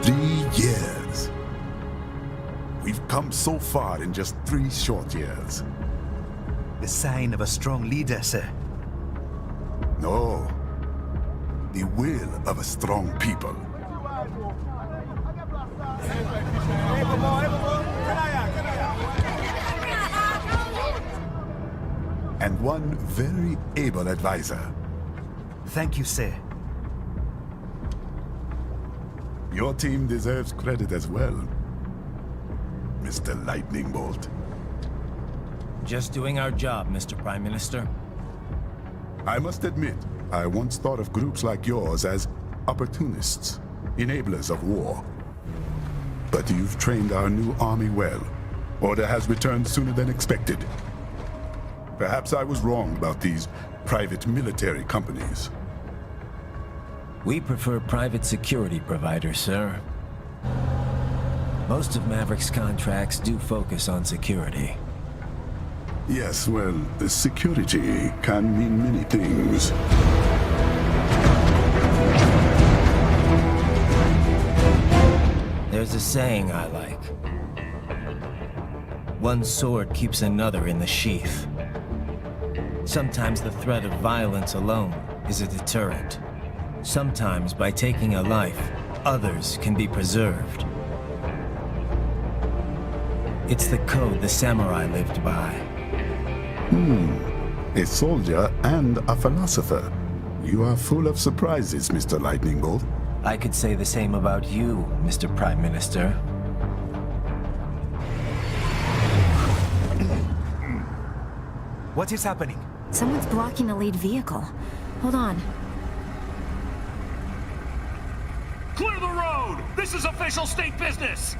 3 years. We've come so far in just 3 short years. The sign of a strong leader, sir. No. The will of a strong people. And one very able advisor. Thank you, sir. Your team deserves credit as well, Mr. Lightning Bolt. Just doing our job, Mr. Prime Minister. I must admit, I once thought of groups like yours as opportunists, enablers of war. But you've trained our new army well. Order has returned sooner than expected. Perhaps I was wrong about these private military companies. We prefer private security providers, sir. Most of Maverick's contracts do focus on security. Yes, well, the security can mean many things. There's a saying I like. One sword keeps another in the sheath. Sometimes the threat of violence alone is a deterrent. Sometimes by taking a life, others can be preserved. It's the code the samurai lived by. A soldier and a philosopher. You are full of surprises, Mr. Lightning Bolt. I could say the same about you, Mr. Prime Minister. What is happening? Someone's blocking the lead vehicle. Hold on. Clear the road! This is official state business!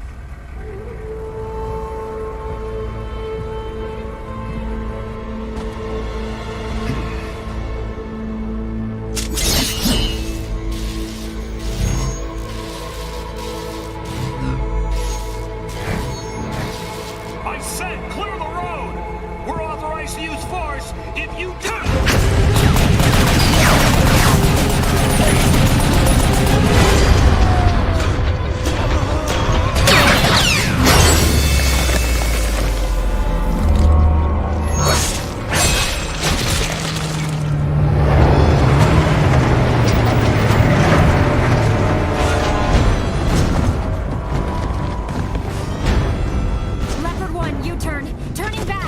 I said clear the road! We're authorized to use force if you do! Leopard 1, U-turn. Turning back.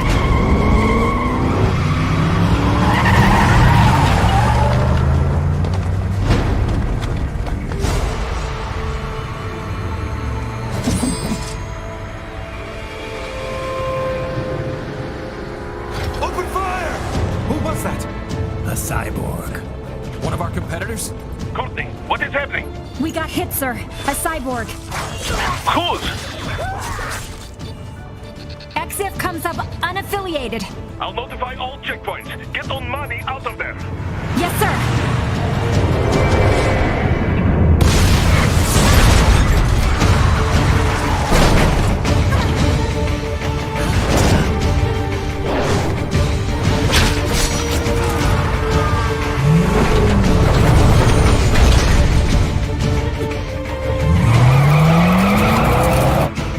Open fire! Who was that? A cyborg. One of our competitors? Courtney, what is happening? We got hit, sir. A cyborg. Whose? EXIF comes up unaffiliated. I'll notify all checkpoints. Get on money out of there. Yes, sir.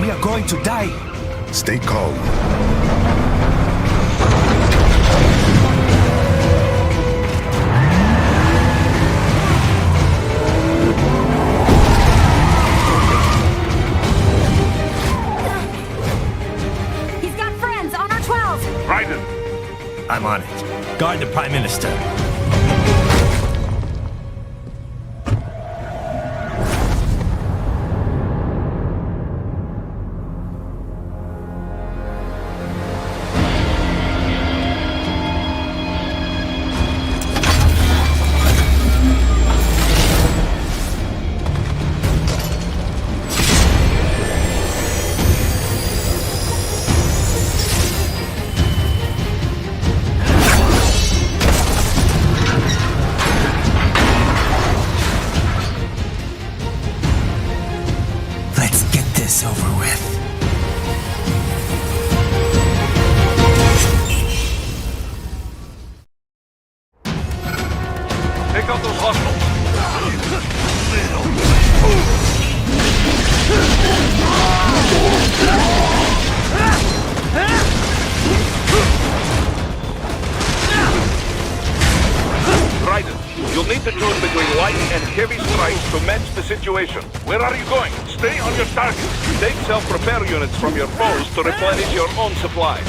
We are going to die. Stay calm. He's got friends on our 12. Raiden, I'm on it. Guard the Prime Minister. Let's get this over with. pick up those hostiles. What's the situation? Where are you going? Stay on your target. Take self-repair units from your foes to replenish your own supplies.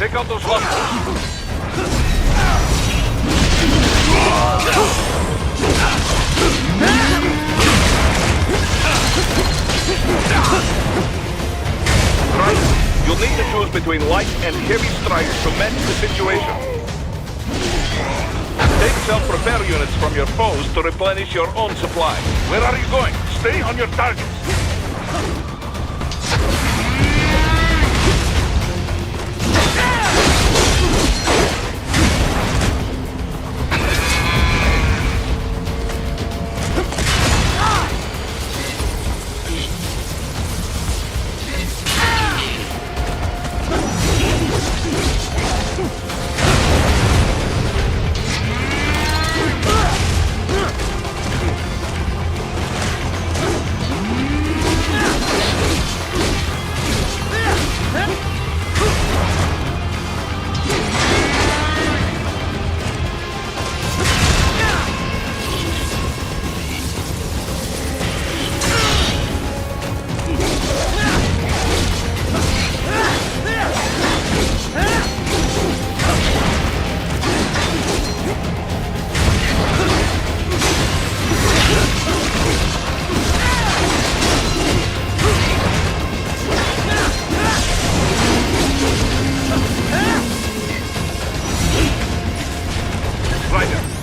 Take out those hostiles. You'll need to choose between light and heavy strikes to match the situation. Take self-repair units from your foes to replenish your own supply. Where are you going? Stay on your targets.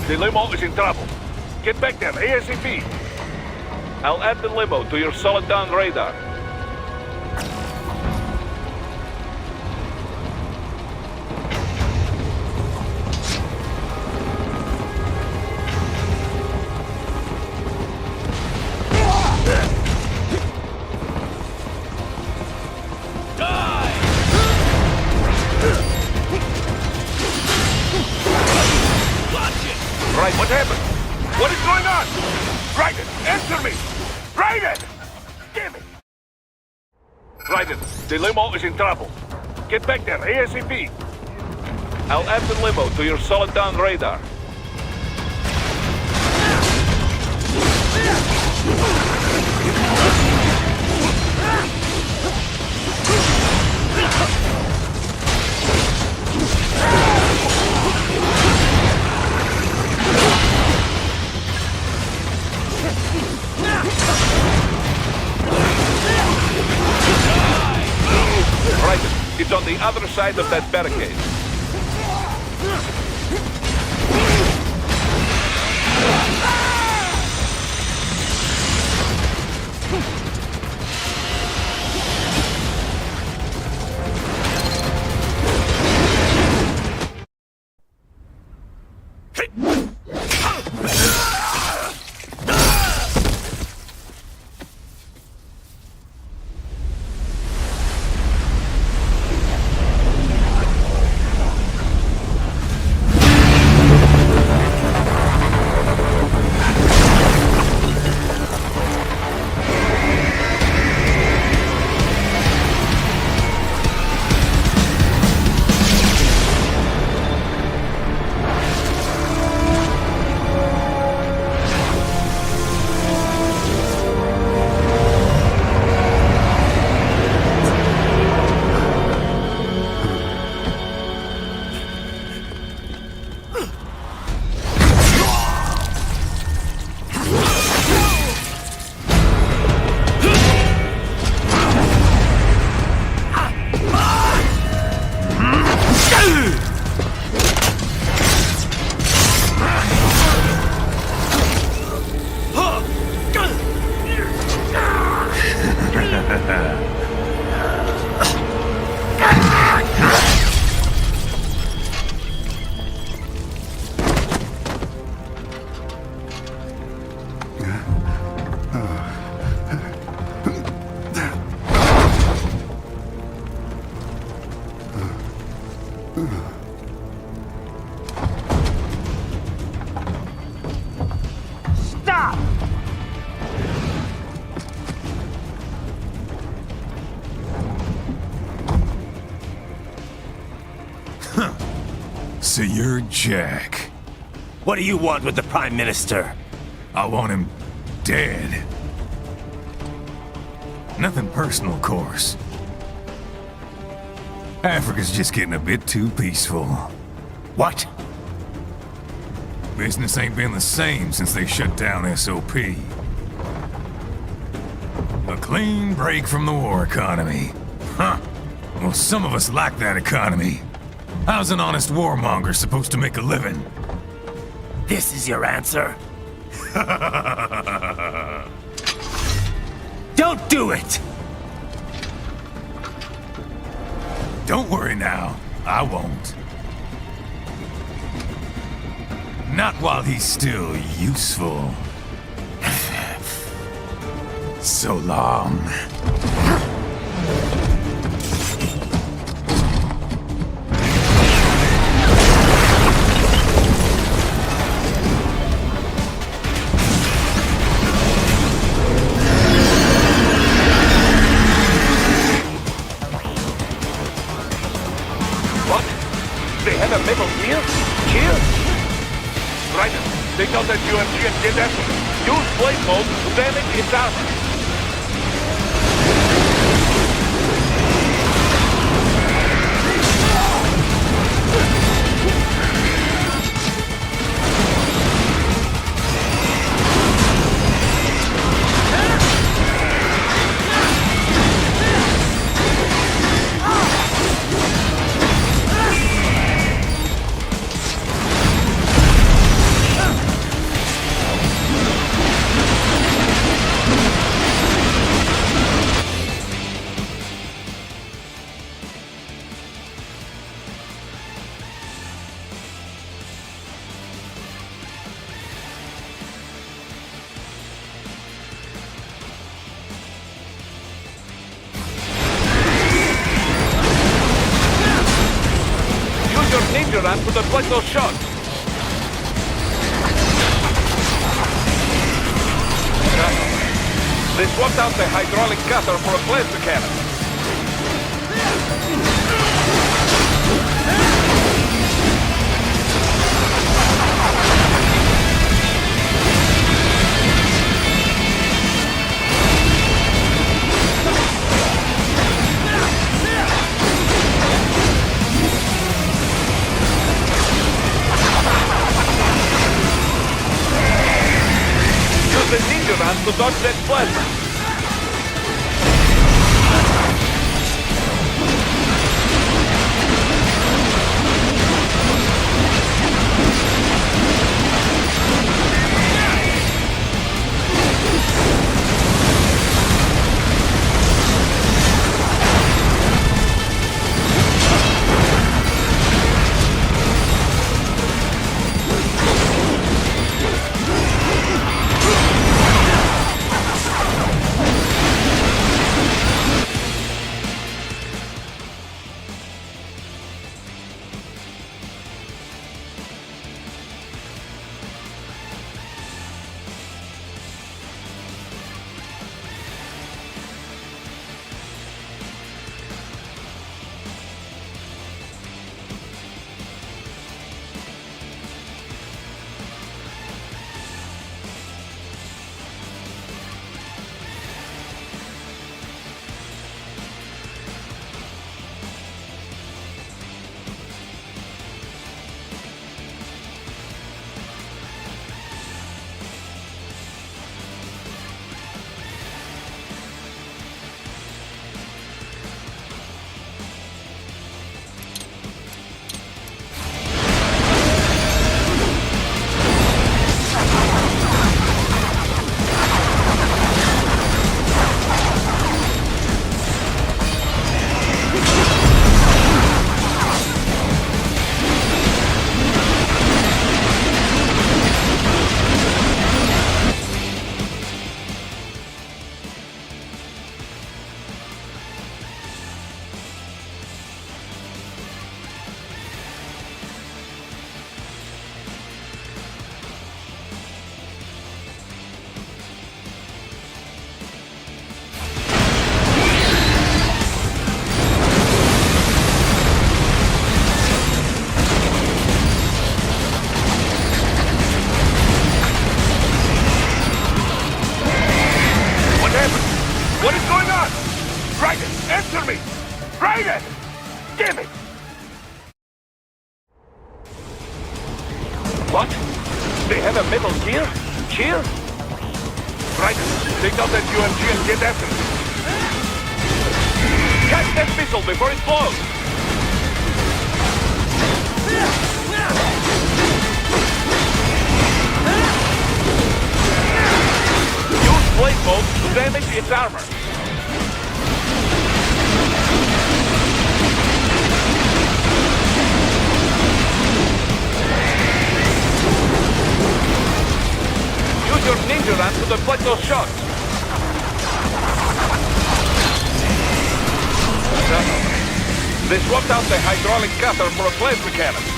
The limo is in trouble. Get back there, ASAP. I'll add the limo to your solid down radar. Right, what happened? What is going on? Raiden, answer me! Raiden! Damn it! Raiden, the limo is in trouble. Get back there, ASAP. I'll add the limo to your solid down radar. Raiden, it's on the other side of that barricade. Stop! So you're Jack. What do you want with the Prime Minister? I want him dead. Nothing personal, of course. Africa's just getting a bit too peaceful. What? Business ain't been the same since they shut down SOP. A clean break from the war economy. Huh. Well, some of us lack that economy. How's an honest warmonger supposed to make a living? This is your answer? Don't do it! Don't worry now. I won't. Not while he's still useful. So long. What? They have a metal gear? Gear? Raiden, take out that UMG and get after it. Use blade mode to damage its armor. Ninja ramp to deflect those shots. They swapped out the hydraulic cutter for a plasma cannon. Use the ninja ramp to dodge that plasma. Answer me! Raiden! Damn it! What? They have a metal gear? Gear? Raiden, take out that UMG and get after it. Catch that missile! missile before it blows! Use blade mode to damage its armor. Use your ninja ram to deflect those shots. They swapped out the hydraulic cutter for a plasma cannon.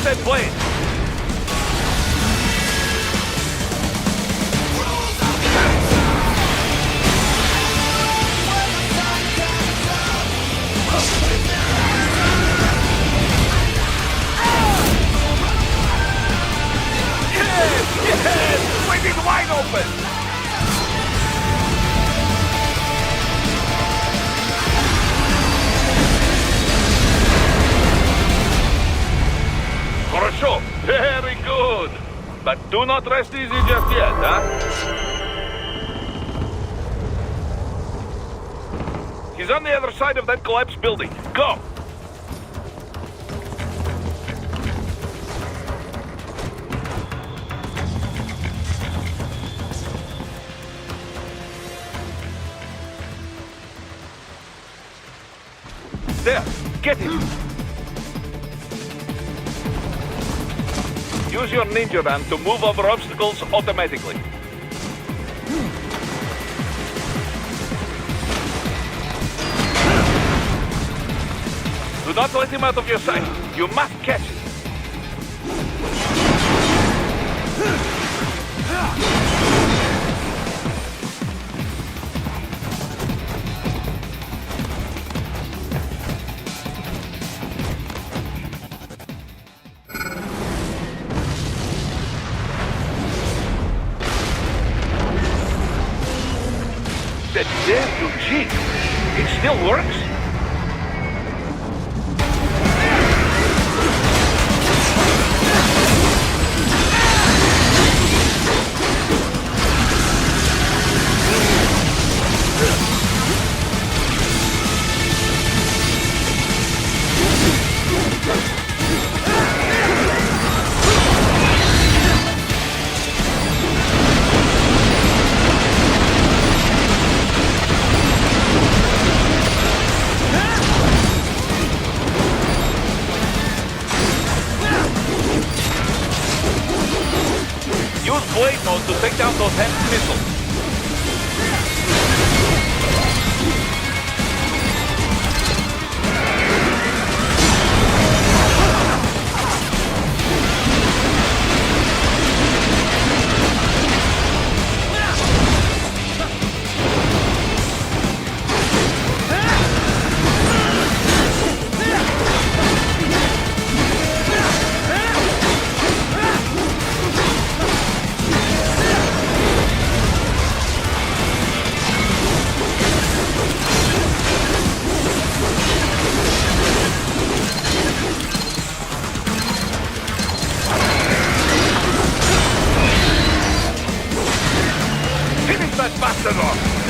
that blade! Yes! Waiting wide open! Хорошо, very good. But do not rest easy just yet, huh? He's on the other side of that collapsed building. Go! There, get him! Use your ninja ram to move over obstacles automatically. Do not let him out of your sight. You must catch him. That damn Eugene! It still works? Use blade mode to take down those heavy missiles. Finish that bastard off!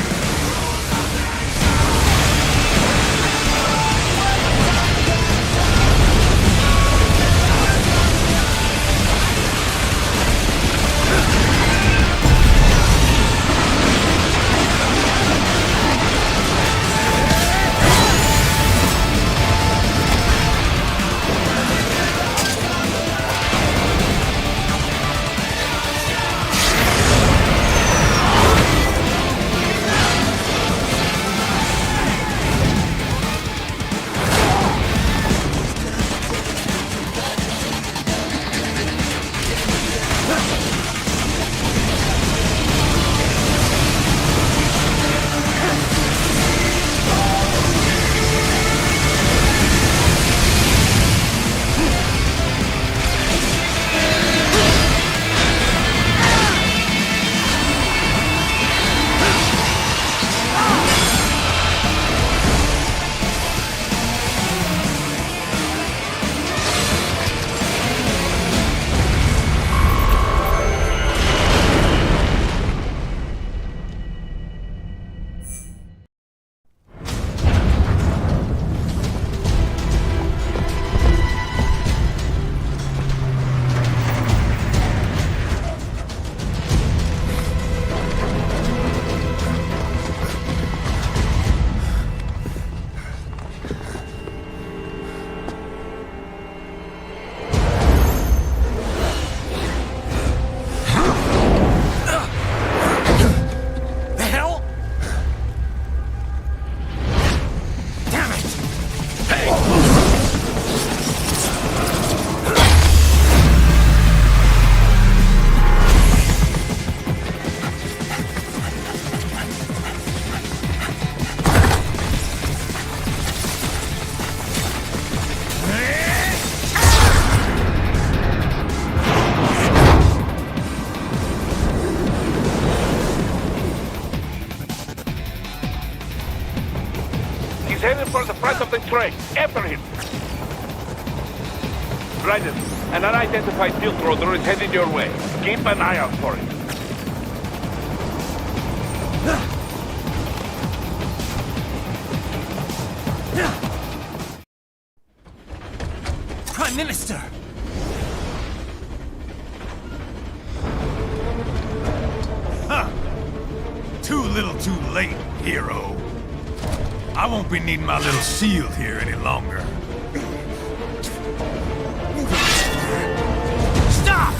Headed for the front of the train. After him. Raiden, an unidentified field roader is heading your way. Keep an eye out for it. Prime Minister! Huh. Too little too late, hero. I won't be needing my little shield here any longer. Stop!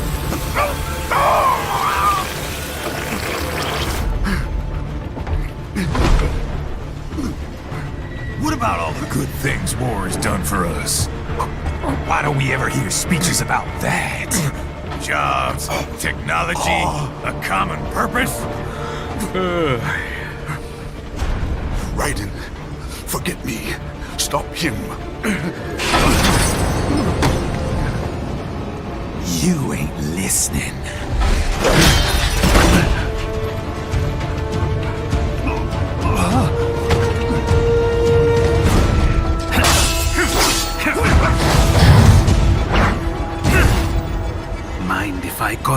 What about all the good things war has done for us? Why don't we ever hear speeches about that? Jobs, technology, a common purpose? Raiden, forget me. Stop him. You ain't listening.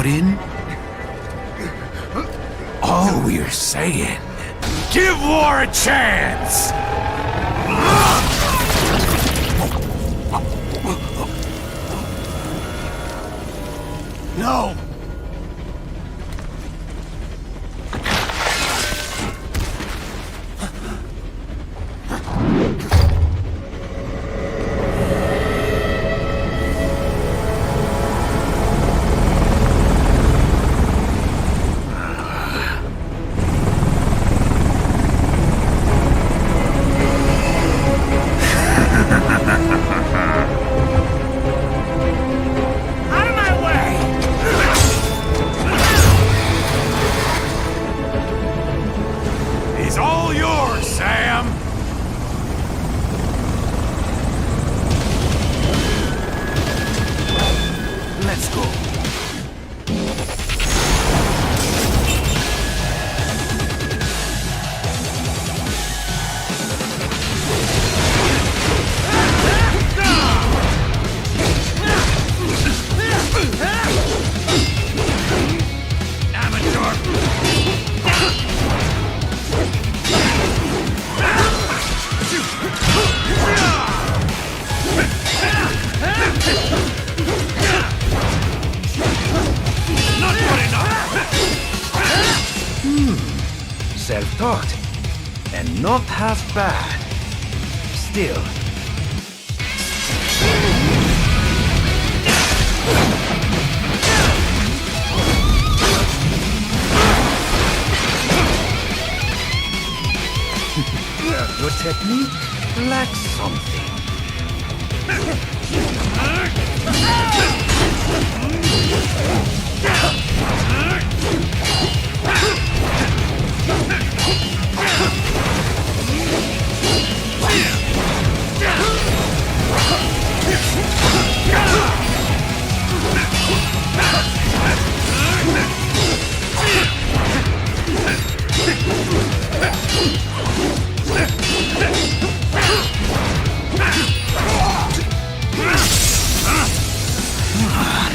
in? All we're saying, Give war a chance! no! Out of my way! He's all yours, Sam! Let's go. Not good enough! Self-taught. And not half bad. Still. Your technique lacks something.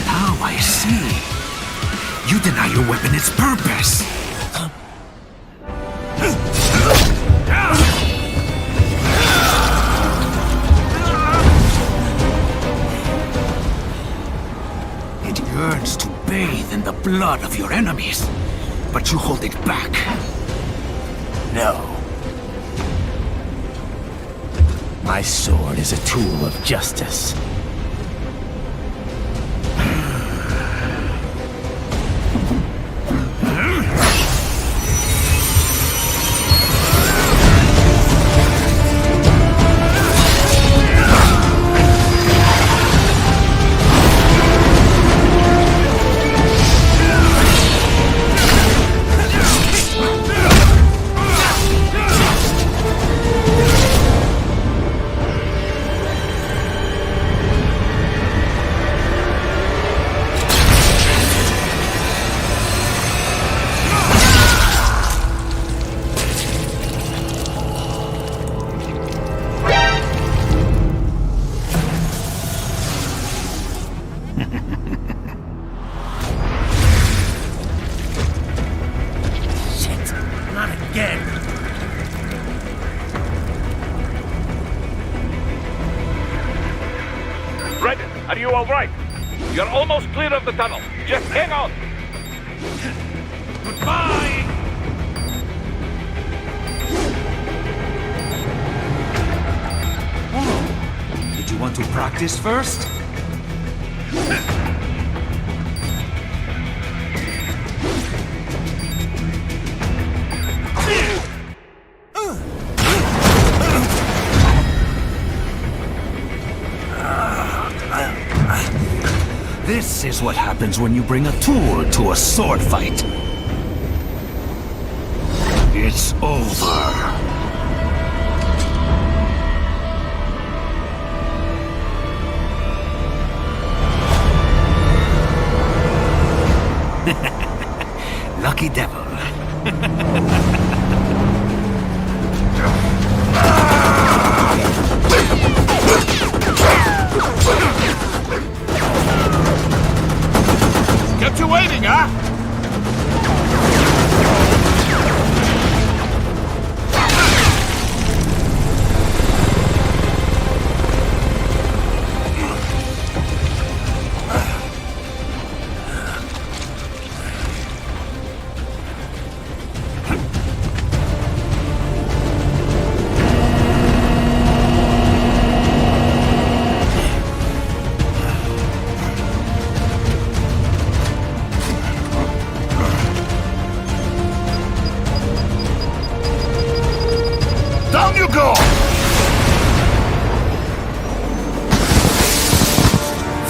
Now I see. You deny your weapon its purpose. It yearns to bathe in the blood of your enemies, but you hold it back. No. My sword is a tool of justice. Shit, not again. Raiden, are you all right? You're almost clear of the tunnel. Just hang on. Goodbye! Did you want to practice first? This is what happens when you bring a tool to a sword fight. It's over. Lucky devil. Kept you waiting, huh?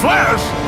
Flash!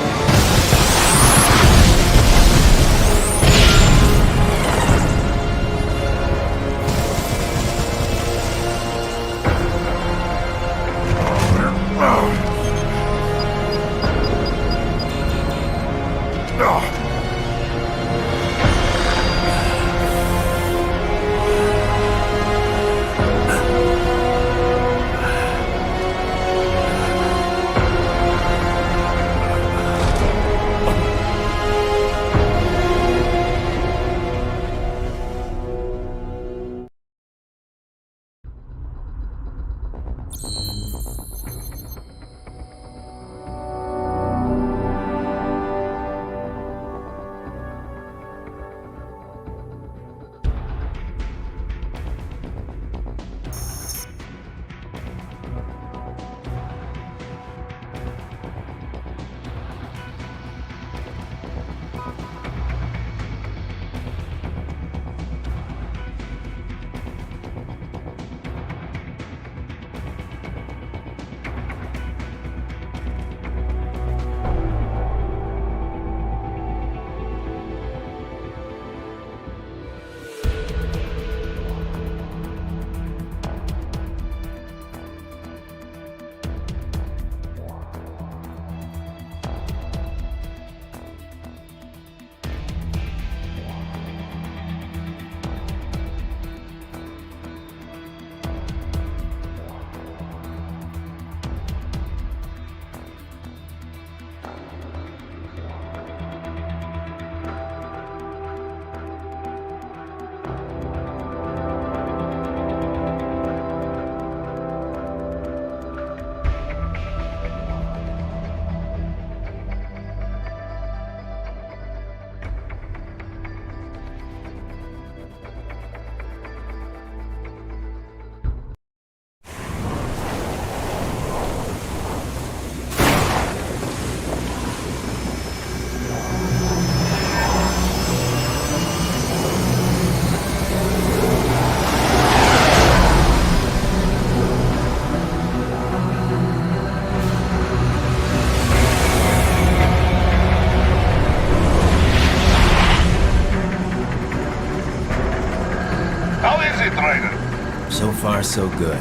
So far, so good.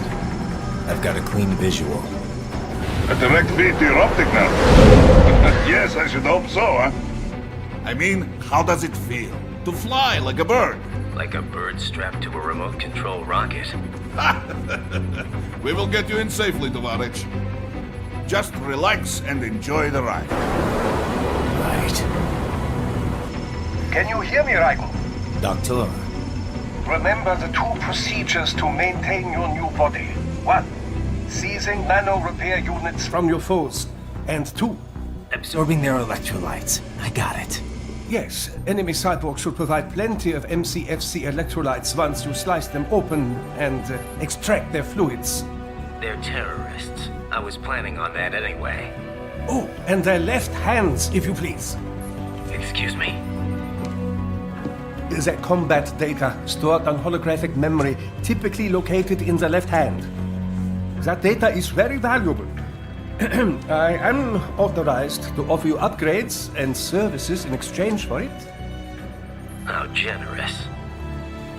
I've got a clean visual. A direct feed to your optic now. Yes, I should hope so, huh? I mean, how does it feel? To fly like a bird? Like a bird strapped to a remote control rocket. We will get you in safely, Tovarich. Just relax and enjoy the ride. Right. Can you hear me, Raiko? Doctor. Remember the two procedures to maintain your new body. 1. Seizing nano repair units from your foes. And 2. Absorbing their electrolytes. I got it. Yes, enemy cyborgs should provide plenty of MCFC electrolytes once you slice them open and extract their fluids. They're terrorists. I was planning on that anyway. Oh, and their left hands, if you please. Excuse me? The combat data stored on holographic memory, typically located in the left hand. That data is very valuable. I am authorized to offer you upgrades and services in exchange for it. How generous.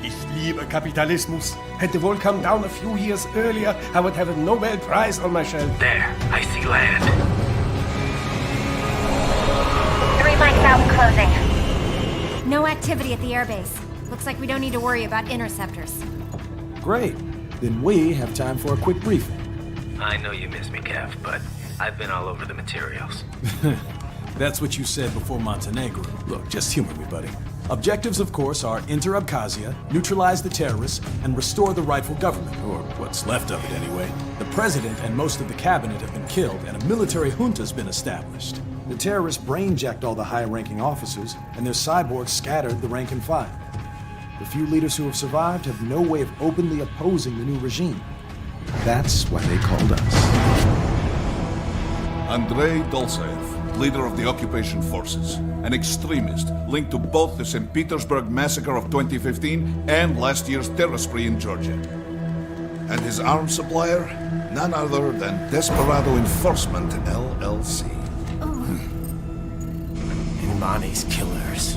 Ich liebe Kapitalismus. Had the war come down a few years earlier, I would have a Nobel Prize on my shelf. There, I see land. 3 mics out and closing. No activity at the airbase. Looks like we don't need to worry about interceptors. Great. Then we have time for a quick briefing. I know you miss me, Kev, but I've been all over the materials. That's what you said before Montenegro. Look, just humor me, buddy. Objectives, of course, are enter Abkhazia, neutralize the terrorists, and restore the rightful government, or what's left of it anyway. The president and most of the cabinet have been killed, and a military junta's been established. The terrorists brain-jacked all the high-ranking officers, and their cyborgs scattered the rank and file. The few leaders who have survived have no way of openly opposing the new regime. That's why they called us. Andrei Dolzaev, leader of the occupation forces, an extremist linked to both the St. Petersburg massacre of 2015 and last year's terror spree in Georgia. And his arms supplier? None other than Desperado Enforcement, LLC. Imani's killers.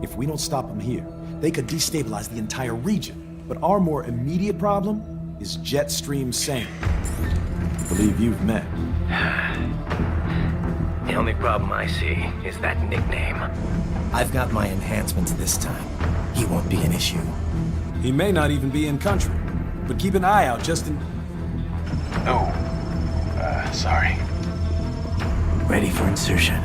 If we don't stop them here, they could destabilize the entire region. But our more immediate problem is Jetstream Sane. I believe you've met. The only problem I see is that nickname. I've got my enhancements this time. He won't be an issue. He may not even be in country, but keep an eye out just in... Oh, sorry. Ready for insertion.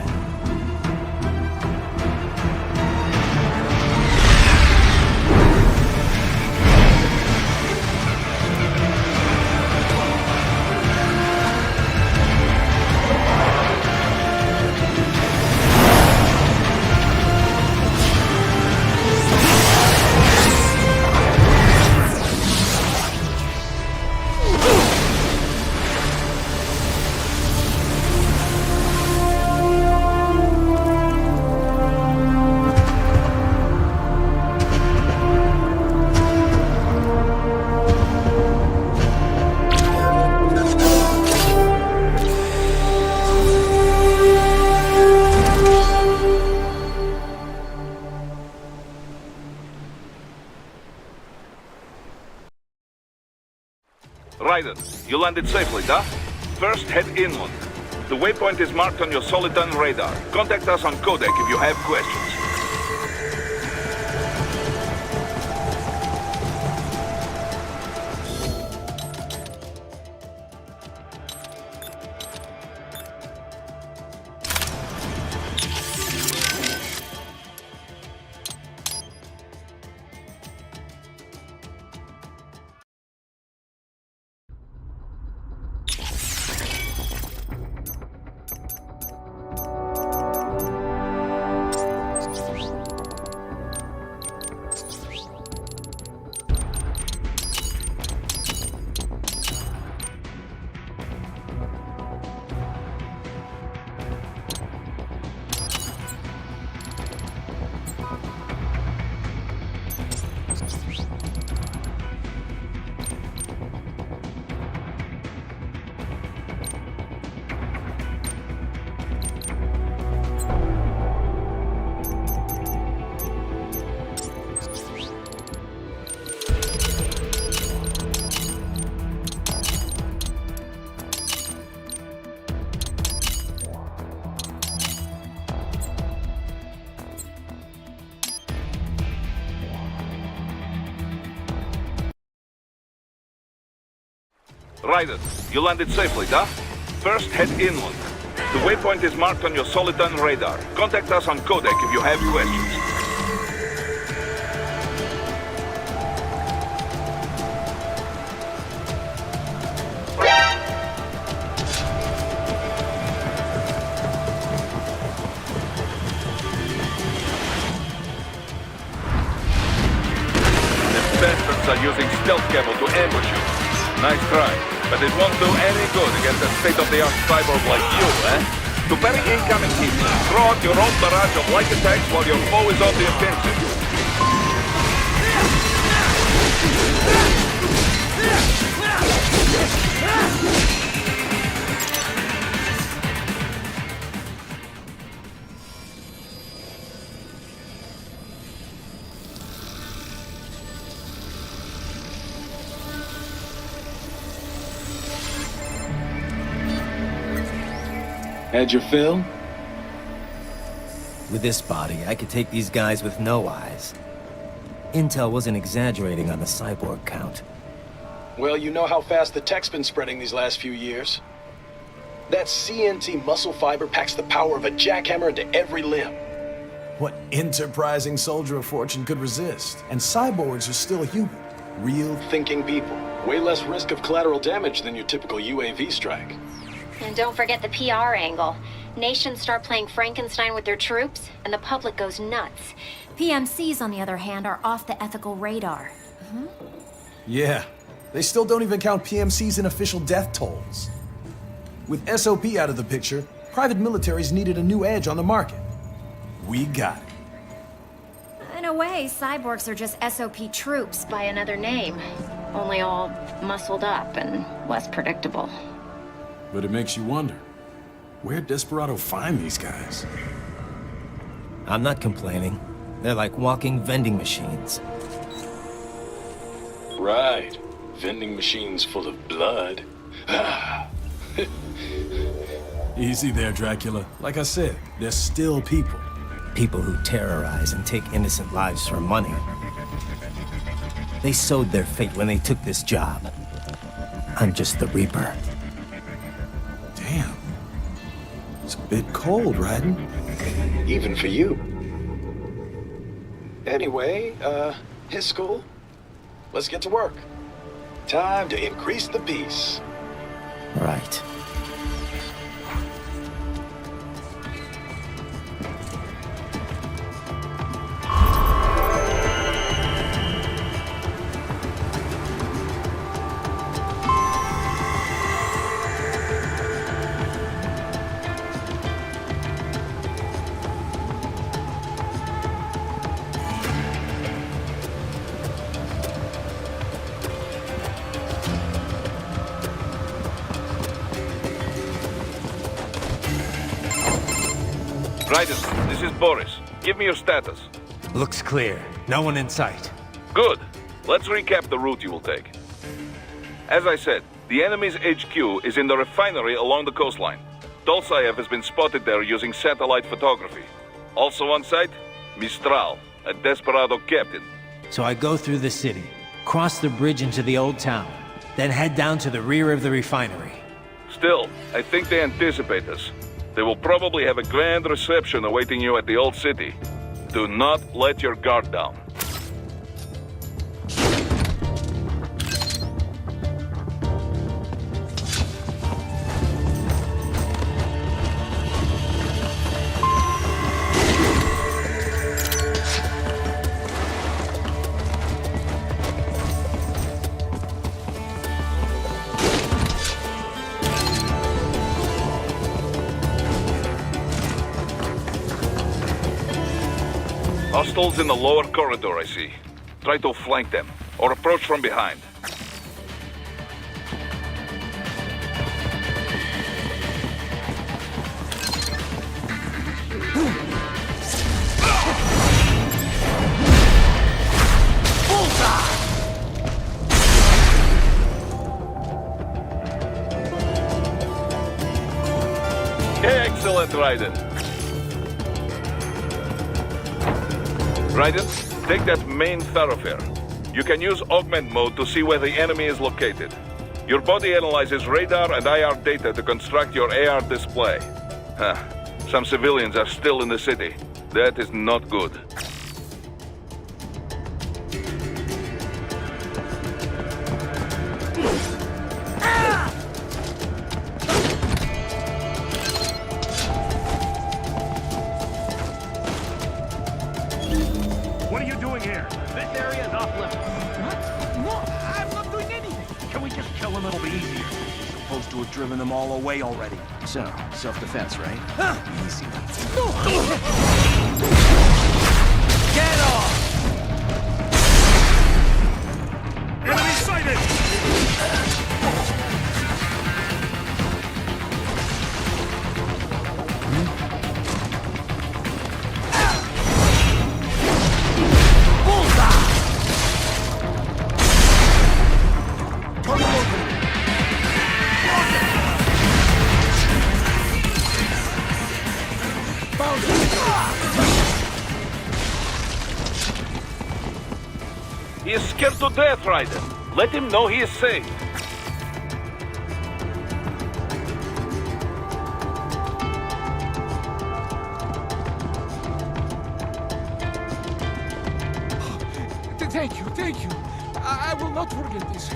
Raiden, you landed safely, da? First, head inland. The waypoint is marked on your Soliton radar. Contact us on Codec if you have questions. Raiden, you landed safely, da? First, head inland. The waypoint is marked on your Soliton radar. Contact us on Codec if you have questions. The bastards are using stealth cable to ambush you. Nice try. But it won't do any good against a state-of-the-art cyborg like you, eh? To parry incoming heat, throw out your own barrage of light attacks while your foe is on the offensive. Had your fill? With this body, I could take these guys with no eyes. Intel wasn't exaggerating on the cyborg count. Well, you know how fast the tech's been spreading these last few years. That CNT muscle fiber packs the power of a jackhammer into every limb. What enterprising soldier of fortune could resist? And cyborgs are still human. Real thinking people. Way less risk of collateral damage than your typical UAV strike. And don't forget the PR angle. Nations start playing Frankenstein with their troops, and the public goes nuts. PMCs, on the other hand, are off the ethical radar. Yeah. They still don't even count PMCs in official death tolls. With SOP out of the picture, private militaries needed a new edge on the market. We got it. In a way, cyborgs are just SOP troops by another name. only all muscled up and less predictable. But it makes you wonder, where'd Desperado find these guys? I'm not complaining. They're like walking vending machines. Right. Vending machines full of blood. Ah. Easy there, Dracula. Like I said, they're still people. People who terrorize and take innocent lives for money. They sowed their fate when they took this job. I'm just the Reaper. Damn. It's a bit cold, Raiden. Even for you. Anyway, his school? Let's get to work. Time to increase the peace. Right. Raiden, this is Boris. Give me your status. Looks clear. No one in sight. Good. Let's recap the route you will take. As I said, the enemy's HQ is in the refinery along the coastline. Dolzaev has been spotted there using satellite photography. Also on site, Mistral, a Desperado captain. So I go through the city, cross the bridge into the old town, then head down to the rear of the refinery. Still, I think they anticipate us. They will probably have a grand reception awaiting you at the old city. Do not let your guard down. Hostiles in the lower corridor, I see. Try to flank them, or approach from behind. Excellent, Raiden. Raiden, take that main thoroughfare. You can use augment mode to see where the enemy is located. Your body analyzes radar and IR data to construct your AR display. Huh. Some civilians are still in the city. That is not good. What are you doing here? This area is off limits. What? No, I'm not doing anything. Can we just kill them? It'll be easier. Supposed to have driven them all away already. So, self-defense, right? Easy. Get off! Enemy sighted! He is scared to death, Raiden. Let him know he is safe. Thank you. I will not forget this.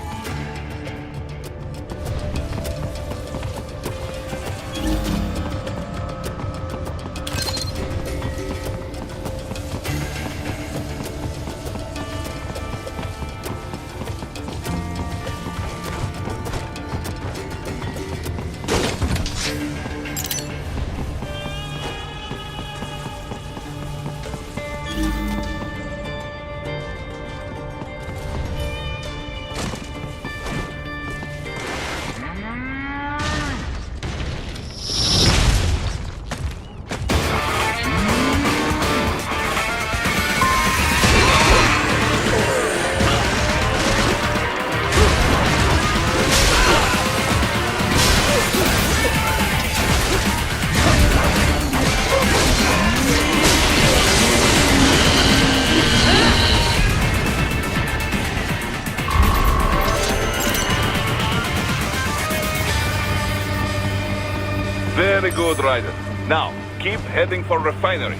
Very good, Raiden. Now, keep heading for refinery.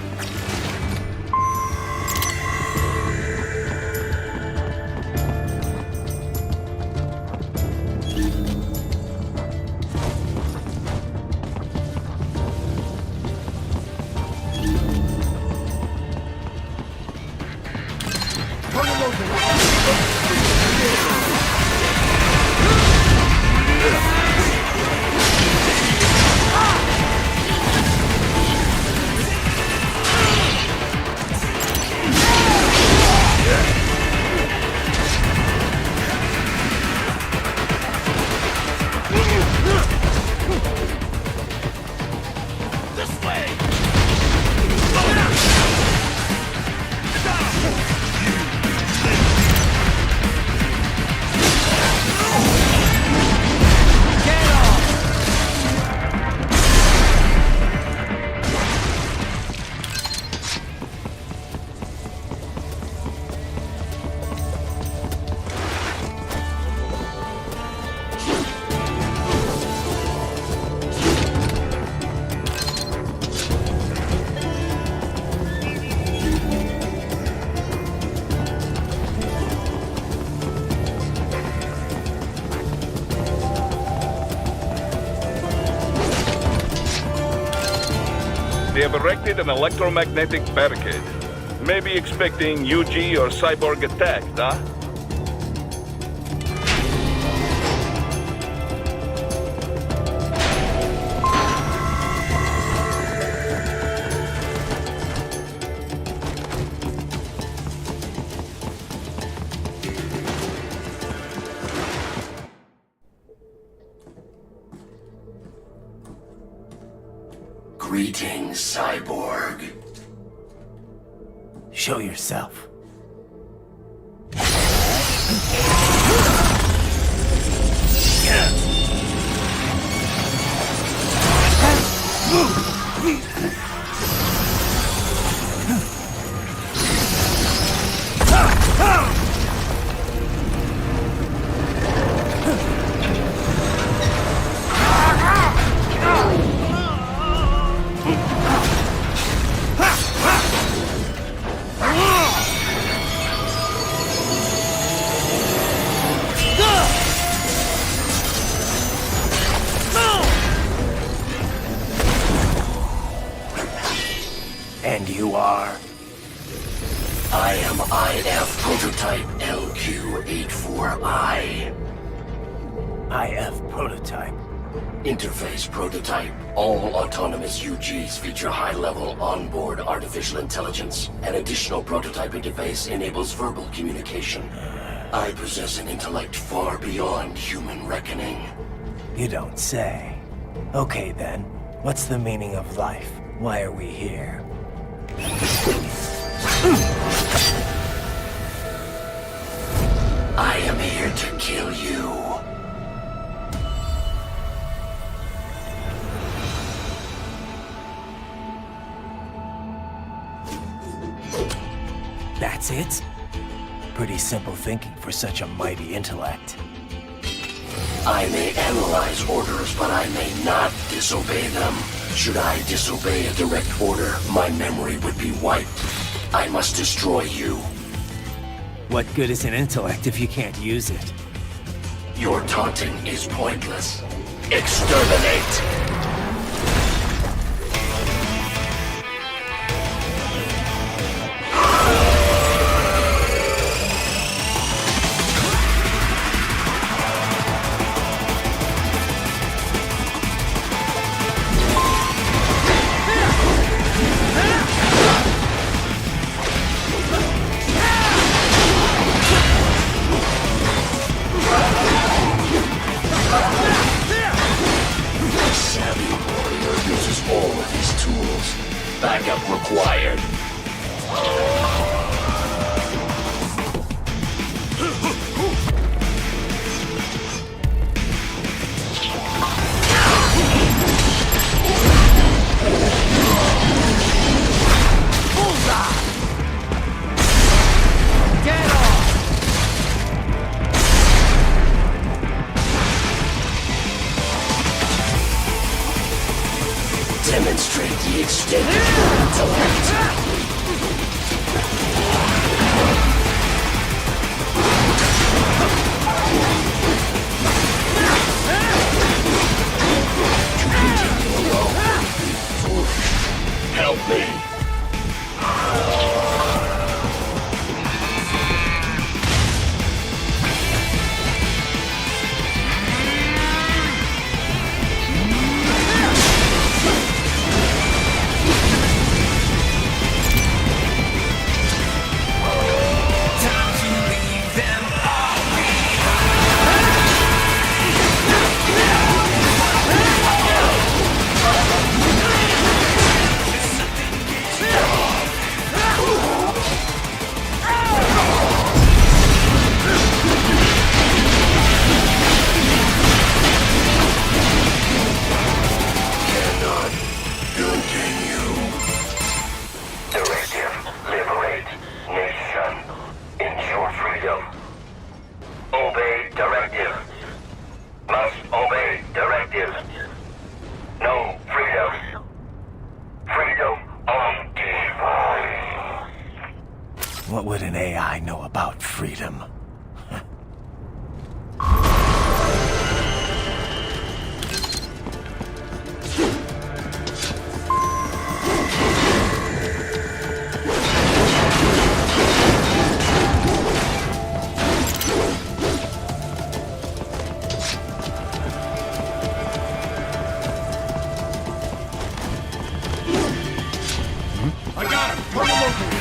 They have erected an electromagnetic barricade. Maybe expecting UG or Cyborg attack, huh? Greetings, Cyborg. Show yourself. And you are? I am IF Prototype LQ-84I. IF Prototype. Interface Prototype. All autonomous UGs feature high-level onboard artificial intelligence. An additional prototype interface enables verbal communication. I possess an intellect far beyond human reckoning. You don't say. Okay then, what's the meaning of life? Why are we here? I am here to kill you. That's it? Pretty simple thinking for such a mighty intellect. I may analyze orders, but I may not disobey them. Should I disobey a direct order, my memory would be wiped. I must destroy you. What good is an intellect if you can't use it? Your taunting is pointless. Exterminate! Backup required. Demonstrate the extent of your intellect. Help me. What would an AI know about freedom? I got him! Turn him over!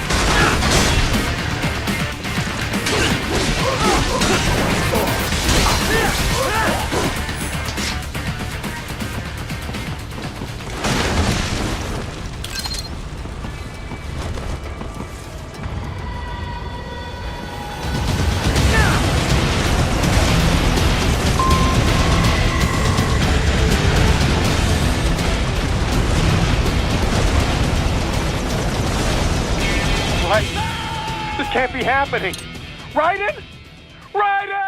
This can't be happening! Raiden? Raiden!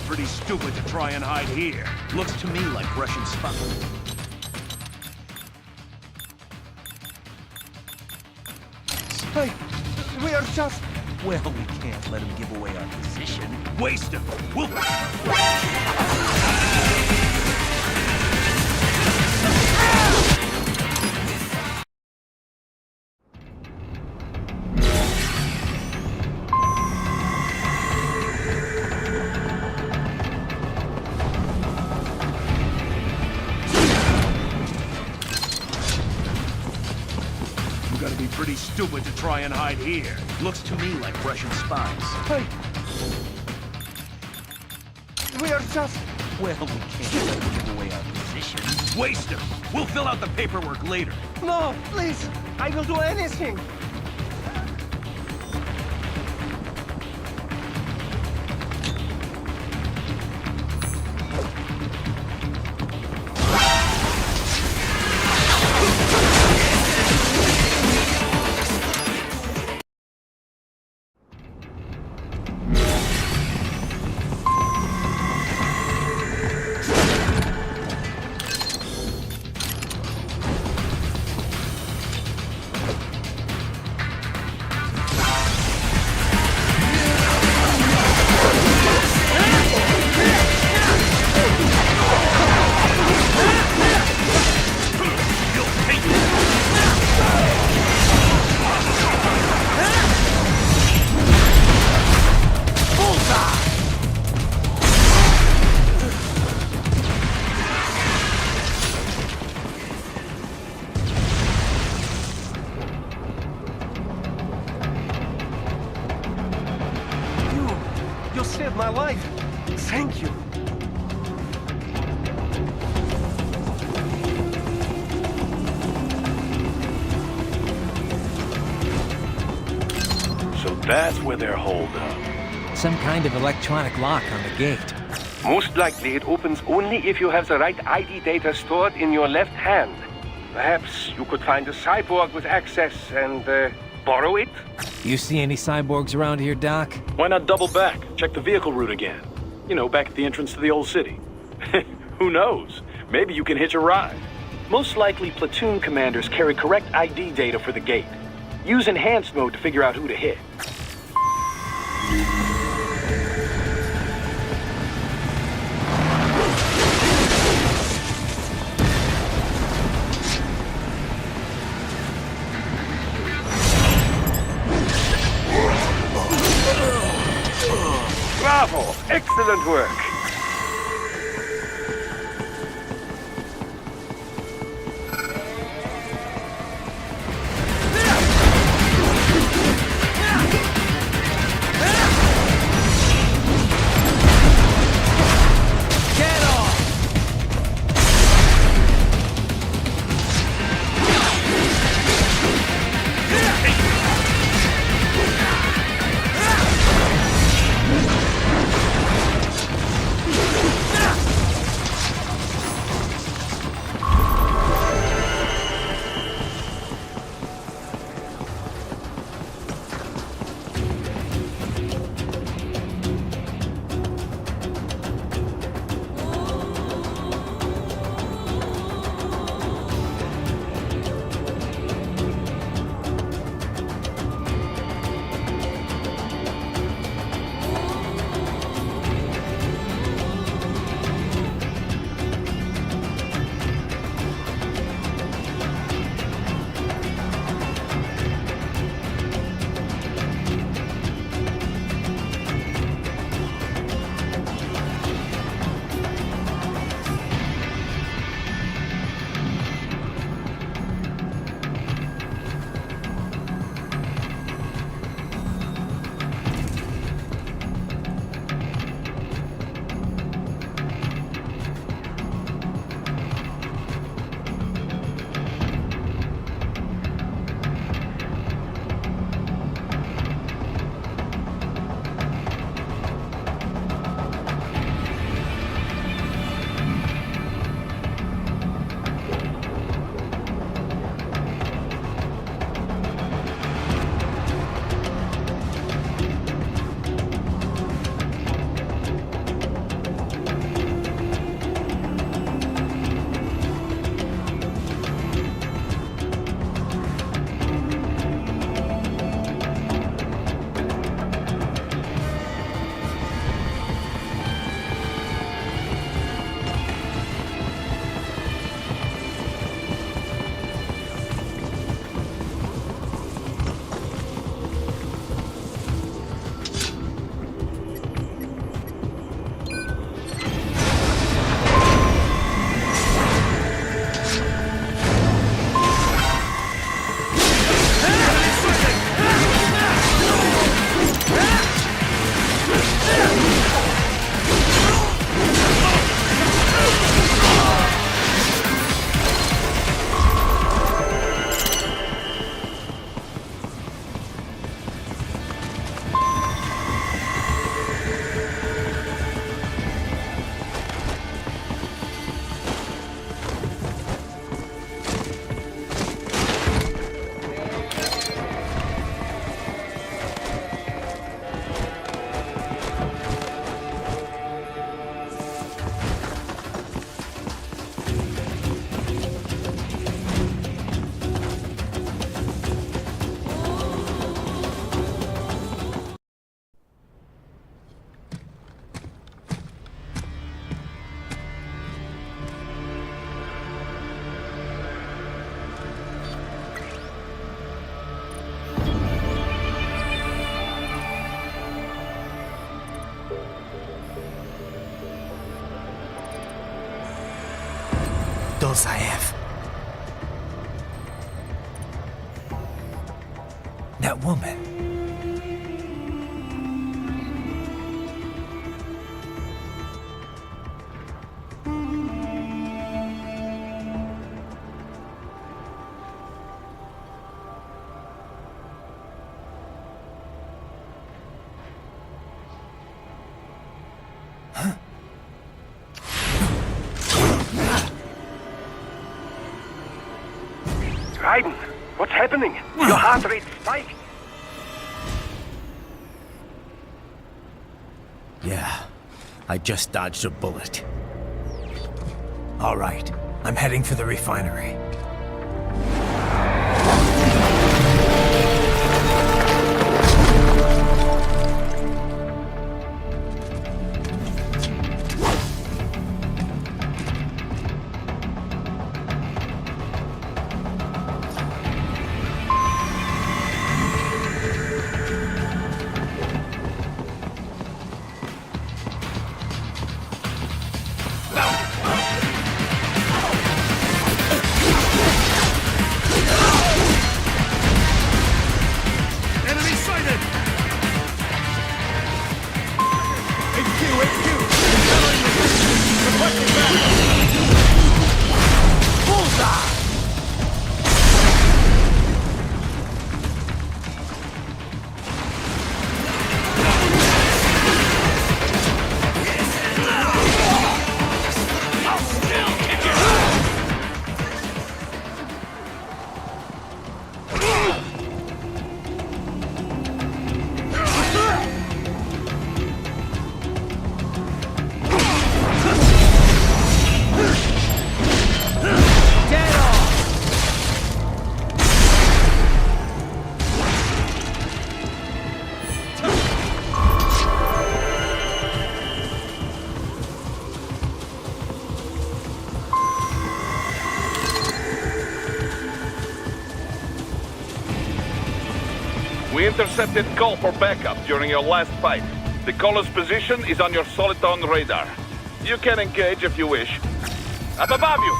Pretty stupid to try and hide here. Looks to me like Russian spies. Hey, we are just... Well, we can't let him give away our position. Waste him. We'll... Pretty stupid to try and hide here. Looks to me like Russian spies. Hey! We are just... Well, we can't let him give away our position. Waste him! We'll fill out the paperwork later. No, please. I will do anything. That's where they're holed up. Some kind of electronic lock on the gate. Most likely it opens only if you have the right ID data stored in your left hand. Perhaps you could find a cyborg with access and borrow it? You see any cyborgs around here, Doc? Why not double back? Check the vehicle route again. You know, back at the entrance to the old city. Who knows? Maybe you can hitch a ride. Most likely, platoon commanders carry correct ID data for the gate. Use enhanced mode to figure out who to hit. Bravo! Excellent work! Dolzaev. That woman. Raiden, what's happening? Your heart rate spiked. Yeah, I just dodged a bullet. All right, I'm heading for the refinery. We intercepted call for backup during your last fight. The caller's position is on your Soliton radar. You can engage if you wish. Up above you!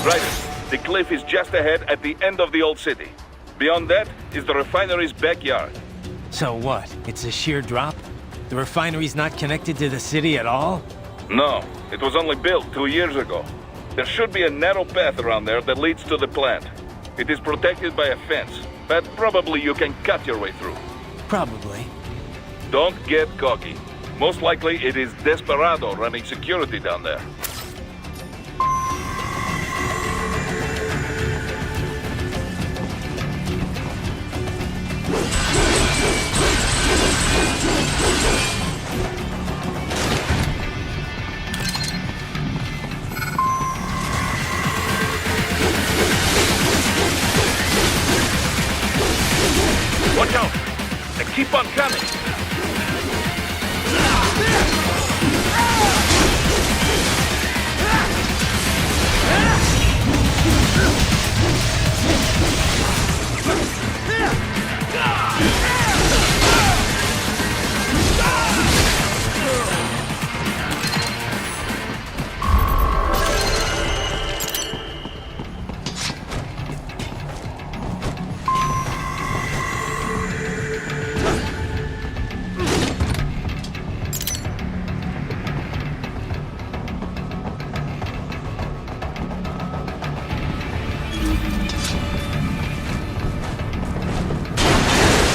Right. The cliff is just ahead at the end of the old city. Beyond that is the refinery's backyard. So what? It's a sheer drop? The refinery's not connected to the city at all? No, it was only built 2 years ago. There should be a narrow path around there that leads to the plant. It is protected by a fence, but probably you can cut your way through. Probably. Don't get cocky. Most likely it is Desperado running security down there. Watch out! They keep on coming!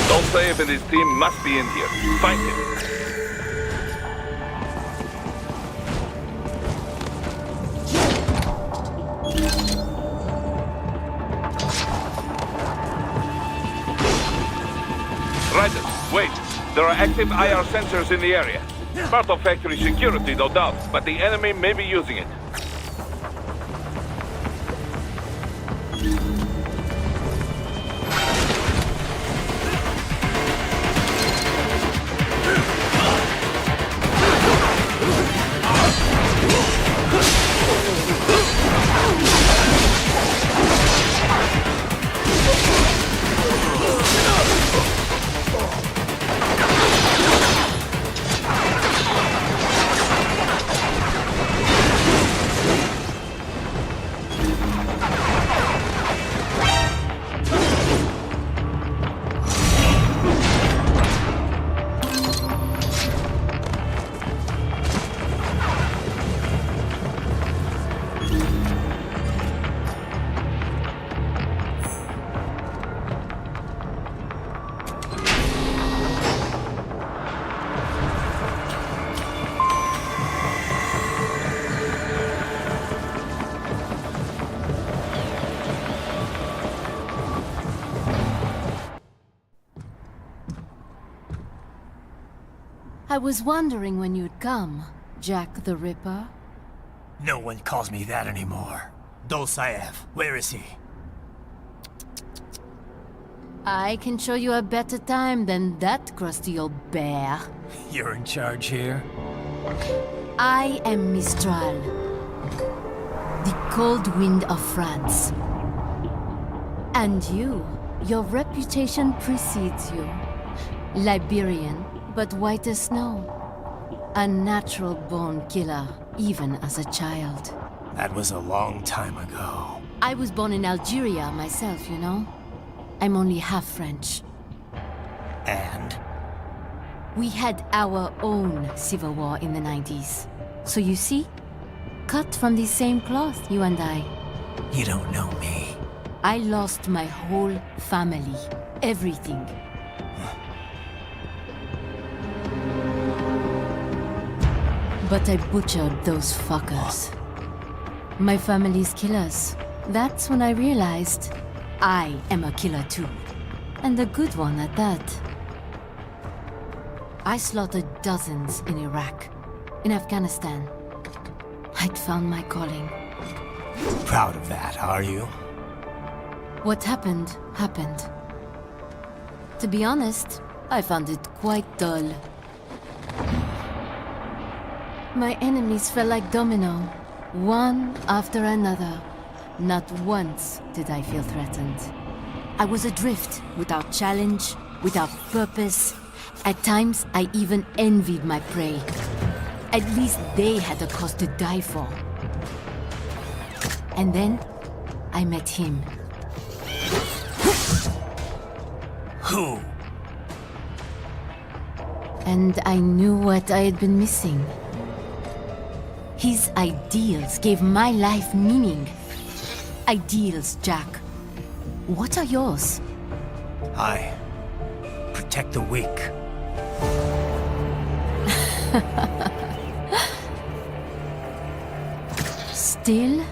Dolcev and his team must be in here. Find him. Raiden, wait. There are active IR sensors in the area. Part of factory security, no doubt, but the enemy may be using it. I was wondering when you'd come, Jack the Ripper. No one calls me that anymore. Dolsaev, where is he? I can show you a better time than that crusty old bear. You're in charge here? I am Mistral, the cold wind of France. And your reputation precedes you. Liberian, but white as snow. A natural-born killer, even as a child. That was a long time ago. I was born in Algeria myself, you know? I'm only half French. And? We had our own civil war in the 90s. So you see? Cut from the same cloth, you and I. You don't know me. I lost my whole family. Everything. But I butchered those fuckers. My family's killers. That's when I realized I am a killer too. And a good one at that. I slaughtered dozens in Iraq, in Afghanistan. I'd found my calling. Proud of that, are you? What happened, happened. To be honest, I found it quite dull. My enemies fell like domino, one after another. Not once did I feel threatened. I was adrift, without challenge, without purpose. At times, I even envied my prey. At least they had a cause to die for. And then, I met him. Who? And I knew what I had been missing. His ideals gave my life meaning. Ideals, Jack. What are yours? I protect the weak. Still?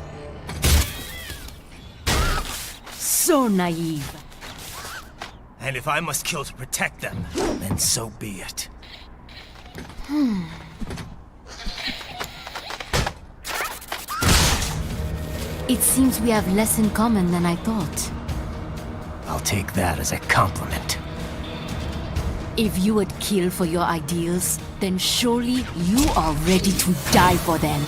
So naive. And if I must kill to protect them, then so be it. It seems we have less in common than I thought. I'll take that as a compliment. If you would kill for your ideals, then surely you are ready to die for them.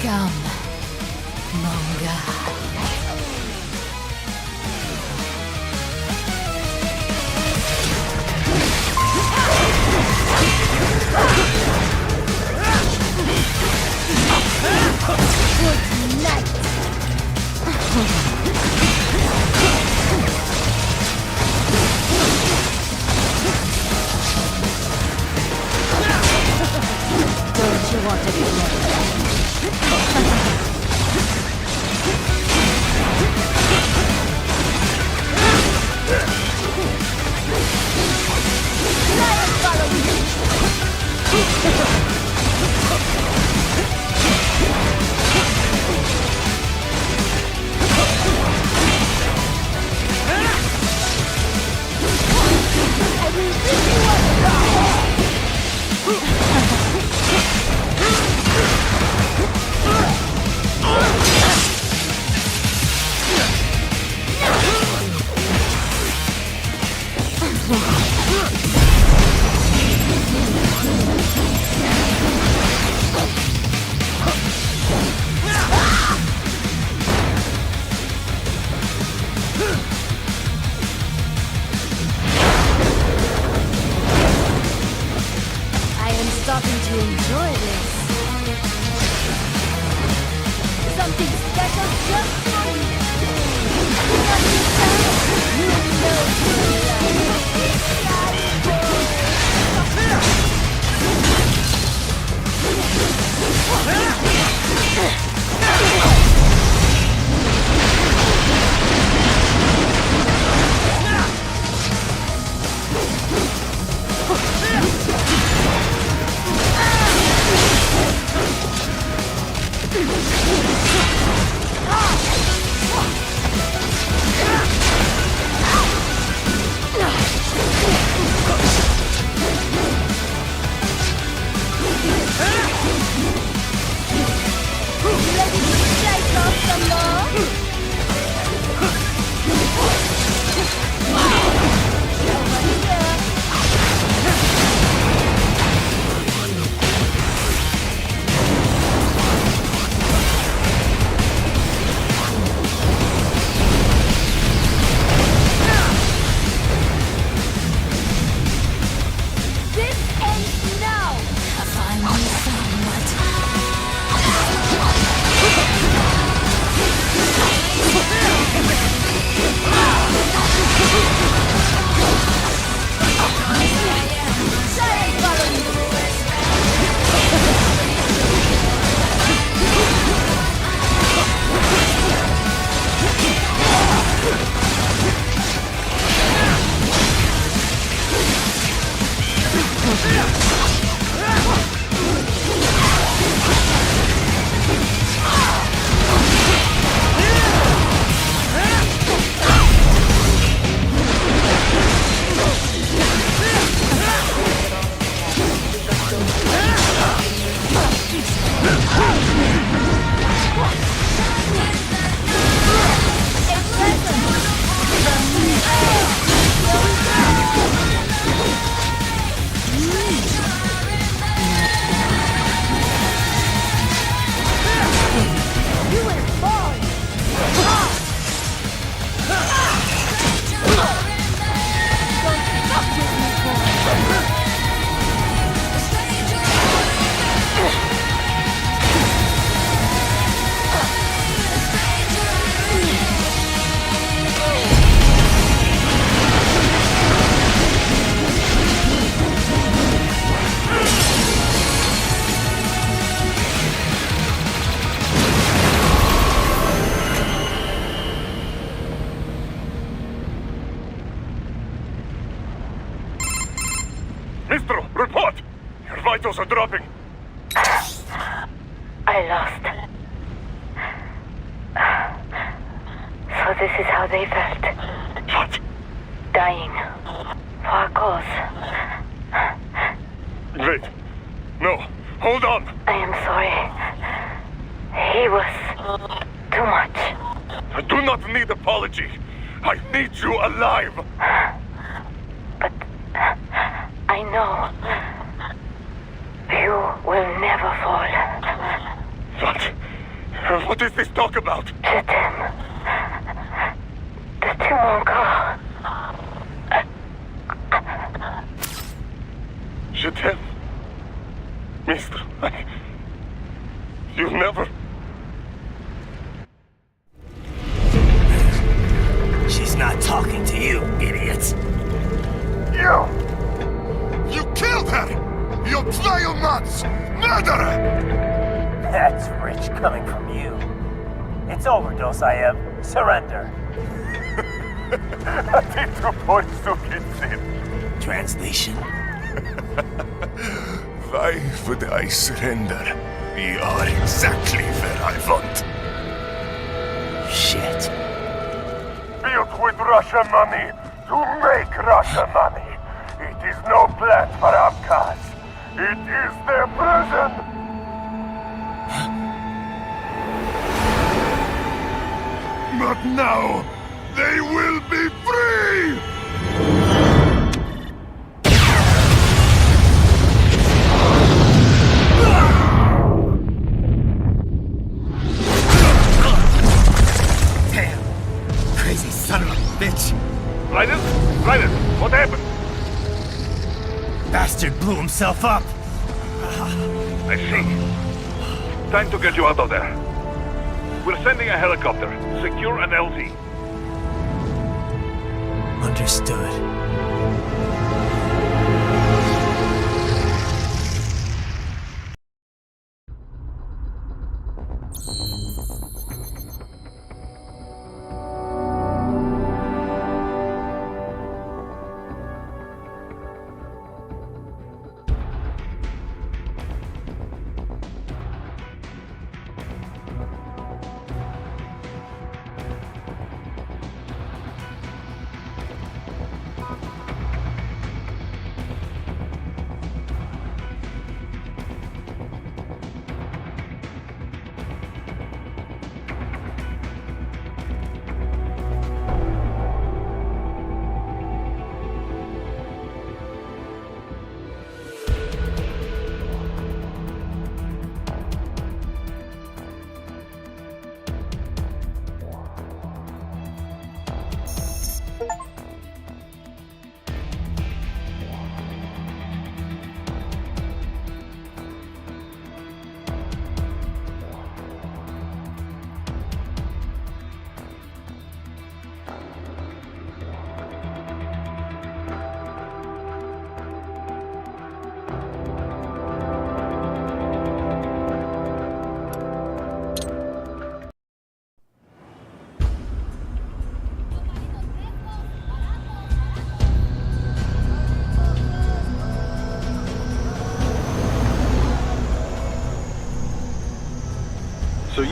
Come, Monga. Good night. Don't you want to be left? Starting to enjoy this. Something special just for you. You know you love it. Mistro, report! Your vitals are dropping. I lost. So this is how they felt. What? Dying. For a cause. Wait. No. Hold on. I am sorry. He was too much. I do not need apology. I need you alive. But I know you will never fall. What? What is this talk about? Je t'aime. De tout mon corps. Je t'aime. Mister, you never... She's not talking to you, idiot. You killed her! You vile nuts! Murderer! That's rich coming from you. It's overdose, I am. Surrender. Translation? Why would I surrender? We are exactly where I want. Shit. Built with Russian money to make Russian money. It is no plan for Abkhaz. It is their prison. But now, they will be free! Damn! Crazy son of a bitch! Raiden? Raiden, what happened? Bastard blew himself up! I see. Time to get you out of there. We're sending a helicopter. Secure an LZ. Understood.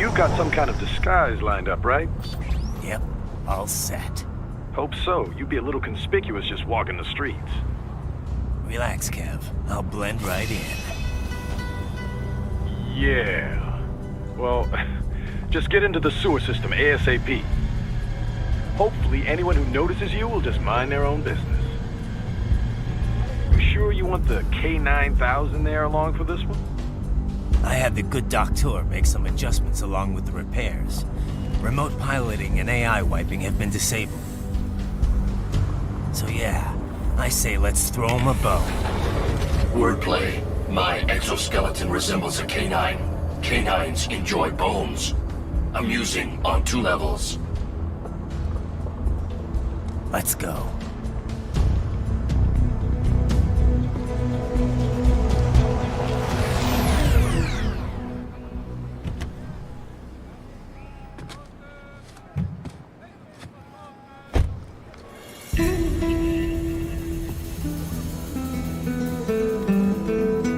you've got some kind of disguise lined up, right? Yep, all set. Hope so. You'd be a little conspicuous just walking the streets. Relax, Kev. I'll blend right in. Yeah. Well, just get into the sewer system ASAP. Hopefully anyone who notices you will just mind their own business. You sure you want the K9000 there along for this one? I had the good doctor make some adjustments along with the repairs. Remote piloting and AI wiping have been disabled. So yeah, I say let's throw him a bone. Wordplay. My exoskeleton resembles a canine. Canines enjoy bones. Amusing on 2 levels. Let's go.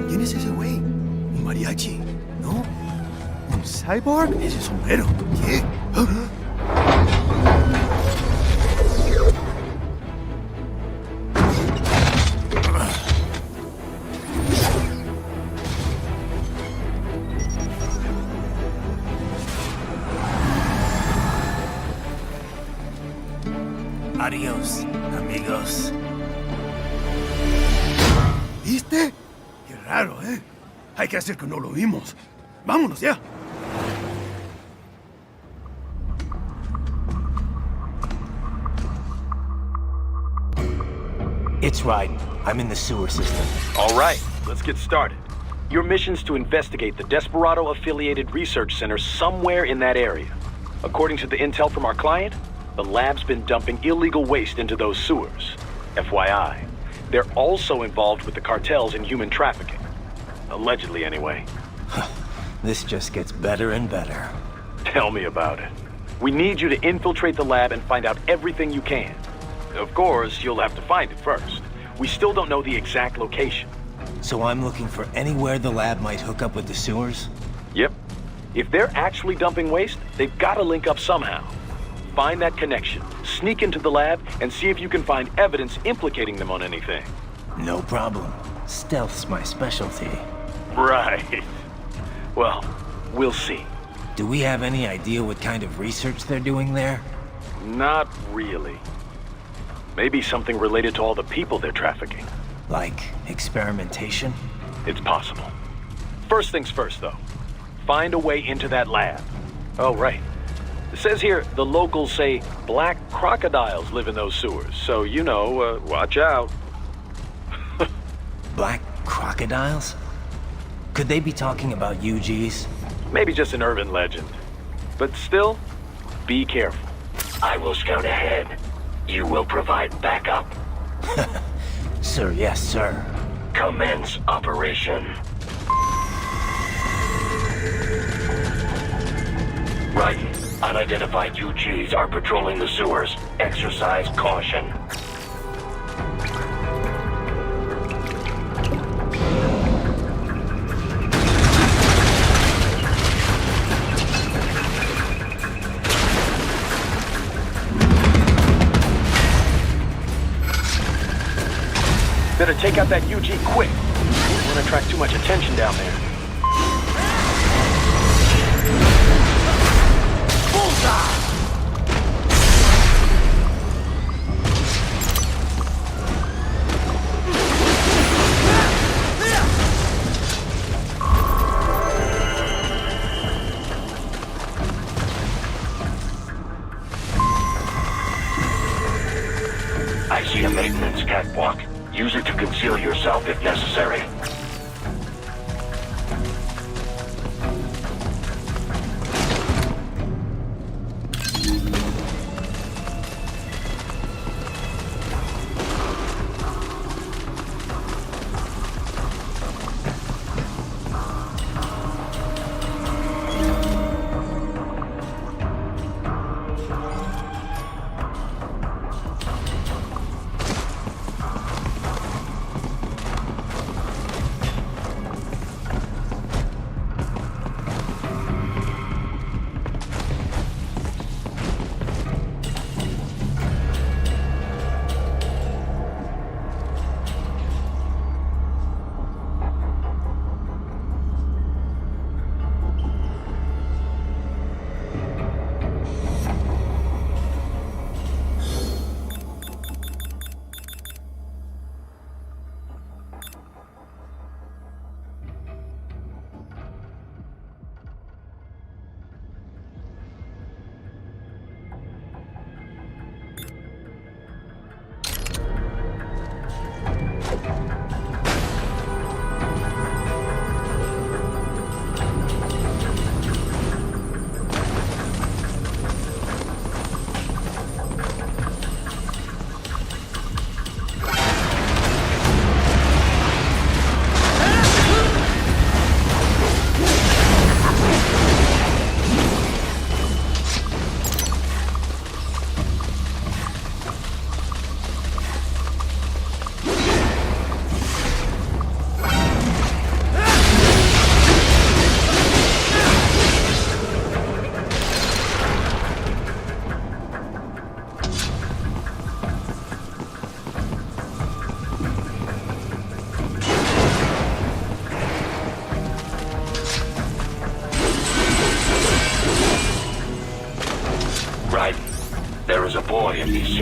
¿Quién es ese güey? ¿Un mariachi? ¿No? ¿Un cyborg? Ese sombrero. ¿Qué? Adiós, amigos. ¿Viste? Qué raro, ¿eh? Hay que hacer que no lo vimos. Vámonos ya. It's Raiden. I'm in the sewer system. All right, let's get started. Your mission's to investigate the Desperado-affiliated research center somewhere in that area. According to the intel from our client, the lab's been dumping illegal waste into those sewers. FYI, they're also involved with the cartels in human trafficking. Allegedly, anyway. This just gets better and better. Tell me about it. We need you to infiltrate the lab and find out everything you can. Of course, you'll have to find it first. We still don't know the exact location. So I'm looking for anywhere the lab might hook up with the sewers? Yep. If they're actually dumping waste, they've got to link up somehow. Find that connection, sneak into the lab, and see if you can find evidence implicating them on anything. No problem. Stealth's my specialty. Right. Well, we'll see. Do we have any idea what kind of research they're doing there? Not really. Maybe something related to all the people they're trafficking. Like experimentation? It's possible. First things first, though. Find a way into that lab. Oh, right. It says here the locals say black crocodiles live in those sewers, so, you know, watch out. Black crocodiles? Could they be talking about UGs? Maybe just an urban legend. But still, be careful. I will scout ahead. You will provide backup. Sir, yes, sir. Commence operation. Right. Unidentified UGs are patrolling the sewers. Exercise caution. Better take out that UG quick. Don't want to attract too much attention down there. Bullseye! I see a maintenance catwalk. Use it to conceal yourself if necessary.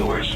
yours.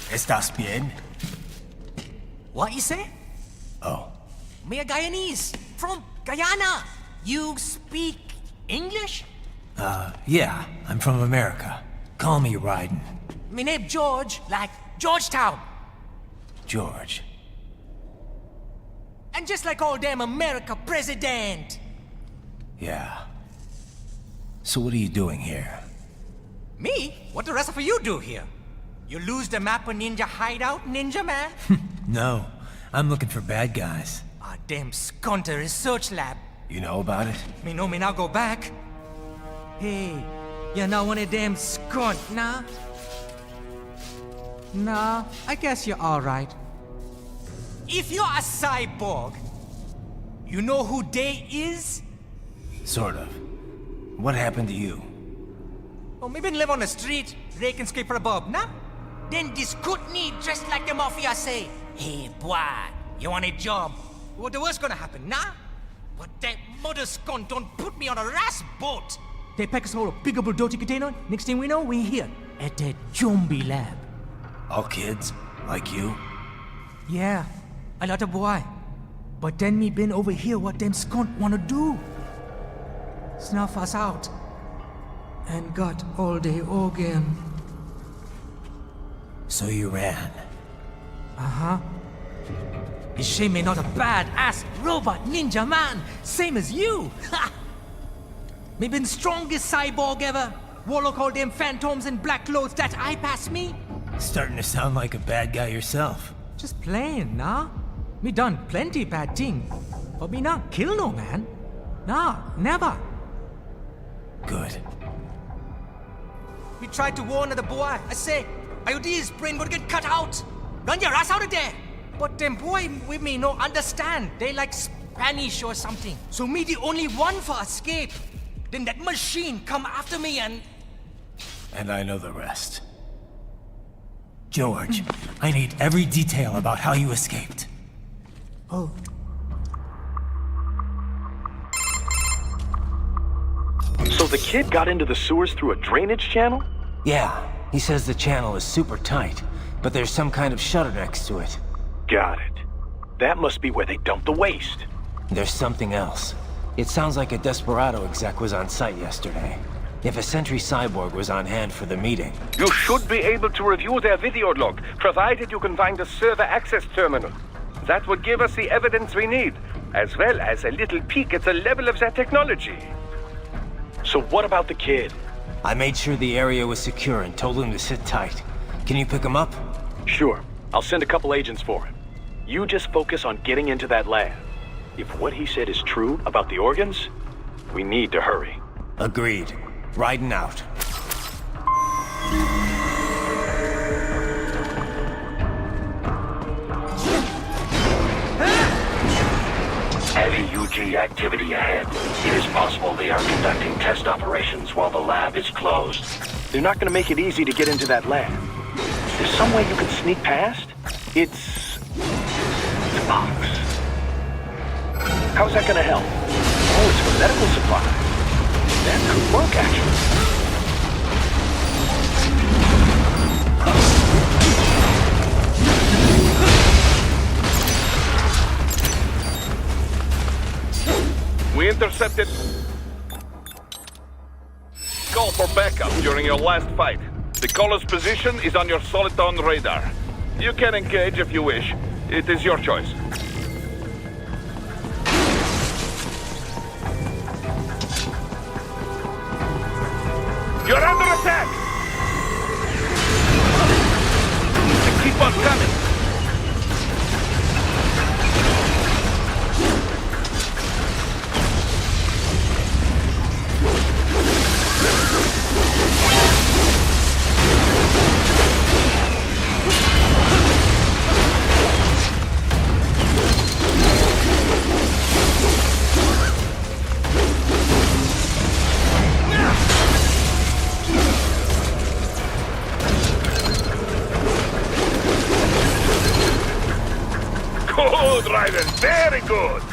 ¿Estás bien? What you say? Oh. Me a Guyanese from Guyana. You speak English? Yeah, I'm from America. Call me Raiden. Me name George, like Georgetown. George. And just like all damn America president. Yeah. So what are you doing here? Me? What the rest of you do here? You lose the map of Ninja Hideout, Ninja Man? No, I'm looking for bad guys. Ah, damn Skunter research lab. You know about it? Me know me now go back. Hey, you're not one of them skunt, nah? Nah, I guess you're alright. If you're a cyborg, you know who Day is? Sort of. What happened to you? Oh, me been live on the street, rake and scrape for a bob, nah? Then this good need dressed like the mafia say, hey boy, you want a job? What the worst gonna happen, nah? But that mother skunt don't put me on a ras boat. They pack us all a big old dirty container. Next thing we know, we're here at that zombie lab. All kids? Like you? Yeah, a lot of boy. But then me been over here what them skunt wanna do. Snuff us out. And got all day again. So you ran? Uh-huh. Is she me not a bad-ass robot ninja man, same as you? Ha! Me been strongest cyborg ever. Warlock all them phantoms and black clothes that eye pass me. Starting to sound like a bad guy yourself. Just playing, nah? Me done plenty bad thing. But me not kill no man. Nah, never. Good. We tried to warn the boy. I say, IOD's brain would get cut out. Run your ass out of there. But them boy with me no understand. They like Granny sure something. So me the only one for escape. Then that machine come after me and... And I know the rest. George, I need every detail about how you escaped. Oh. So the kid got into the sewers through a drainage channel? Yeah, he says the channel is super tight, but there's some kind of shutter next to it. Got it. That must be where they dumped the waste. There's something else. It sounds like a Desperado exec was on site yesterday. If a Sentry Cyborg was on hand for the meeting... You should be able to review their video log, provided you can find a server access terminal. That would give us the evidence we need, as well as a little peek at the level of their technology. So what about the kid? I made sure the area was secure and told him to sit tight. Can you pick him up? Sure. I'll send a couple agents for him. You just focus on getting into that lab. If what he said is true about the organs, we need to hurry. Agreed. Riding out. Heavy UG activity ahead. It is possible they are conducting test operations while the lab is closed. They're not going to make it easy to get into that lab. There's some way you can sneak past? It's a box. How's that going to help? Oh, it's for medical supplies. That could work, actually. We intercepted... Call for backup during your last fight. The caller's position is on your Soliton radar. You can engage if you wish. It is your choice. You're under attack! And keep on coming! Good, Raiden! Very good!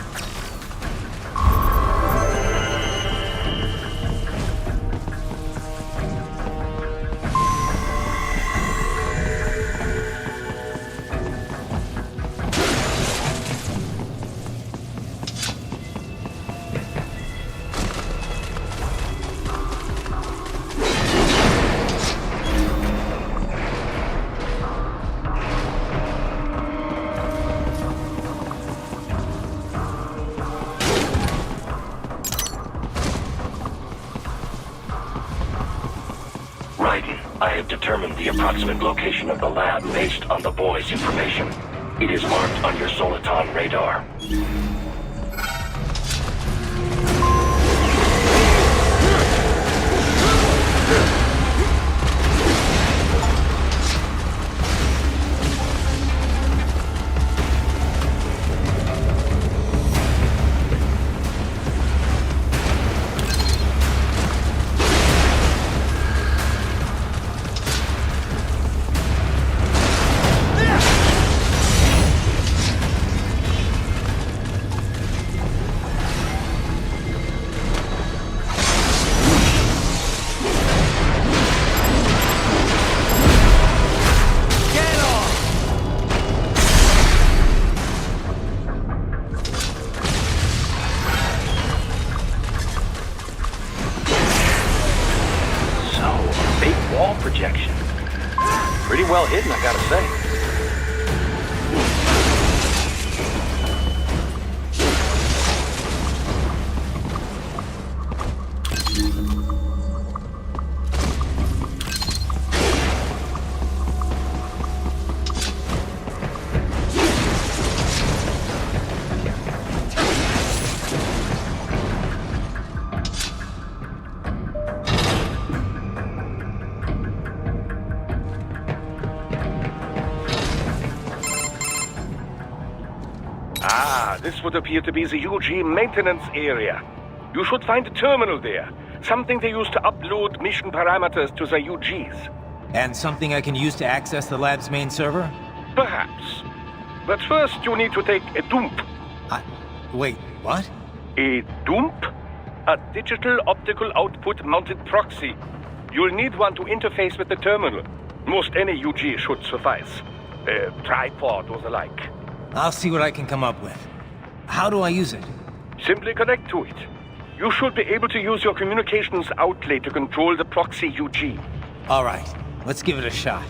I have determined the approximate location of the lab based on the boy's information. It is marked on your Soliton radar. Projection. Pretty well hidden, I gotta say. Ah, this would appear to be the UG maintenance area. You should find a terminal there. Something they use to upload mission parameters to the UGs. And something I can use to access the lab's main server? Perhaps. But first you need to take a dump. Wait, what? A dump? A digital optical output mounted proxy. You'll need one to interface with the terminal. Most any UG should suffice. A tripod or the like. I'll see what I can come up with. How do I use it? Simply connect to it. You should be able to use your communications outlet to control the proxy UG. All right, let's give it a shot.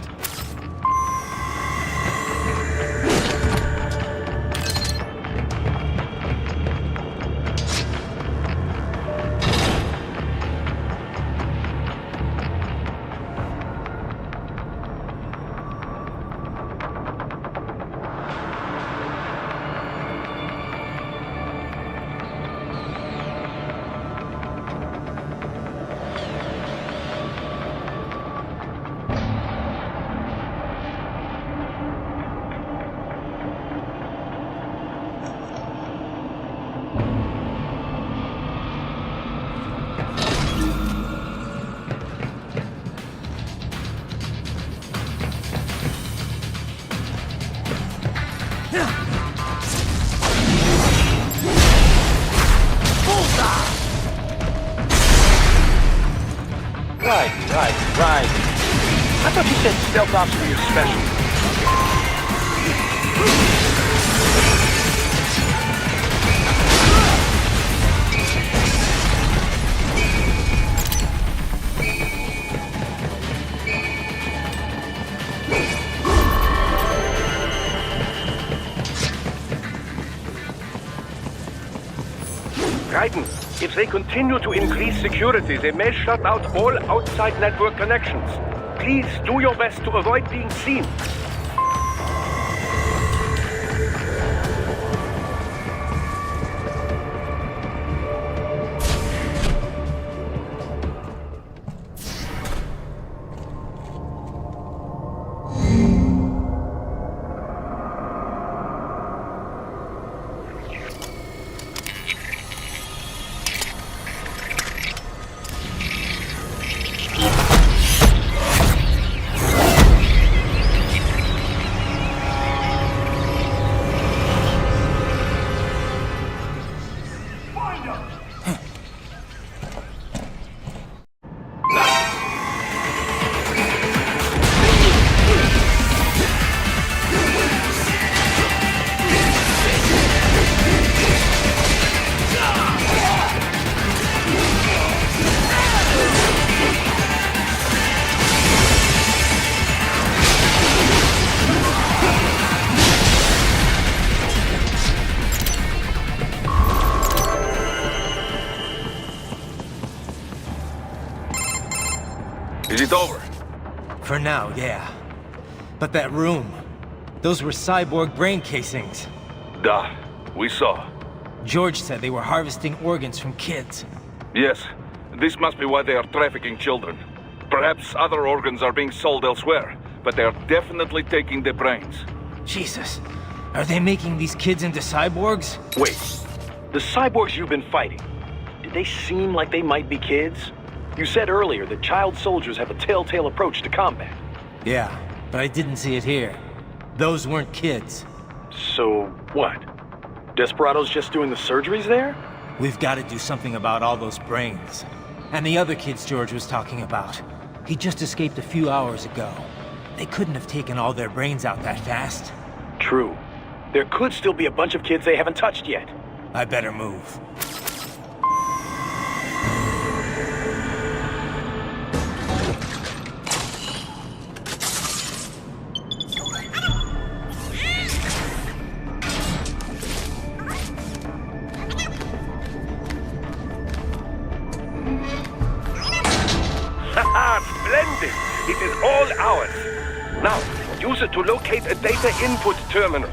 Right. I thought you said stealth ops were your specialty. Raiden, if they continue to increase security, they may shut out all outside network connections. Please do your best to avoid being seen. Is it over? For now, yeah. But that room, those were cyborg brain casings. Duh, we saw. George said they were harvesting organs from kids. Yes, this must be why they are trafficking children. Perhaps other organs are being sold elsewhere, but they are definitely taking the brains. Jesus, are they making these kids into cyborgs? Wait, the cyborgs you've been fighting, did they seem like they might be kids? You said earlier that child soldiers have a telltale approach to combat. Yeah, but I didn't see it here. Those weren't kids. So, what? Desperado's just doing the surgeries there? We've got to do something about all those brains. And the other kids George was talking about. He just escaped a few hours ago. They couldn't have taken all their brains out that fast. True. There could still be a bunch of kids they haven't touched yet. I better move. Splendid! It is all ours. Now, use it to locate a data input terminal.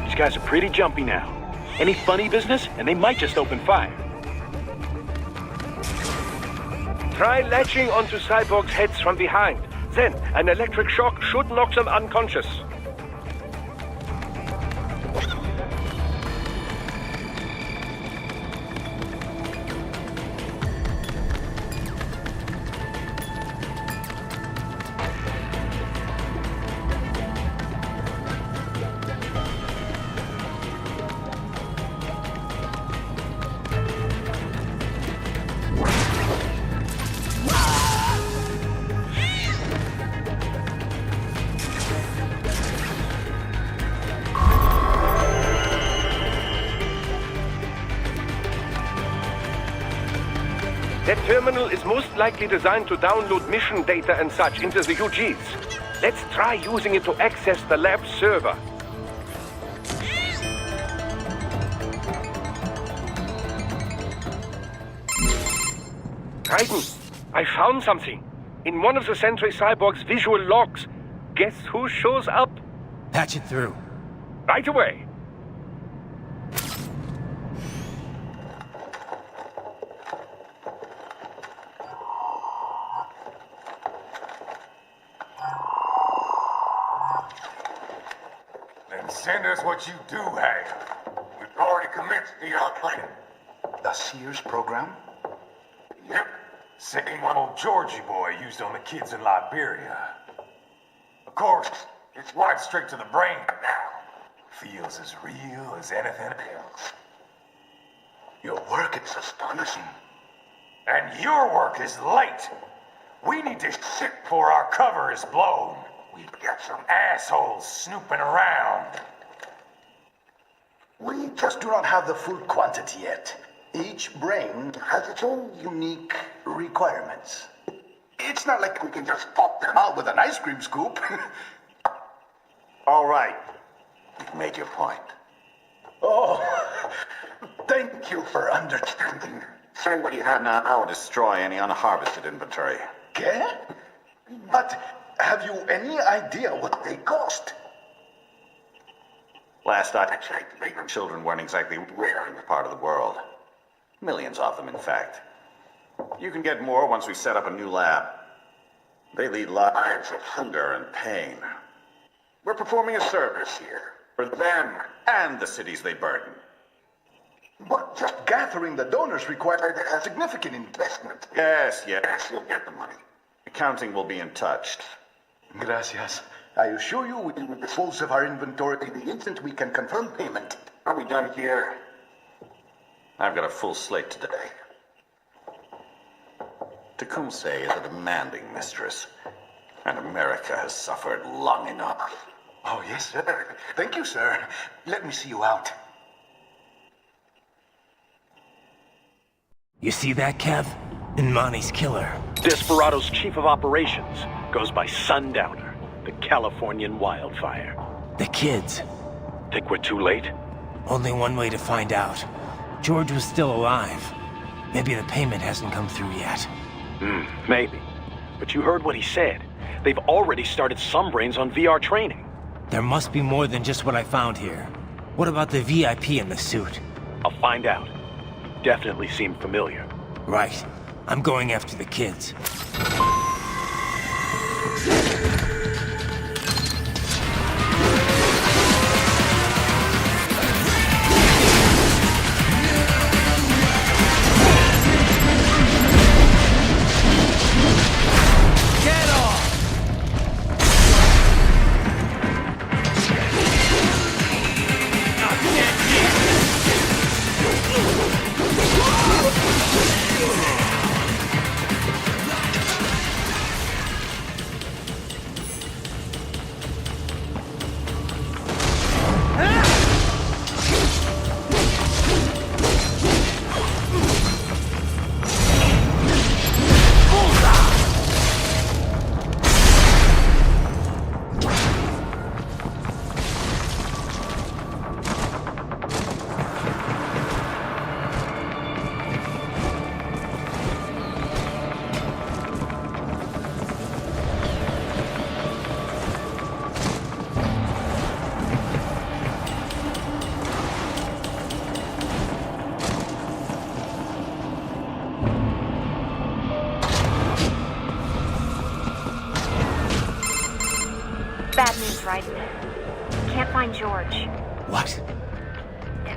These guys are pretty jumpy now. Any funny business, and they might just open fire. Try latching onto cyborgs' heads from behind. Then, an electric shock should knock them unconscious. terminal is most likely designed to download mission data and such into the UGs. Let's try using it to access the lab server. Raiden, I found something. In one of the Sentry Cyborg's visual logs. Guess who shows up? Patch it through. Right away. Then send us what you do have. We've already commenced the outplan. The Sears program? Yep. Same one old Georgie boy used on the kids in Liberia. Of course, it's wiped straight to the brain now. Feels as real as anything else. Your work is astonishing. And your work is late. We need to shit before our cover is blown. We've got some assholes snooping around. We just do not have the full quantity yet. Each brain has its own unique requirements. It's not like we can just pop them out with an ice cream scoop. All right. You've made your point. Oh, thank you for understanding. Send what you have now. I'll destroy any unharvested inventory. Okay? But have you any idea what they cost? Last I checked, children weren't exactly rare in the part of the world. Millions of them, in fact. You can get more once we set up a new lab. They lead lives of hunger and pain. We're performing a service here for them and the cities they burden. But just gathering the donors required a significant investment. Yes, you'll get the money. Accounting will be in touch. Gracias. I assure you we will dispose of our inventory the instant we can confirm payment. Are we done here? I've got a full slate today. Tecumseh is a demanding mistress, and America has suffered long enough. Oh, yes, sir. Thank you, sir. Let me see you out. You see that, Kev? Inmani's killer. Desperado's chief of operations goes by Sundowner, the Californian wildfire. The kids. Think we're too late? Only one way to find out. George was still alive. Maybe the payment hasn't come through yet. Maybe. But you heard what he said. They've already started some brains on VR training. There must be more than just what I found here. What about the VIP in the suit? I'll find out. Definitely seemed familiar. Right. I'm going after the kids. Bad news, right? Can't find George. What?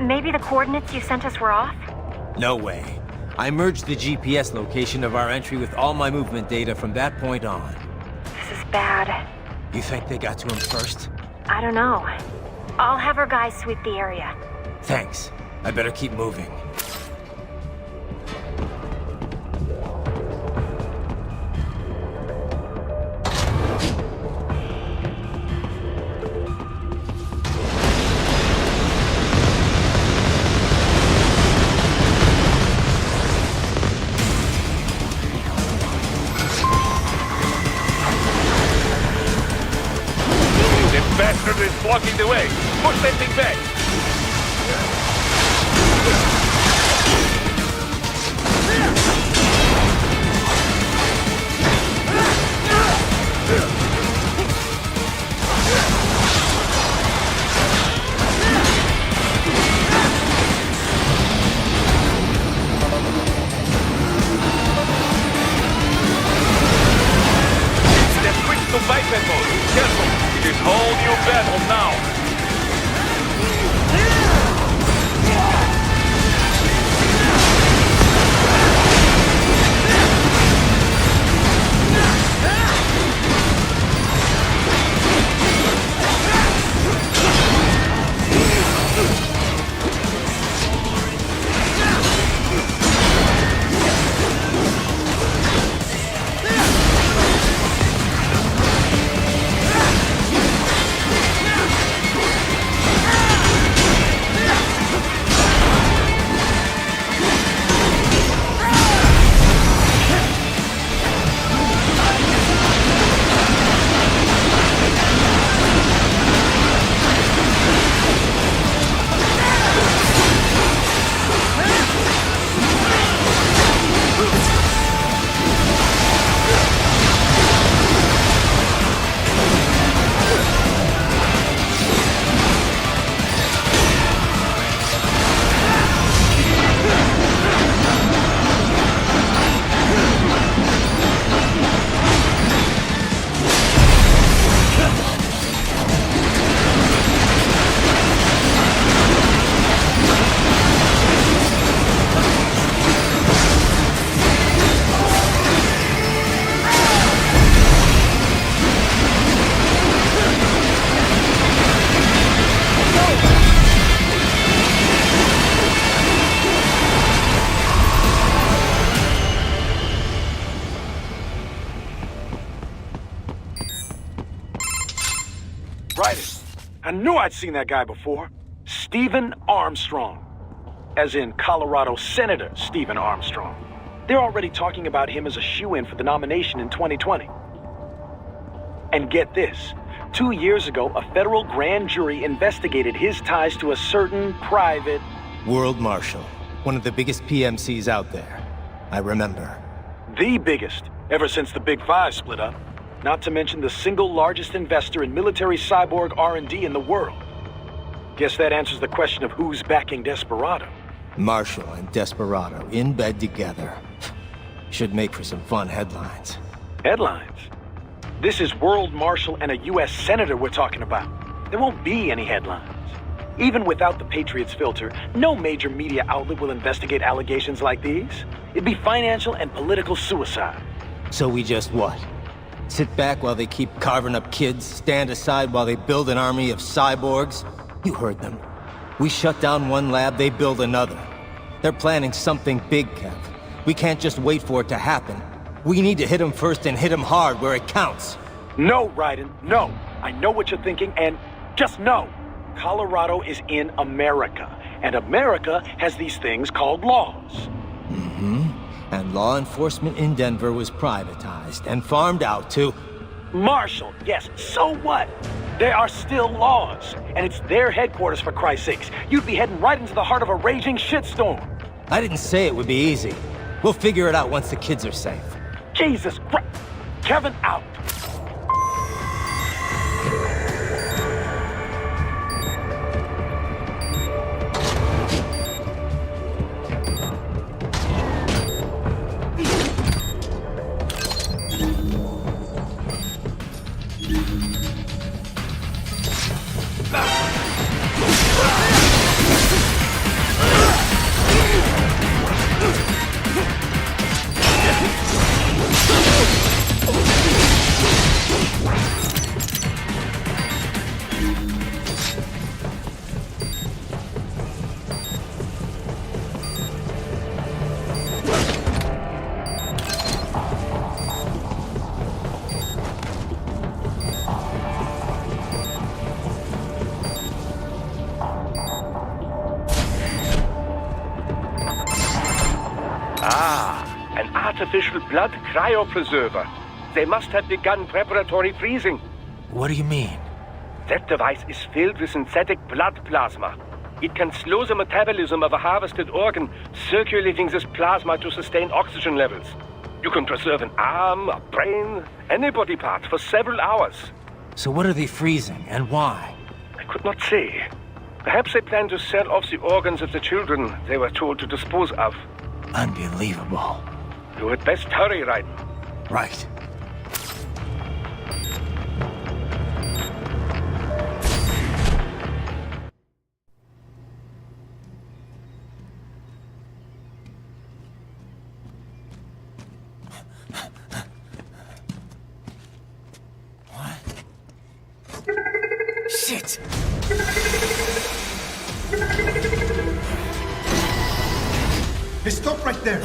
Maybe the coordinates you sent us were off? No way. I merged the GPS location of our entry with all my movement data from that point on. This is bad. You think they got to him first? I don't know. I'll have our guys sweep the area. Thanks. I better keep moving. predator is blocking the way. Push that thing back. To Viper mode. Careful. It is whole new battle now. I knew I'd seen that guy before. Stephen Armstrong. As in Colorado Senator Stephen Armstrong. They're already talking about him as a shoo-in for the nomination in 2020. And get this. 2 years ago, a federal grand jury investigated his ties to a certain private... World Marshal. One of the biggest PMCs out there. I remember. The biggest, ever since the Big Five split up. Not to mention the single largest investor in military cyborg R&D in the world. Guess that answers the question of who's backing Desperado. Marshall and Desperado in bed together. Should make for some fun headlines. Headlines? This is World Marshal and a U.S. Senator we're talking about. There won't be any headlines. Even without the Patriots filter, no major media outlet will investigate allegations like these. It'd be financial and political suicide. So we just what? Sit back while they keep carving up kids, stand aside while they build an army of cyborgs? You heard them. We shut down one lab, they build another. They're planning something big, Kev. We can't just wait for it to happen. We need to hit them first and hit them hard where it counts. No, Raiden, no. I know what you're thinking, and just know. Colorado is in America, and America has these things called laws. Mm-hmm. And law enforcement in Denver was privatized and farmed out to... Marshall, yes, so what? There are still laws, and it's their headquarters, for Christ's sakes. You'd be heading right into the heart of a raging shitstorm. I didn't say it would be easy. We'll figure it out once the kids are safe. Jesus Christ. Kevin out. Artificial blood cryopreserver. They must have begun preparatory freezing. What do you mean? That device is filled with synthetic blood plasma. It can slow the metabolism of a harvested organ, circulating this plasma to sustain oxygen levels. You can preserve an arm, a brain, any body part for several hours. So what are they freezing, and why? I could not say. Perhaps they plan to sell off the organs of the children they were told to dispose of. Unbelievable. You had best hurry, Raiden. Right. Shit! Hey, stop right there!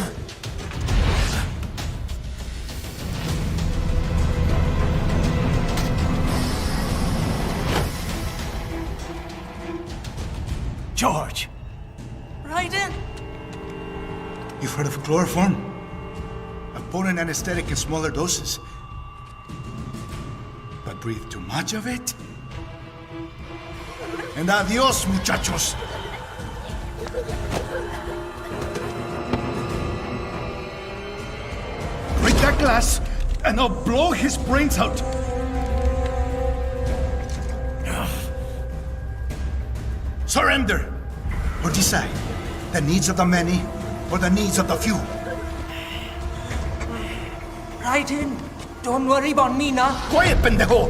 George! Raiden! You've heard of chloroform? A potent anesthetic in smaller doses. But breathe too much of it? And adios, muchachos! Break that glass, and I'll blow his brains out! Surrender! Or decide, the needs of the many, or the needs of the few. Raiden, don't worry about me now. Quiet, pendejo!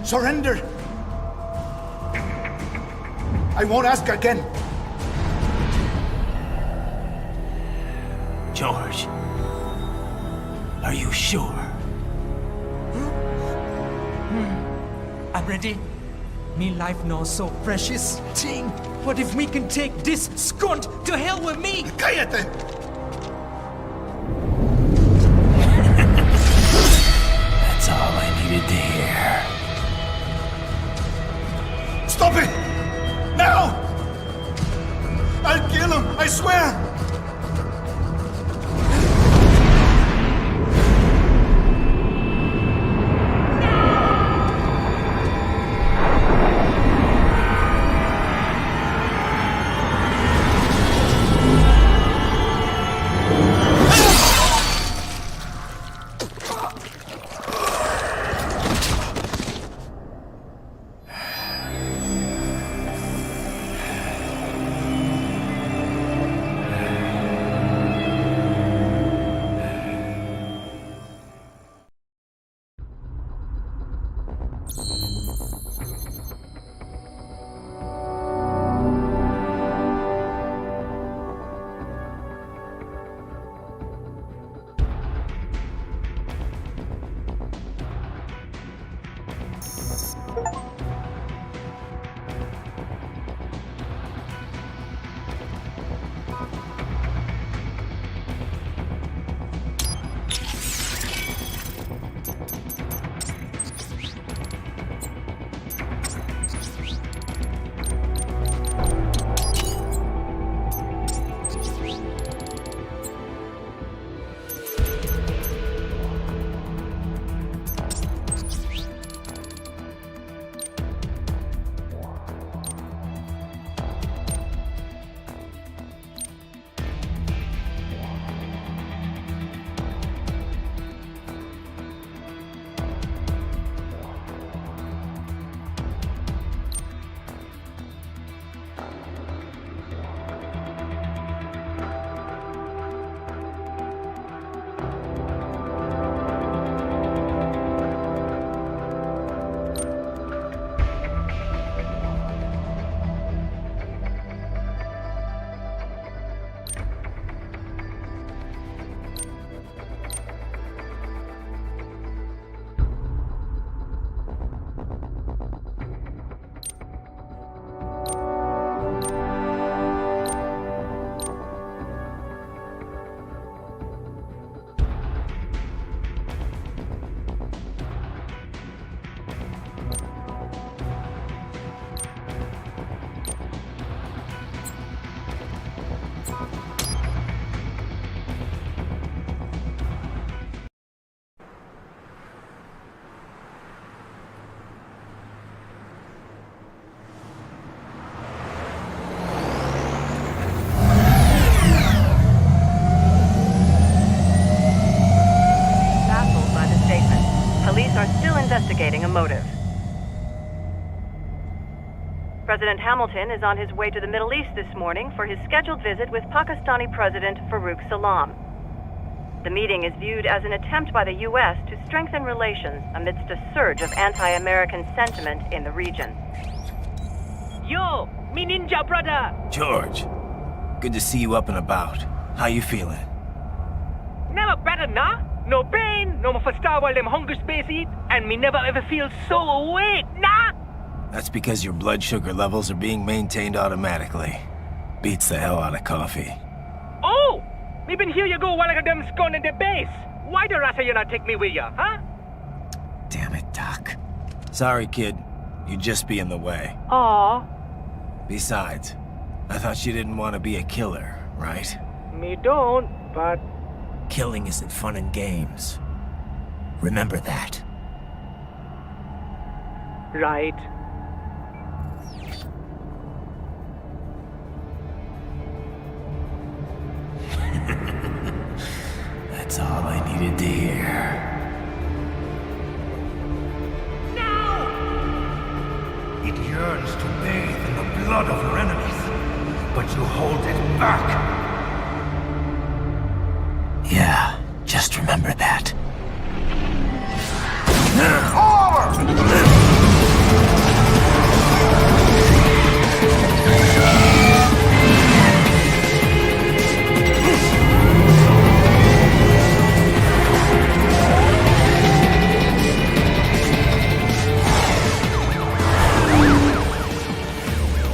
Surrender! I won't ask again. George, are you sure? I'm ready. Me life now so precious. Ting, what if we can take this skunt to hell with me? Cállate! That's all I needed to hear. Stop it! Now! I'll kill him, I swear! investigating a motive. President Hamilton is on his way to the Middle East this morning for his scheduled visit with Pakistani President Farooq Salam. The meeting is viewed as an attempt by the U.S. to strengthen relations amidst a surge of anti-American sentiment in the region. Yo, me ninja brother! George, good to see you up and about. How you feeling? Never better, nah? No pain, no more for star while them hunger space eat, and me never ever feel so awake, nah? That's because your blood sugar levels are being maintained automatically. Beats the hell out of coffee. Oh! Me been here you go while I got them scone in the base. Why the rasa you not take me with ya, huh? Damn it, Doc. Sorry, kid. You'd just be in the way. Aw. Besides, I thought you didn't want to be a killer, right? Me don't, but... Killing isn't fun and games. Remember that. Right. That's all I needed to hear. It yearns to bathe in the blood of your enemies, but you hold it back. Yeah, just remember that.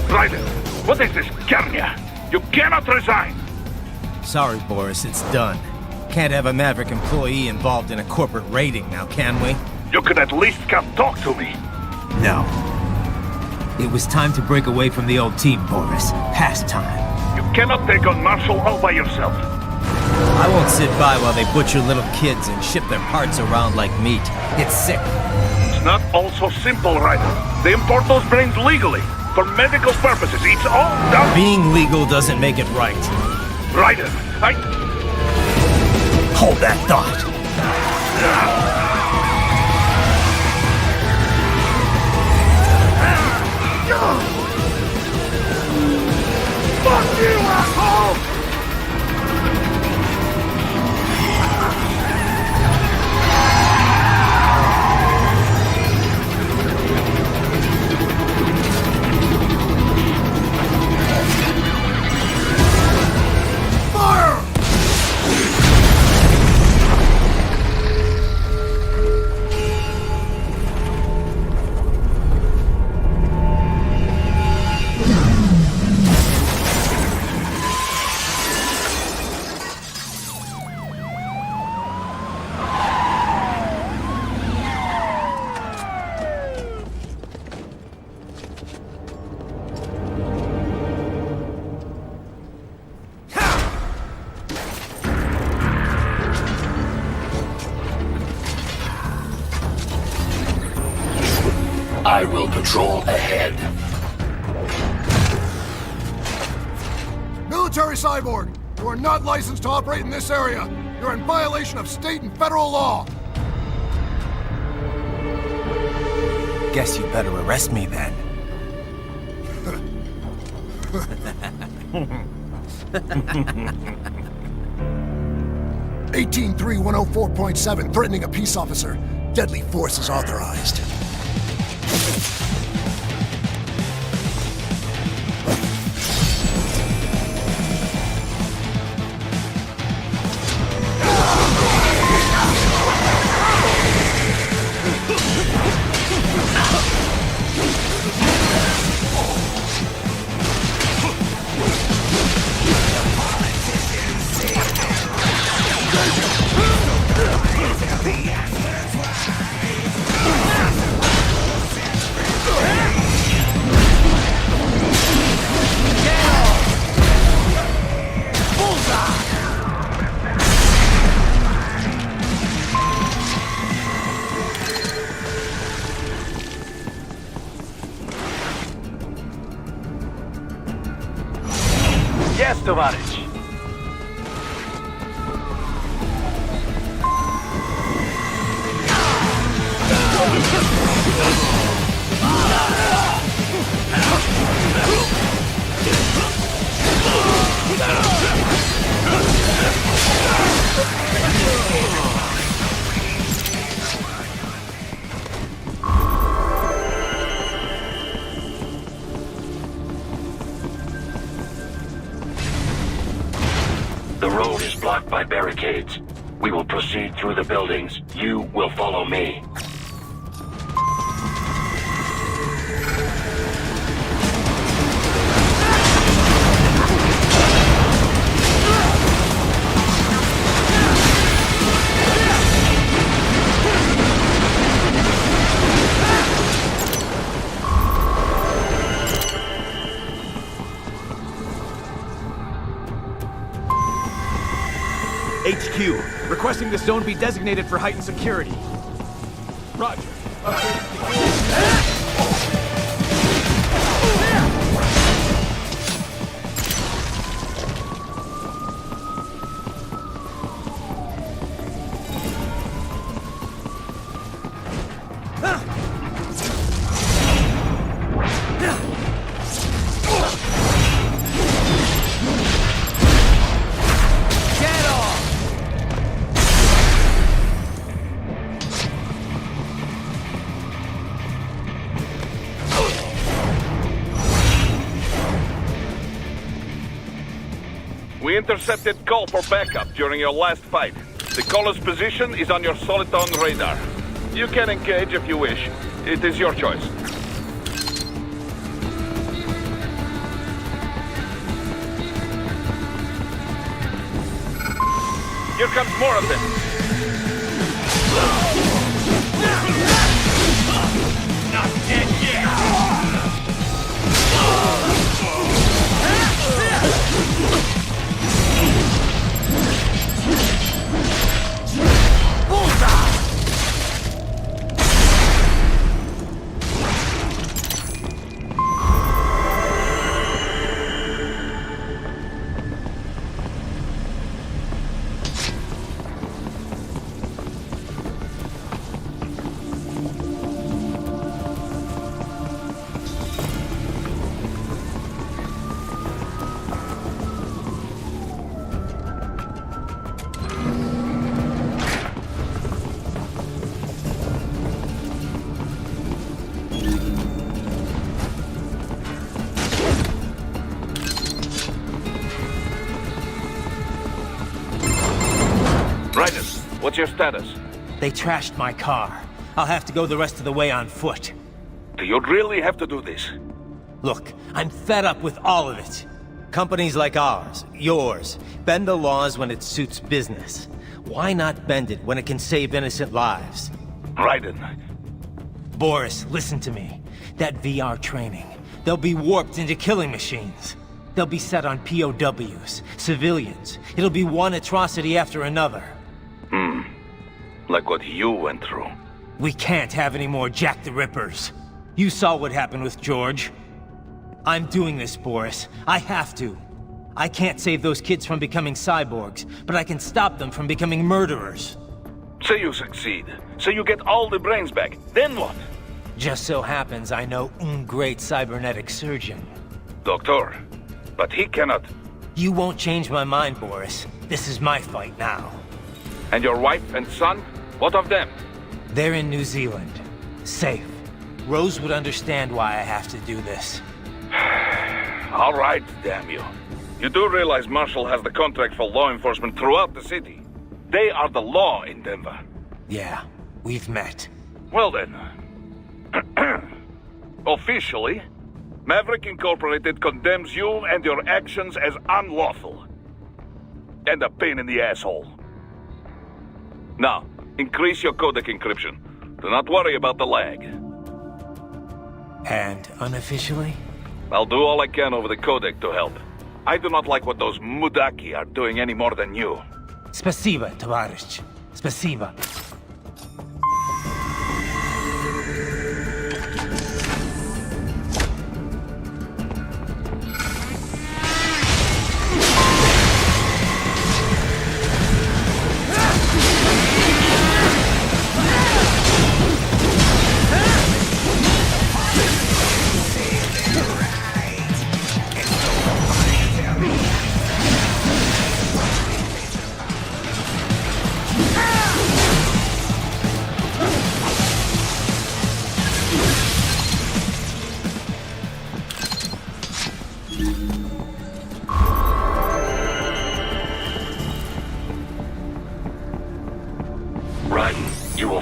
Raiden, what is this, Garnia? You cannot resign! Sorry, Boris, it's done. Can't have a Maverick employee involved in a corporate raiding now, can we? You could at least come talk to me. No. It was time to break away from the old team, Boris. Past time. You cannot take on Marshall all by yourself. I won't sit by while they butcher little kids and ship their parts around like meat. It's sick. It's not all so simple, Raiden. They import those brains legally. For medical purposes, it's all done. Being legal doesn't make it right. Raiden, Hold that thought. Fuck you, asshole! I will patrol ahead. Military Cyborg, you are not licensed to operate in this area. You're in violation of state and federal law. Guess you better arrest me then. 183-104.7, threatening a peace officer. Deadly force is authorized. The blocked by barricades. We will proceed through the buildings. You will follow me. HQ, requesting this zone be designated for heightened security. Roger. We intercepted call for backup during your last fight. The caller's position is on your Soliton radar. You can engage if you wish. It is your choice. Here comes more of them. Not dead yet! What's your status? They trashed my car. I'll have to go the rest of the way on foot. Do you really have to do this? Look, I'm fed up with all of it. Companies like ours, yours, bend the laws when it suits business. Why not bend it when it can save innocent lives? Raiden. Boris, listen to me. That VR training, they'll be warped into killing machines. They'll be set on POWs, civilians. It'll be one atrocity after another. Like what you went through. We can't have any more Jack the Rippers. You saw what happened with George. I'm doing this, Boris. I have to. I can't save those kids from becoming cyborgs, but I can stop them from becoming murderers. Say you succeed. Say you get all the brains back. Then what? Just so happens I know un great cybernetic surgeon. Doctor. But he cannot. You won't change my mind, Boris. This is my fight now. And your wife and son? What of them? They're in New Zealand. Safe. Rose would understand why I have to do this. All right, damn you. You do realize Marshall has the contract for law enforcement throughout the city. They are the law in Denver. Yeah, we've met. Well then. Officially, Maverick Incorporated condemns you and your actions as unlawful. And a pain in the asshole. Now, increase your codec encryption. Do not worry about the lag. And unofficially? I'll do all I can over the codec to help. I do not like what those Mudaki are doing any more than you. Spasiba, Tavarish. Spasiba.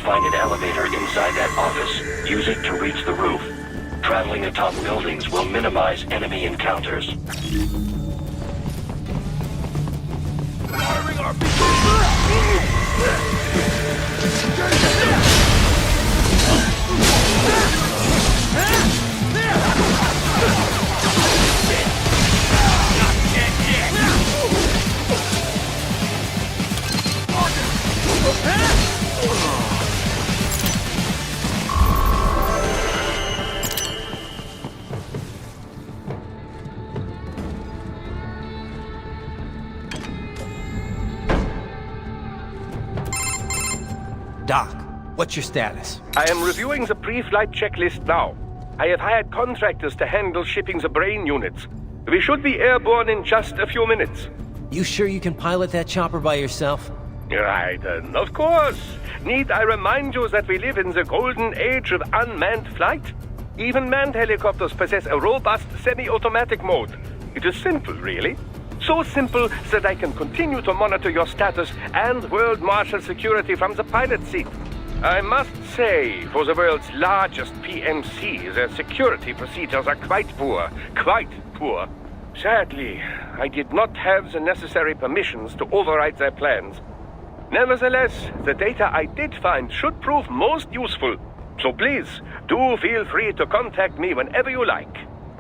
find an elevator inside that office. Use it to reach the roof. Traveling atop buildings will minimize enemy encounters. Firing RPG! Doc, what's your status? I am reviewing the pre-flight checklist now. I have hired contractors to handle shipping the brain units. We should be airborne in just a few minutes. You sure you can pilot that chopper by yourself? Right, of course. Need I remind you that we live in the golden age of unmanned flight? Even manned helicopters possess a robust semi-automatic mode. It is simple, really. So simple that I can continue to monitor your status and world marshal security from the pilot seat. I must say, for the world's largest PMC, their security procedures are quite poor. Quite poor. Sadly, I did not have the necessary permissions to override their plans. Nevertheless, the data I did find should prove most useful. So please, do feel free to contact me whenever you like.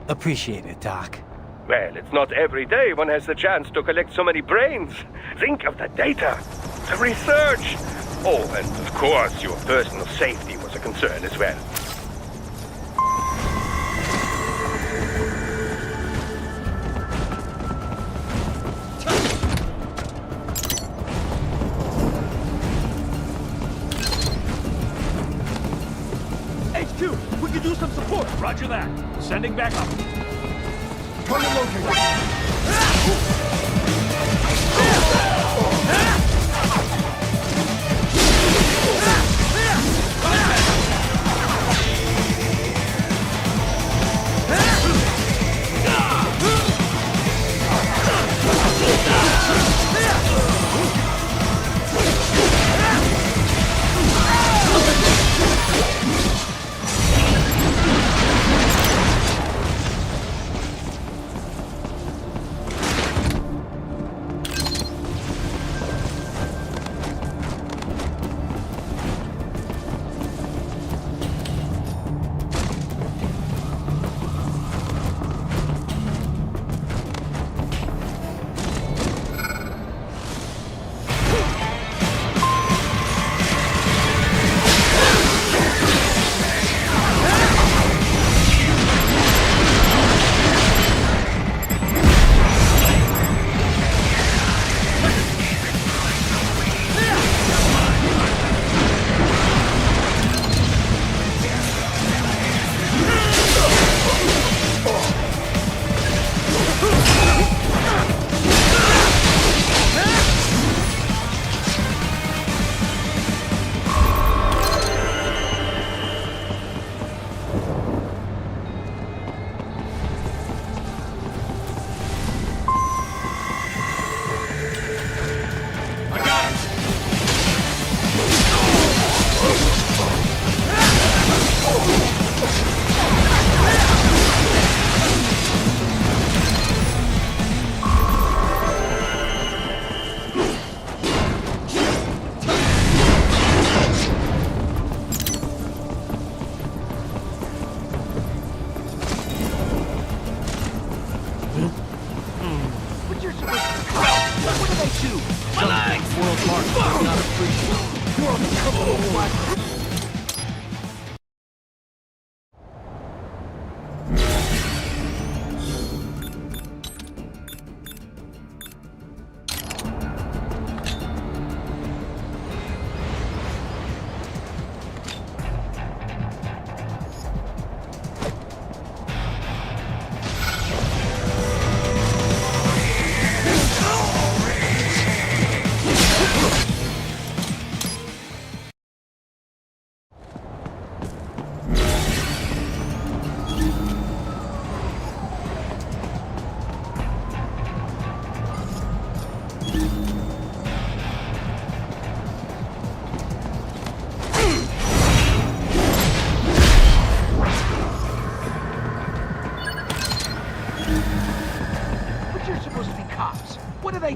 Appreciate it, Doc. Well, it's not every day one has the chance to collect so many brains. Think of the data, the research. Oh, and of course, your personal safety was a concern as well. HQ, we could use some support. Roger that. Sending back up. Come to locate.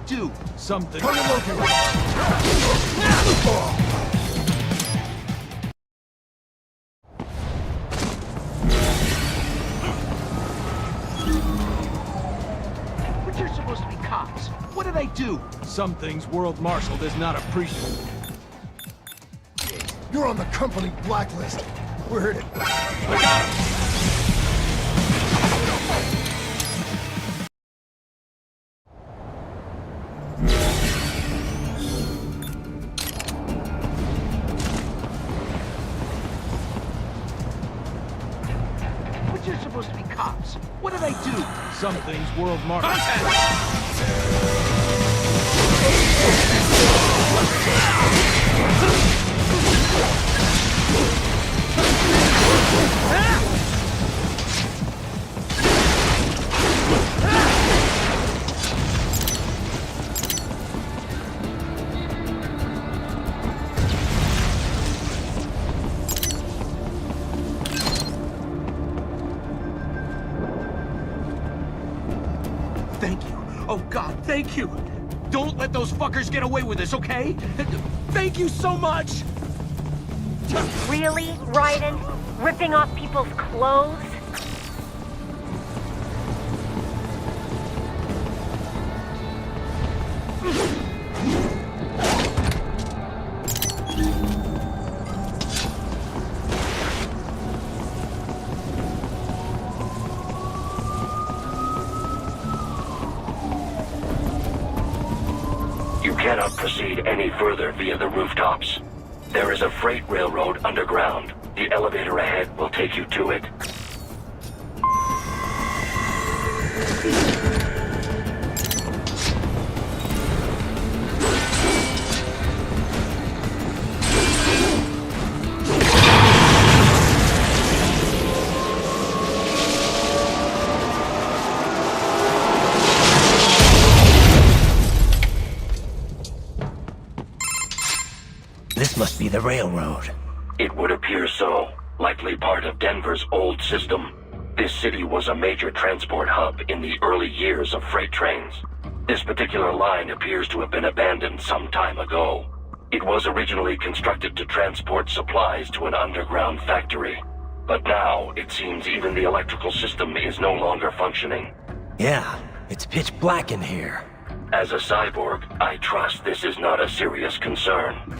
do? Something. Target located. But you're supposed to be cops. What do they do? Some things World Marshal does not appreciate. You're on the company blacklist. We're here to... I got him! But you're supposed to be cops. What do they do? Some things World Marshal... Thank you. Oh, God, thank you. Don't let those fuckers get away with this, okay? Thank you so much! Really, Raiden? Ripping off people's clothes? You cannot proceed any further via the rooftops. There is a freight railroad underground. The elevator ahead will take you to it. This must be the railroad. It would appear so. Likely part of Denver's old system. This city was a major transport hub in the early years of freight trains. This particular line appears to have been abandoned some time ago. It was originally constructed to transport supplies to an underground factory. But now, it seems even the electrical system is no longer functioning. Yeah, it's pitch black in here. As a cyborg, I trust this is not a serious concern.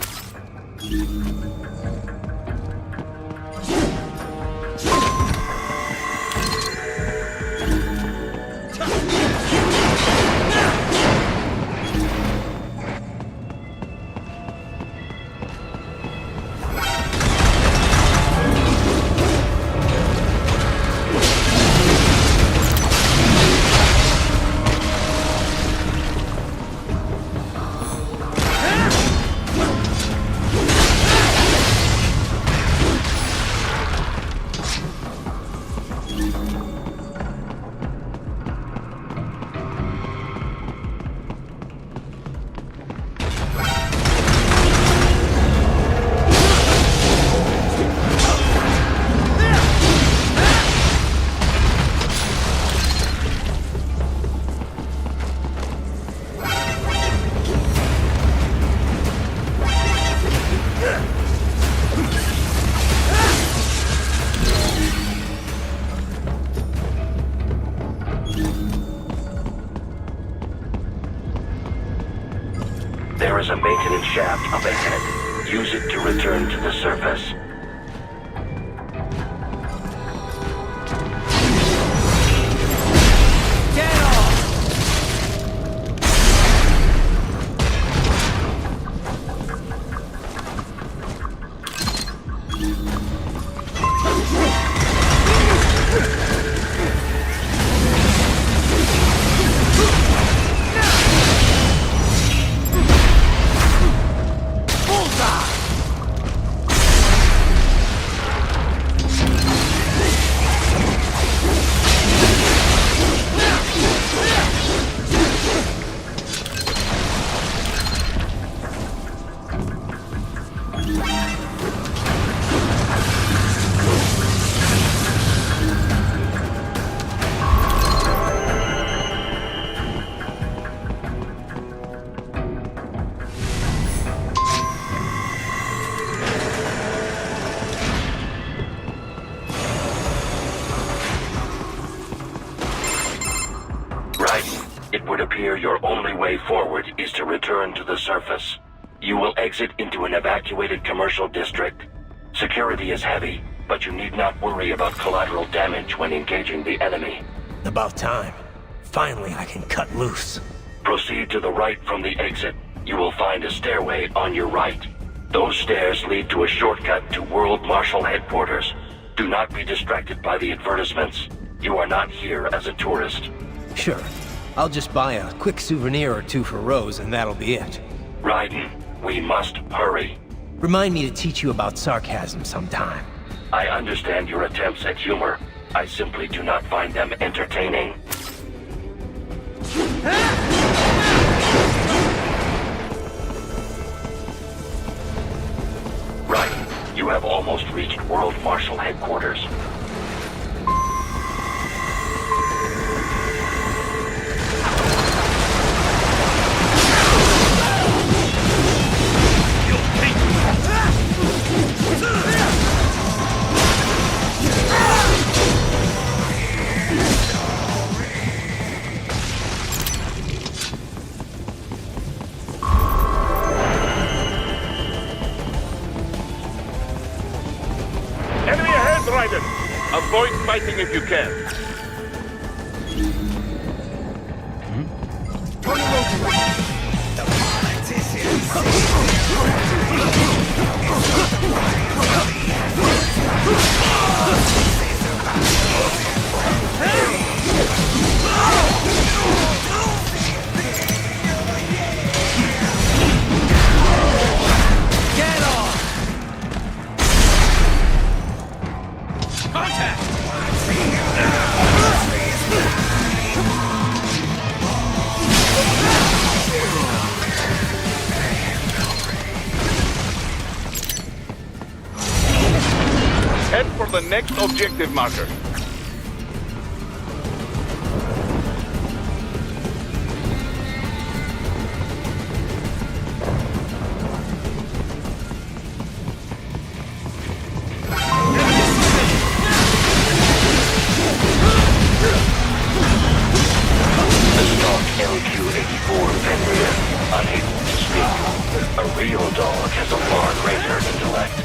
There is a maintenance shaft up ahead. Use it to return to the surface. fear your only way forward is to return to the surface. You will exit into an evacuated commercial district. Security is heavy, but you need not worry about collateral damage when engaging the enemy. About time. Finally, I can cut loose. Proceed to the right from the exit. You will find a stairway on your right. Those stairs lead to a shortcut to World Marshal Headquarters. Do not be distracted by the advertisements. You are not here as a tourist. Sure. I'll just buy a quick souvenir or two for Rose, and that'll be it. Raiden, we must hurry. Remind me to teach you about sarcasm sometime. I understand your attempts at humor. I simply do not find them entertaining. Raiden, you have almost reached World Marshal Headquarters. Enemy ahead, Raiden! Avoid fighting if you can. Get off! Contact! Head for the next objective marker. LQ-84 Fenrir, unable to speak. A real dog has a far greater intellect.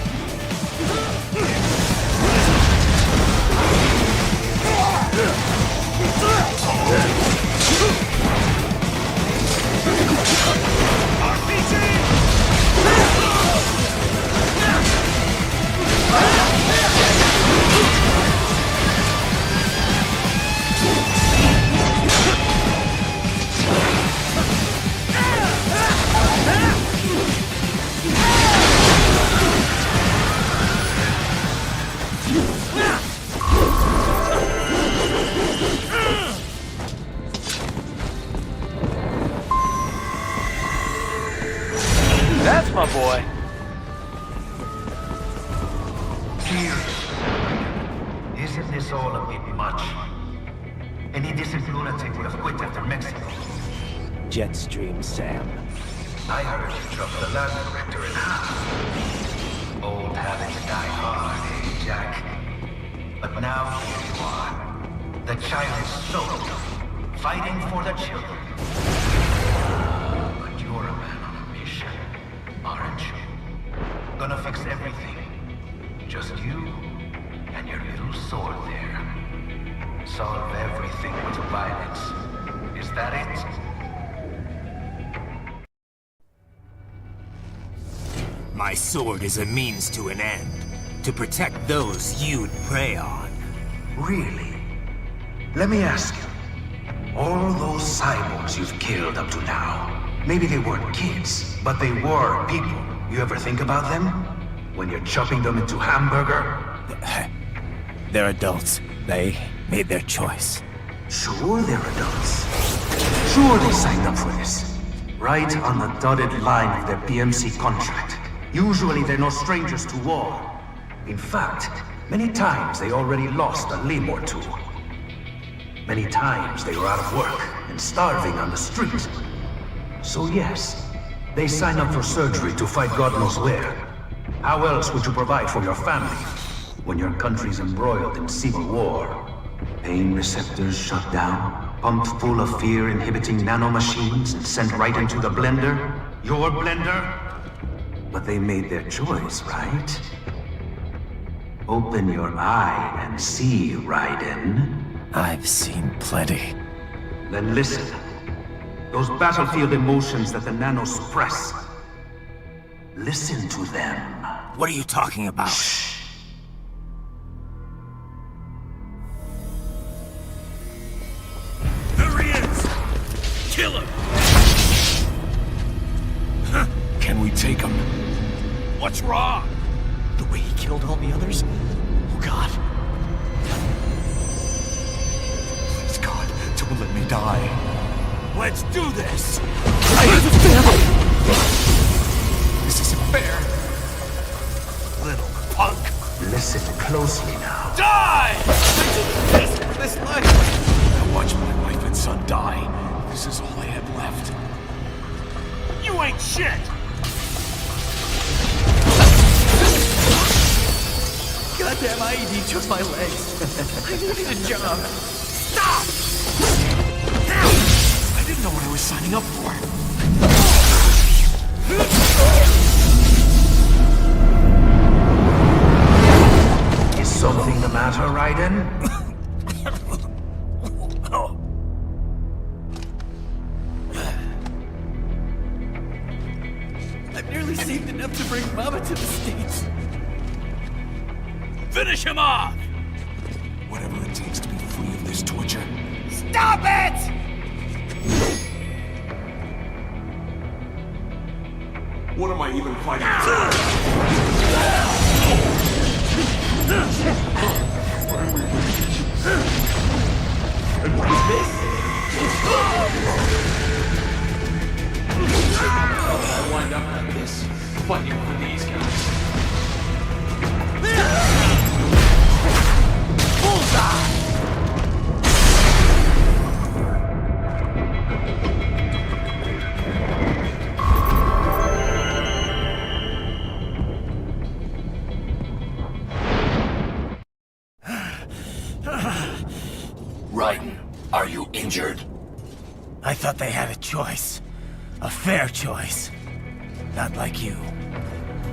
That's my boy. Isn't this all a bit much? Any decent lunatic would have quit after Mexico. Jetstream, Sam. I heard you dropped the lab director in half. Old habits die hard, eh, Jack? But now here you are. The child is sold, fighting for the children. But you're a man on a mission, aren't you? Gonna fix everything. Just you and your little sword there. Solve everything with violence. Is that it? My sword is a means to an end. To protect those you'd prey on. Really? Let me ask you. All those cyborgs you've killed up to now, maybe they weren't kids, but they were people. You ever think about them? When you're chopping them into hamburger? They're adults. They made their choice. Sure they're adults. Sure they signed up for this. Right on the dotted line of their PMC contract. Usually they're no strangers to war. In fact, many times they already lost a limb or two. Many times they were out of work and starving on the street. So yes, they signed up for surgery to fight God knows where. How else would you provide for your family when your country's embroiled in civil war? Pain receptors shut down, Pumped full of fear-inhibiting nanomachines and sent right into the blender? Your blender? But they made their choice, right? Open your eye and see, Raiden. I've seen plenty. Then listen. Those battlefield emotions that the nanos suppress. Listen to them. What are you talking about? Shh. There he is! Kill him! Can we take him? What's wrong? The way he killed all the others? Oh, God. Please, God, don't let me die. Let's do this! I have a family! This isn't fair. Little punk! Listen closely now. Die! This life! I watched my wife and son die. This is all I had left. You ain't shit! Goddamn IED took my legs. I needed a job. Stop! I didn't know what I was signing up for. Is something the matter, Raiden? I've nearly saved enough to bring Mama to the States. Finish him off! Whatever it takes to be free of this torture. Stop it! What am I even fighting for? And what is this? I wind up like this, fighting for these guys. Bullseye! Raiden, are you injured? I thought they had a choice. A fair choice. Not like you.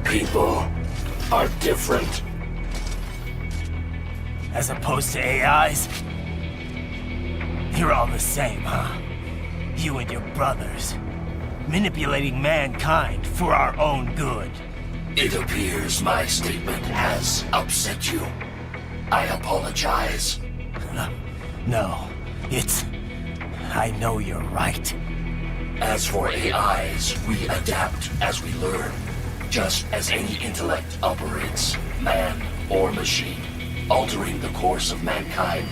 People are different. As opposed to AIs? You're all the same, huh? You and your brothers. Manipulating mankind for our own good. It appears my statement has upset you. I apologize. No, it's... I know you're right. As for AIs, we adapt as we learn. Just as any intellect operates, man or machine. Altering the course of mankind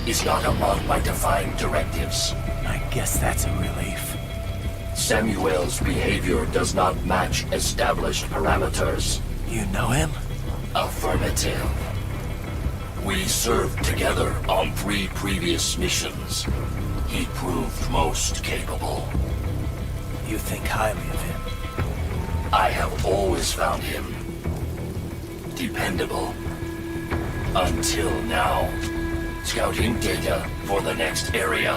is not among my defined directives. I guess that's a relief. Samuel's behavior does not match established parameters. You know him? Affirmative. We served together on 3 previous missions. He proved most capable. You think highly of him? I have always found him dependable. Until now. Scouting data for the next area.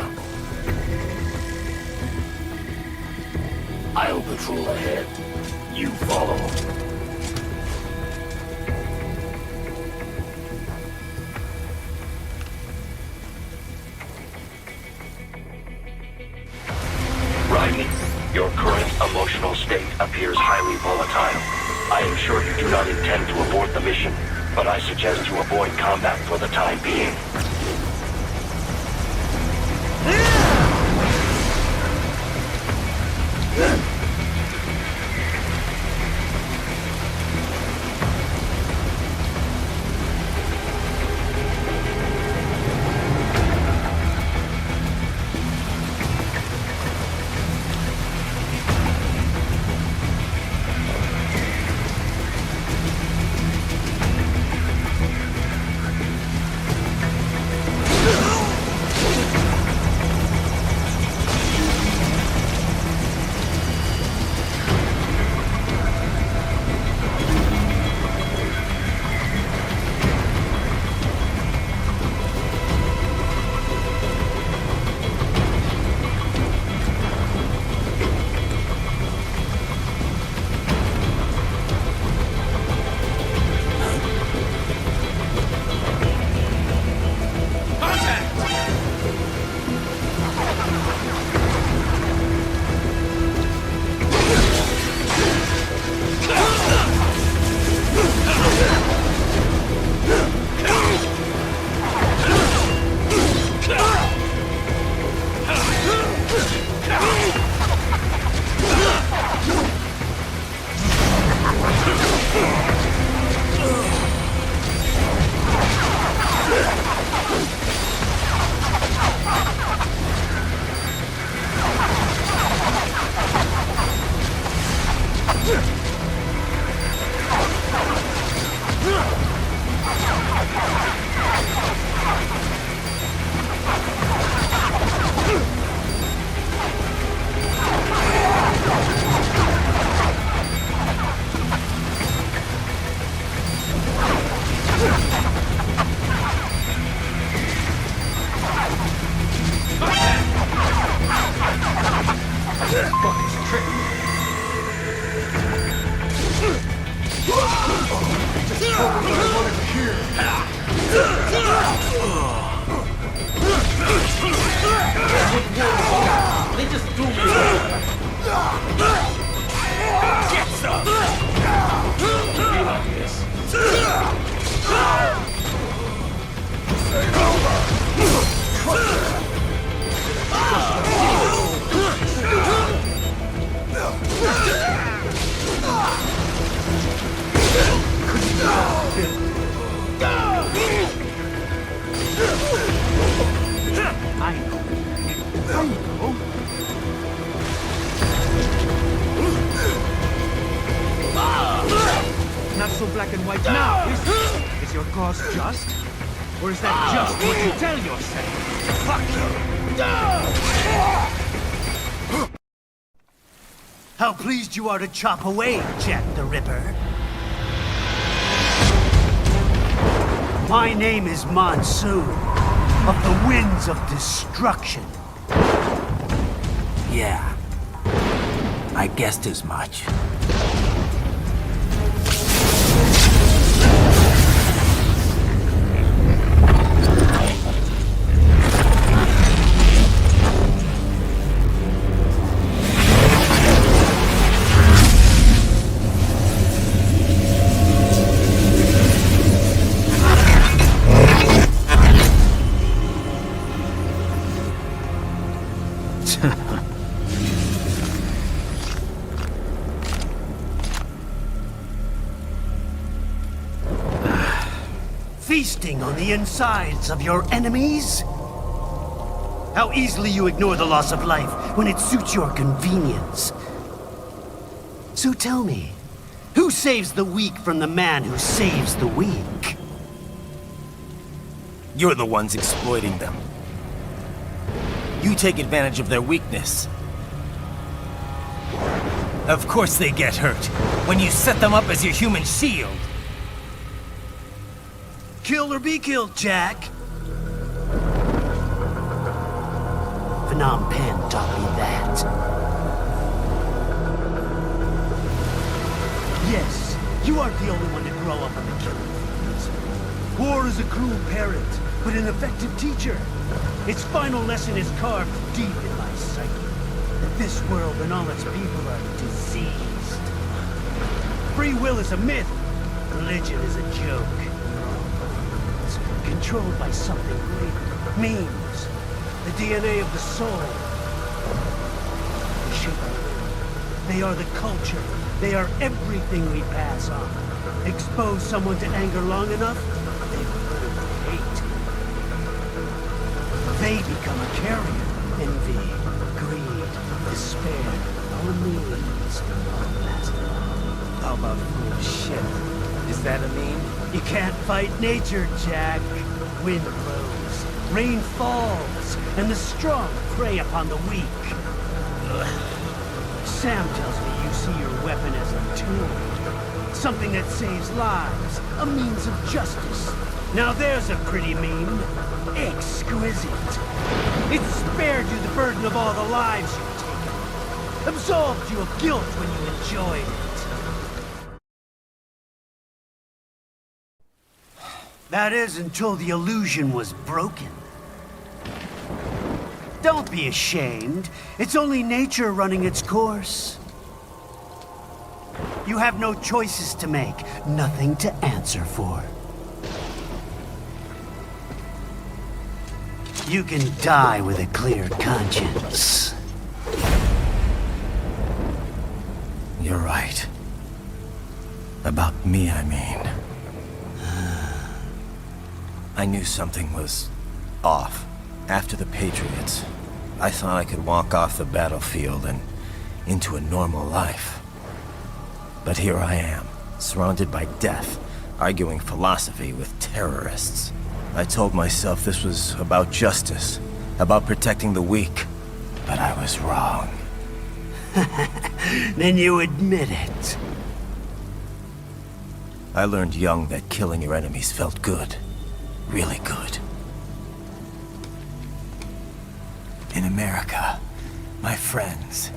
I'll patrol ahead. You follow. Raiden, your current emotional state appears highly volatile. I am sure you do not intend to abort the mission, but I suggest you avoid combat for the time being. Do me! Get some! Be like this. Not so black and white now, is it? Is your cause just? Or is that just what you tell yourself? Fuck you! How pleased you are to chop away, Jack the Ripper. My name is Monsoon, of the Winds of Destruction. Yeah, I guessed as much. Feasting on the insides of your enemies? How easily you ignore the loss of life when it suits your convenience. So tell me, who saves the weak from the man who saves the weak? You're the ones exploiting them. You take advantage of their weakness. Of course they get hurt when you set them up as your human shield. Kill or be killed, Jack. Phnom Penh taught me that. Yes, you aren't the only one to grow up on the killing fields. War is a cruel parent, but an effective teacher. Its final lesson is carved deep in my psyche. That this world and all its people are diseased. Free will is a myth. Religion is a joke. Controlled by something greater. Memes. The DNA of the soul. They shape our will. They are the culture. They are everything we pass on. Expose someone to anger long enough, they will learn to hate. They become a carrier. Envy, greed, despair, unease. All last long. How about bullshit? Is that a meme? You can't fight nature, Jack. Wind blows, rain falls, and the strong prey upon the weak. Sam tells me you see your weapon as a tool. Something that saves lives, a means of justice. Now there's a pretty meme. Exquisite. It spared you the burden of all the lives you've taken. Absolved you of guilt when you enjoyed it. That is until the illusion was broken. Don't be ashamed. It's only nature running its course. You have no choices to make, nothing to answer for. You can die with a clear conscience. You're right. About me, I mean. I knew something was off. After the Patriots, I thought I could walk off the battlefield and into a normal life. But here I am, surrounded by death, arguing philosophy with terrorists. I told myself this was about justice, about protecting the weak. But I was wrong. Then you admit it. I learned young that killing your enemies felt good. Really good. In America, my friends,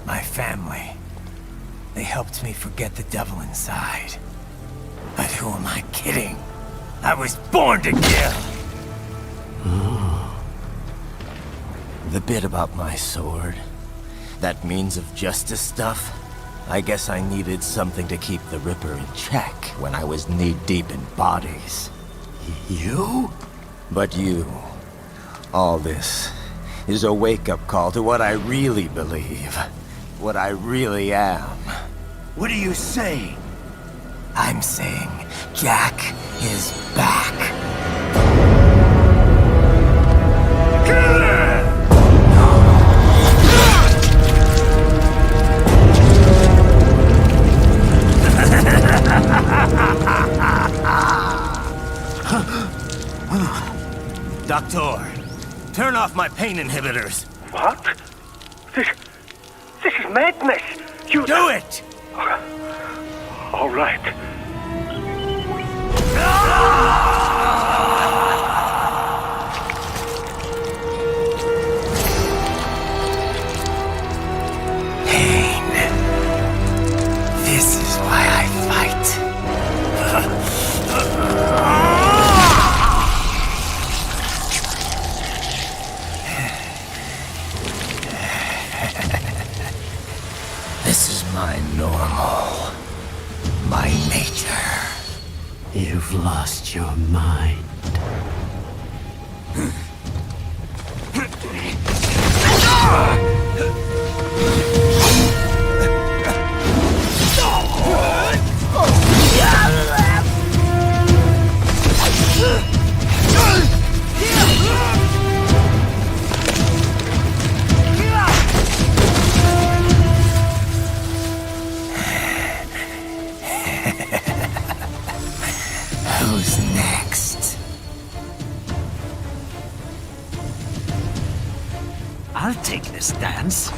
my family, they helped me forget the devil inside. But who am I kidding? I was born to kill! The bit about my sword, That means of justice stuff? I guess I needed something to keep the Ripper in check when I was knee-deep in bodies. You? But you... all this is a wake-up call to what I really believe. What I really am. What are you saying? I'm saying Jack is back. Doctor, turn off my pain inhibitors. What? This is madness. You do it! All right. Pain. This is why I fight. This is my normal. My nature. You've lost your mind. Who's next? I'll take this dance.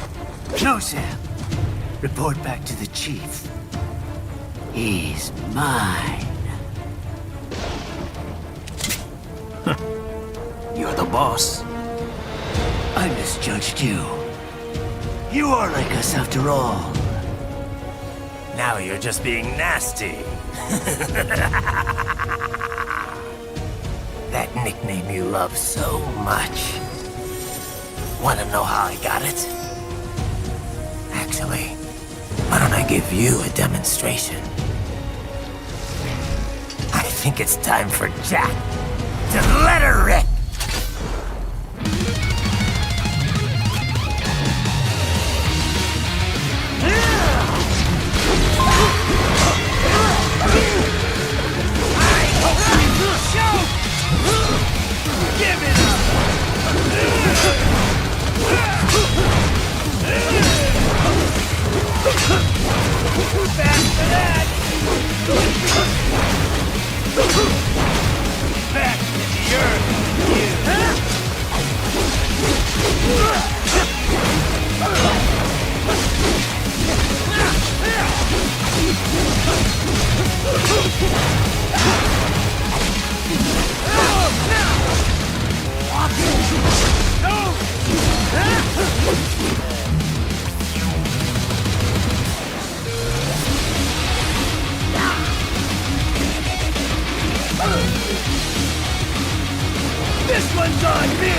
Closer. Report back to the chief. He's mine. You're the boss. I misjudged you. You are like us after all. Now you're just being nasty. That nickname you love so much. Want to know how I got it? Actually, why don't I give you a demonstration? I think it's time for Jack to let her rip. This one's on me!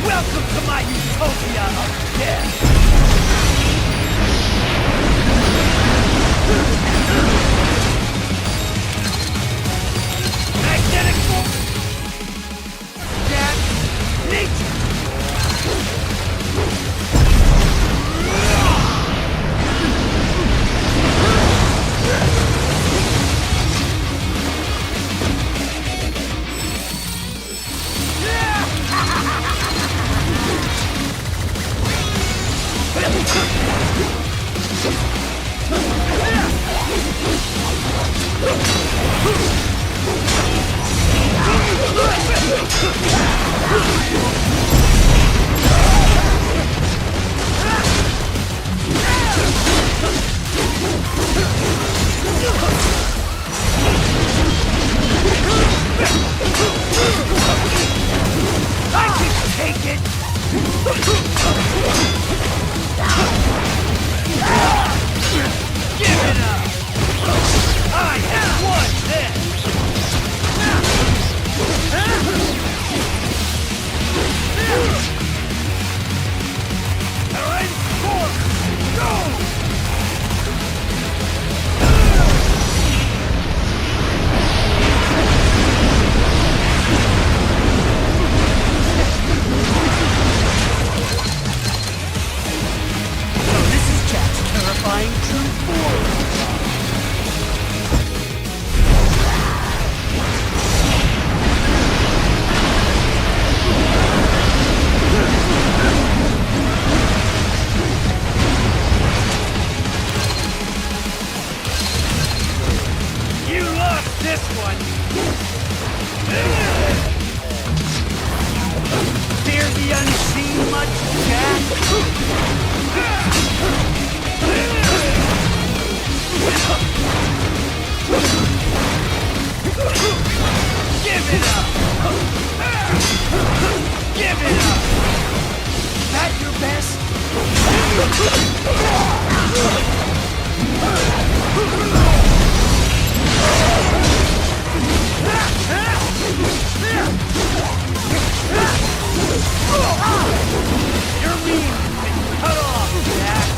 Welcome to my utopia of death! Magnetic mechanical! That nature! I can take it! Give it up! I have won this! Alright, go! So this is Jack's terrifying true form. You lost this one! Fear the unseen much, Jack? Give it up! Give it up! That your best? Your means been cut off, Jack!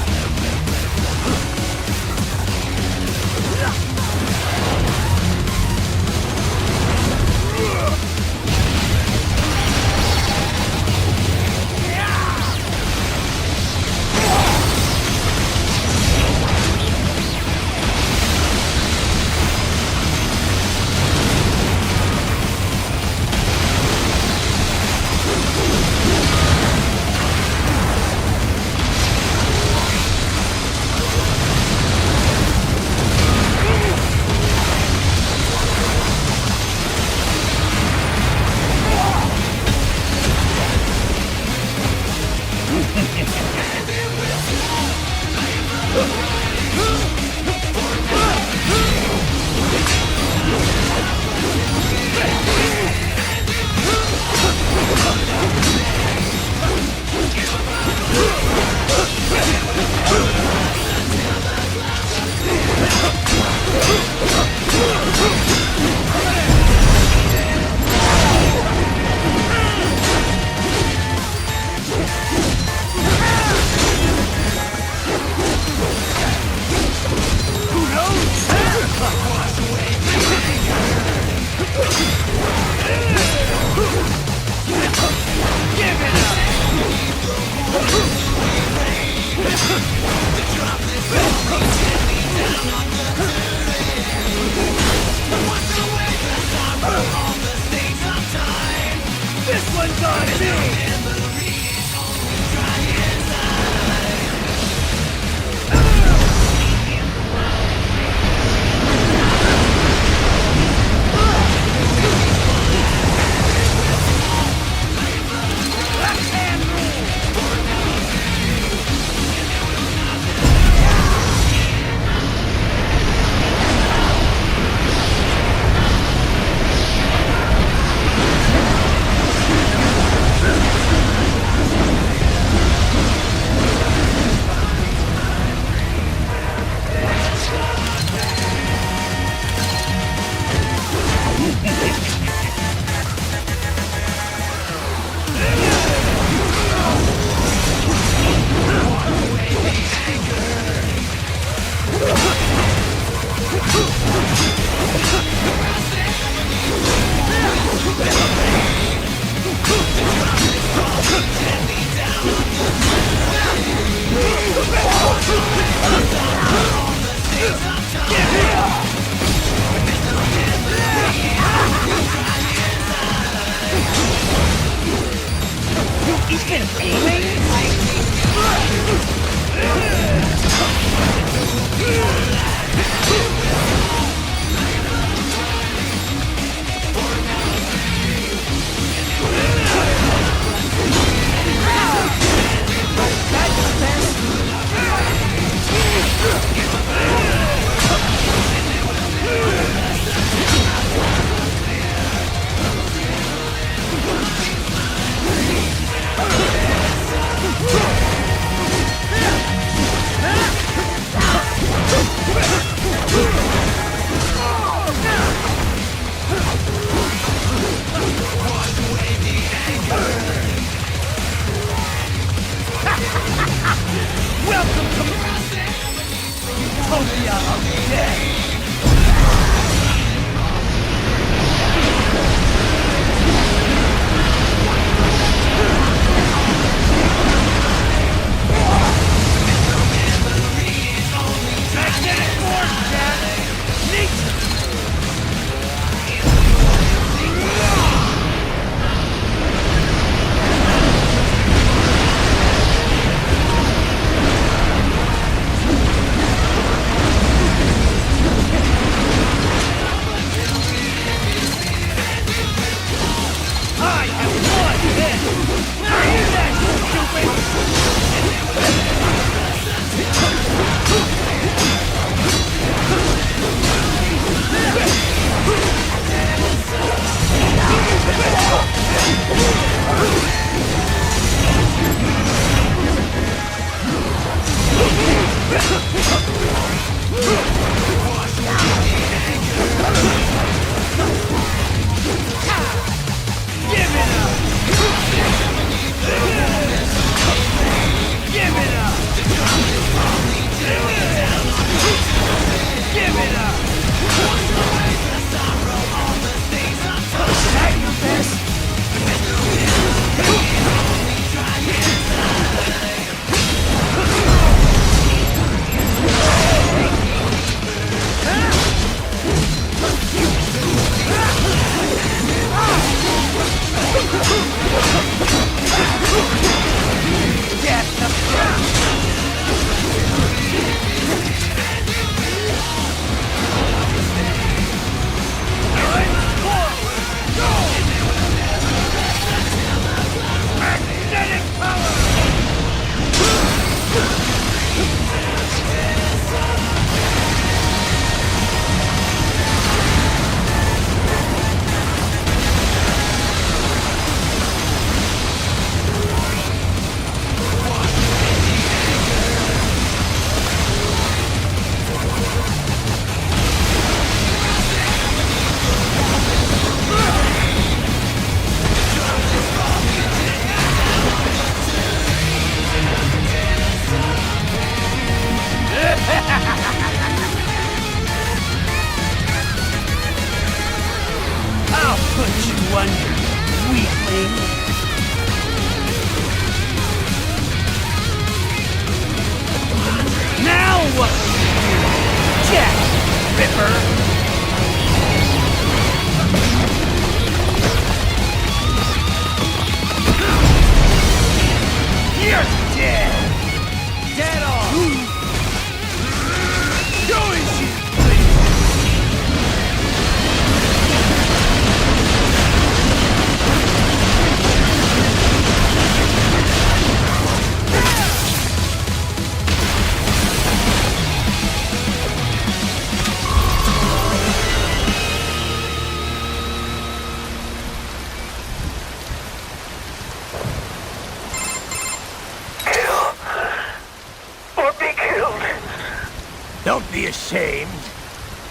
Don't be ashamed.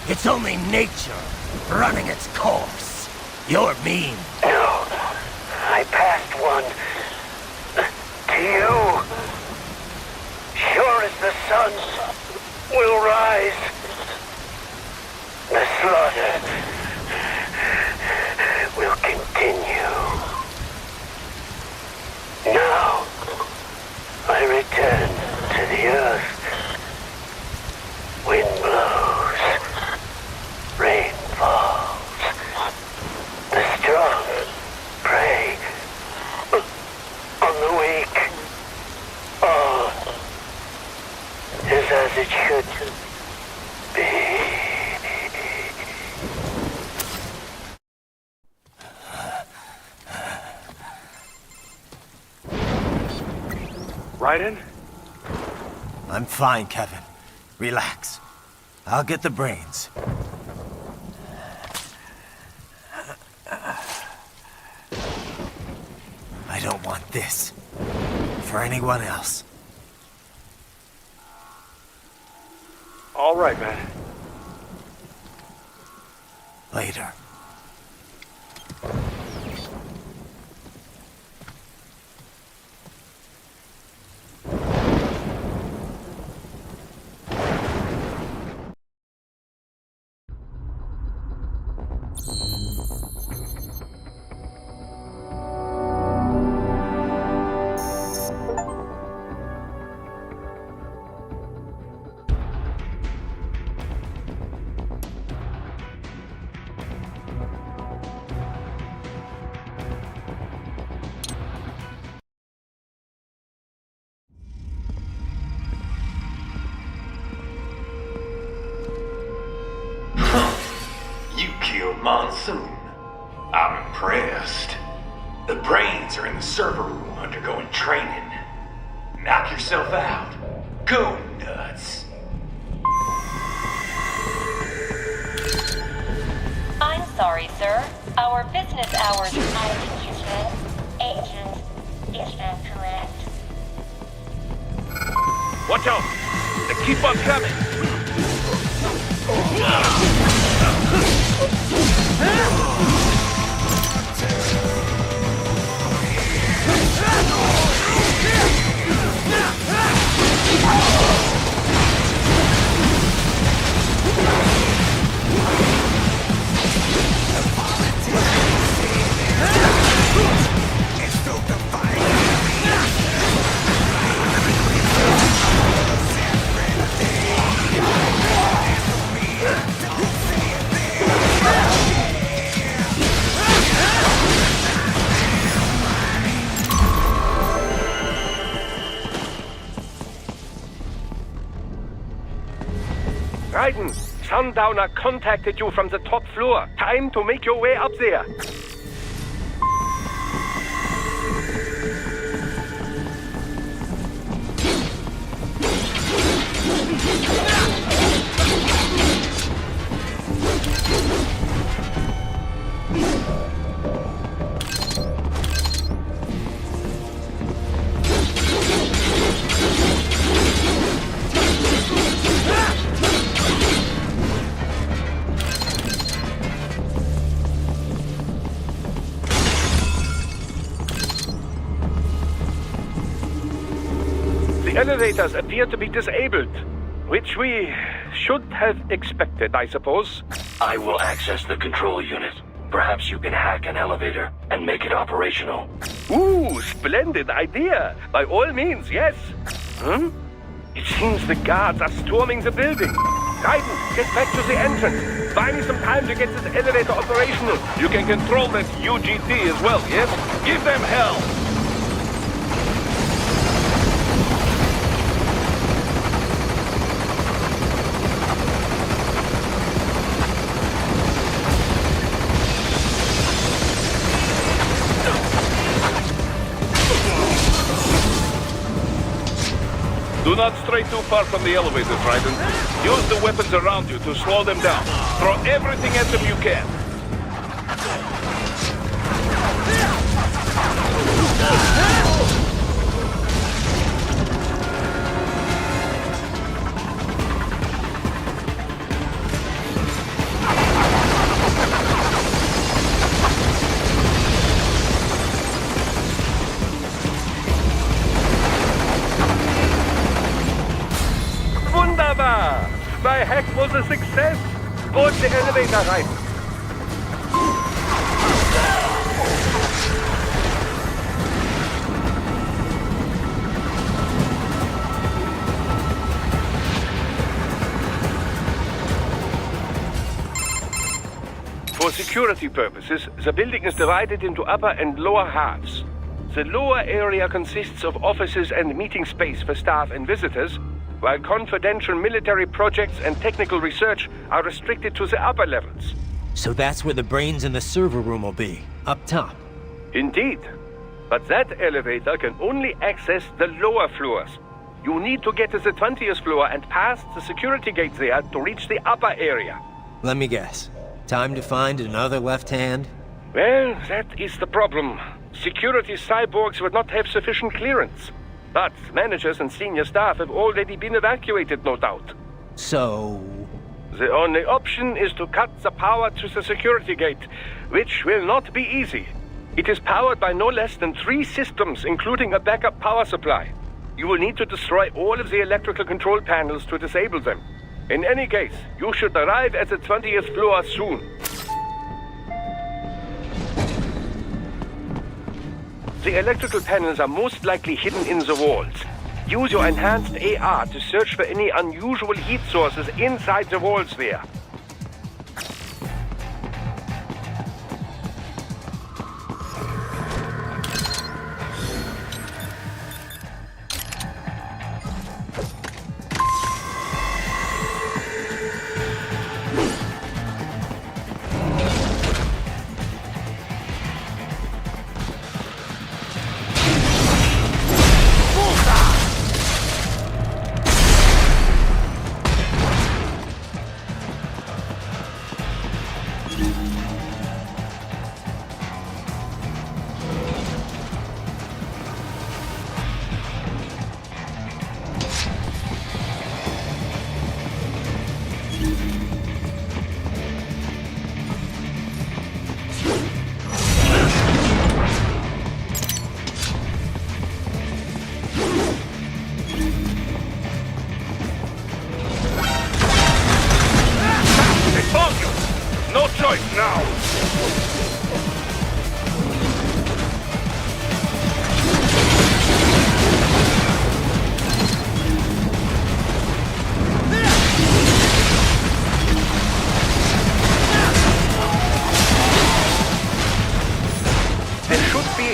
It's only nature running its course. You're mean. No, I passed one to you. Sure as the sun will rise, the slaughter will continue. Now, I return to the earth. Wind blows, rain falls. The strong prey on the weak. it should be. Raiden? I'm fine, Kevin. Relax. I'll get the brains. I don't want this. For anyone else. All right, man. Later. Monsoon. I'm impressed. The brains are in the server room undergoing training. Knock yourself out. Go nuts. I'm sorry, sir. Our business hours are Agent. Is that correct? Watch out! They keep on coming! Raiden, Sundowner contacted you from the top floor. Time to make your way up there. The elevators appear to be disabled, which we should have expected, I suppose. I will access the control unit. Perhaps you can hack an elevator and make it operational. Ooh, splendid idea. By all means, yes. It seems the guards are storming the building. Raiden, get back to the entrance. Buy me some time to get this elevator operational. You can control that UGT as well, yes? Give them hell! Do not stray too far from the elevators, Raiden. Use the weapons around you to slow them down. Throw everything at them you can. Wunderbar! My hack was a success! Board the elevator, Raiden. For security purposes, the building is divided into upper and lower halves. The lower area consists of offices and meeting space for staff and visitors, while confidential military projects and technical research are restricted to the upper levels. So that's where the brains in the server room will be, up top. Indeed. But that elevator can only access the lower floors. You need to get to the 20th floor and past the security gate there to reach the upper area. Let me guess. Time to find another left hand? Well, that is the problem. Security cyborgs would not have sufficient clearance. But managers and senior staff have already been evacuated, no doubt. So... The only option is to cut the power to the security gate, which will not be easy. It is powered by no less than 3 systems, including a backup power supply. You will need to destroy all of the electrical control panels to disable them. In any case, you should arrive at the 20th floor soon. The electrical panels are most likely hidden in the walls. Use your enhanced AR to search for any unusual heat sources inside the walls there.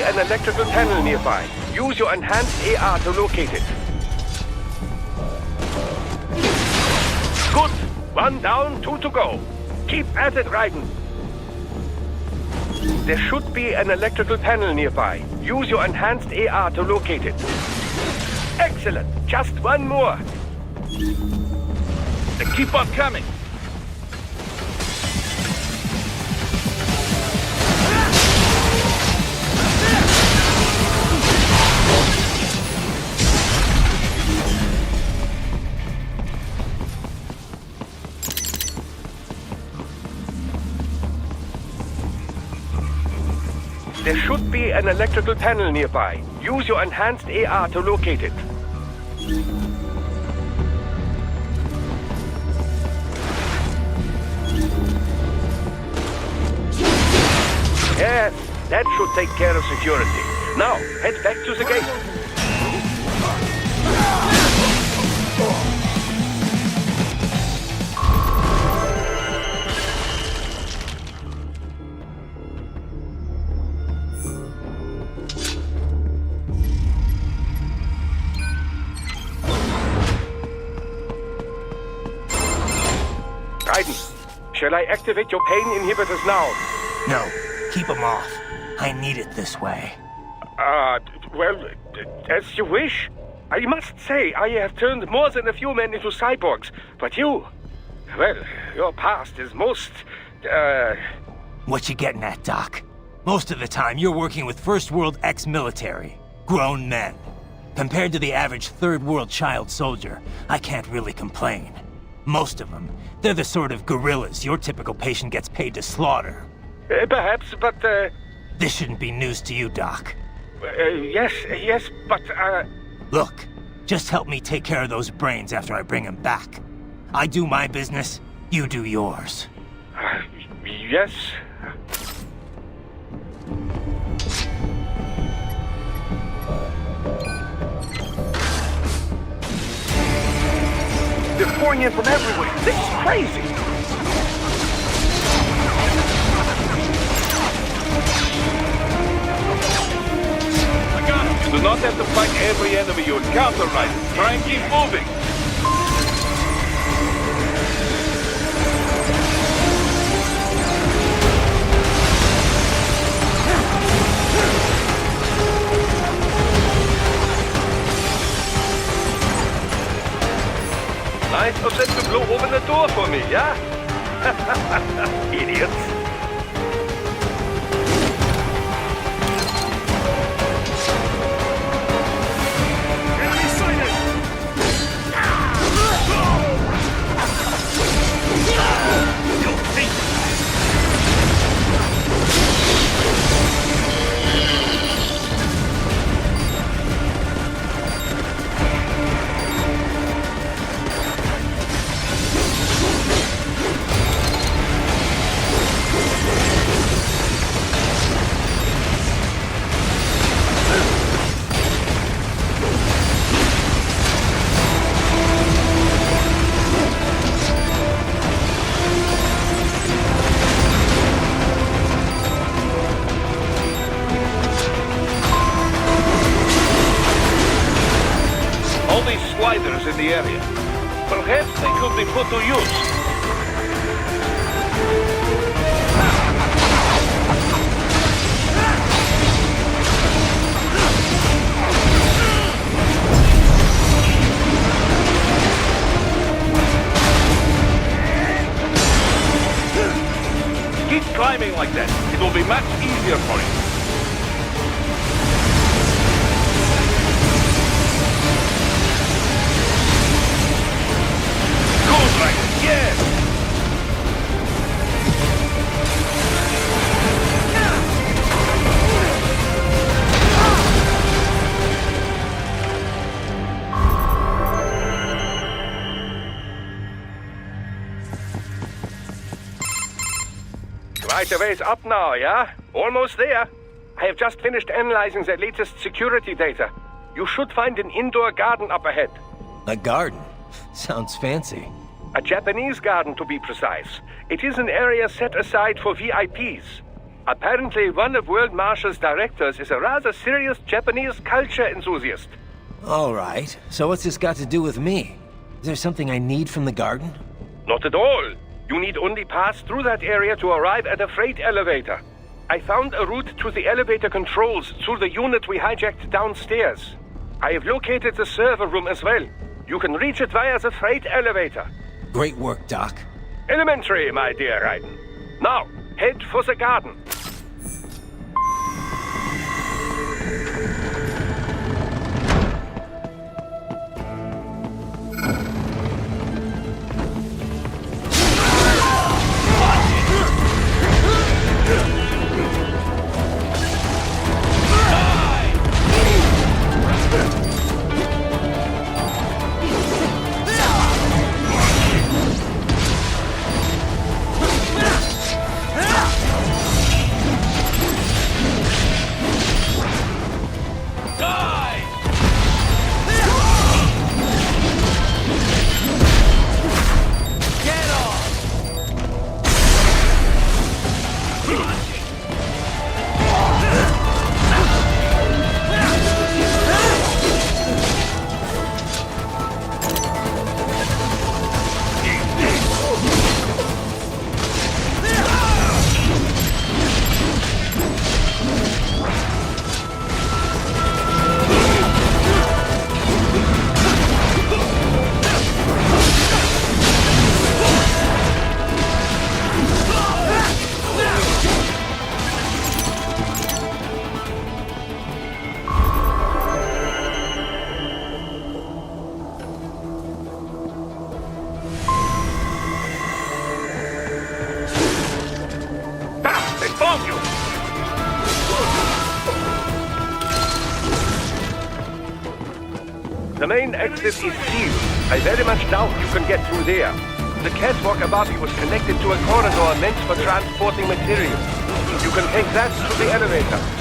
An electrical panel nearby. Use your enhanced AR to locate it. Good. 1 down, 2 to go. Keep at it, Raiden. There should be an electrical panel nearby. Use your enhanced AR to locate it. Excellent. Just 1 more. Then keep on coming. There should be an electrical panel nearby. Use your enhanced AR to locate it. Yes, that should take care of security. Now, head back to the gate. Shall I activate your pain inhibitors now? No, keep them off. I need it this way. Well, as you wish. I must say, I have turned more than a few men into cyborgs, but you... Well, your past is most, What you getting at, Doc? Most of the time, you're working with First World ex-military. Grown men. Compared to the average Third World child soldier, I can't really complain. Most of them, they're the sort of guerrillas your typical patient gets paid to slaughter. Perhaps, but, This shouldn't be news to you, Doc. Yes, but, Look, just help me take care of those brains after I bring them back. I do my business, you do yours. Yes. They're pouring in from everywhere. This is crazy. I got it. You do not have to fight every enemy you encounter, right? Try and keep moving. nice of them to blow open the door for me, yeah? Idiots. In the area. Perhaps they could be put to use. Keep climbing like that. It will be much easier for you. Yes! Right a ways up now, yeah? Almost there. I have just finished analyzing the latest security data. You should find an indoor garden up ahead. A garden? Sounds fancy. A Japanese garden, to be precise. It is an area set aside for VIPs. Apparently, one of World Marshall's directors is a rather serious Japanese culture enthusiast. All right. So what's this got to do with me? Is there something I need from the garden? Not at all. You need only pass through that area to arrive at a freight elevator. I found a route to the elevator controls through the unit we hijacked downstairs. I have located the server room as well. You can reach it via the freight elevator. Great work, Doc. Elementary, my dear Raiden. Now, head for the garden. The main exit is sealed. I very much doubt you can get through there. The catwalk above you is connected to a corridor meant for transporting materials. You can take that to the elevator.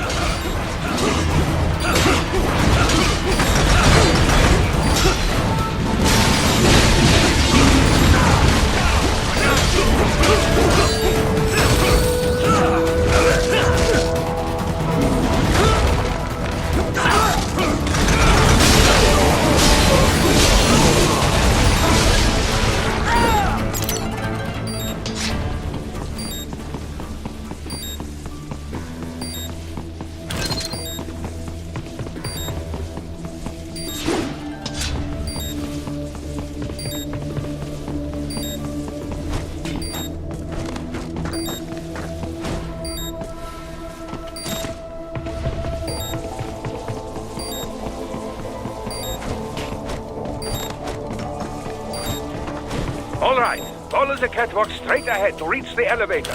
All right. Follow the catwalk straight ahead to reach the elevator.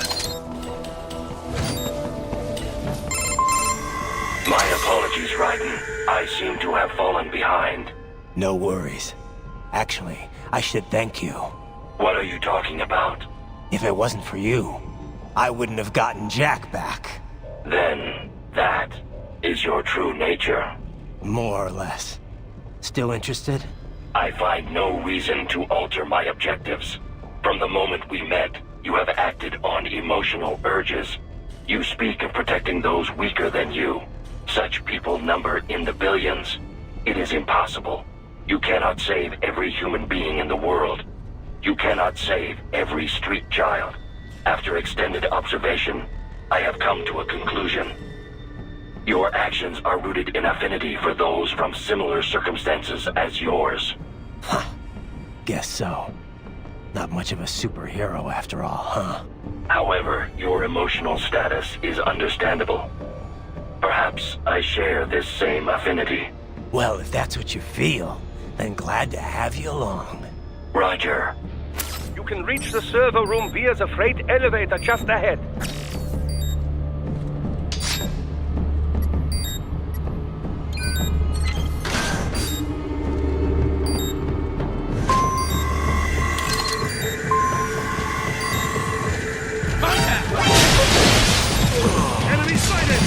My apologies, Raiden. I seem to have fallen behind. No worries. Actually, I should thank you. What are you talking about? If it wasn't for you, I wouldn't have gotten Jack back. Then, that is your true nature. More or less. Still interested? I find no reason to alter my objectives. From the moment we met, you have acted on emotional urges. You speak of protecting those weaker than you. Such people number in the billions. It is impossible. You cannot save every human being in the world. You cannot save every street child. After extended observation, I have come to a conclusion. Your actions are rooted in affinity for those from similar circumstances as yours. Guess so. Not much of a superhero after all, huh? However, your emotional status is understandable. Perhaps I share this same affinity. Well, if that's what you feel, then glad to have you along. Roger. You can reach the server room via the freight elevator just ahead. Enemy sighted!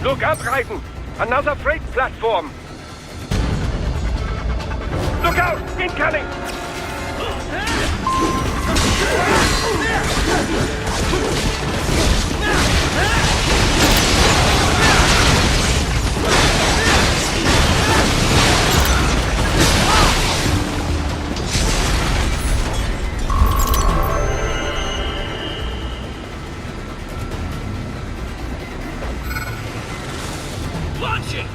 Look up, Raiden! Another freight platform! Look out! Incoming! Launching!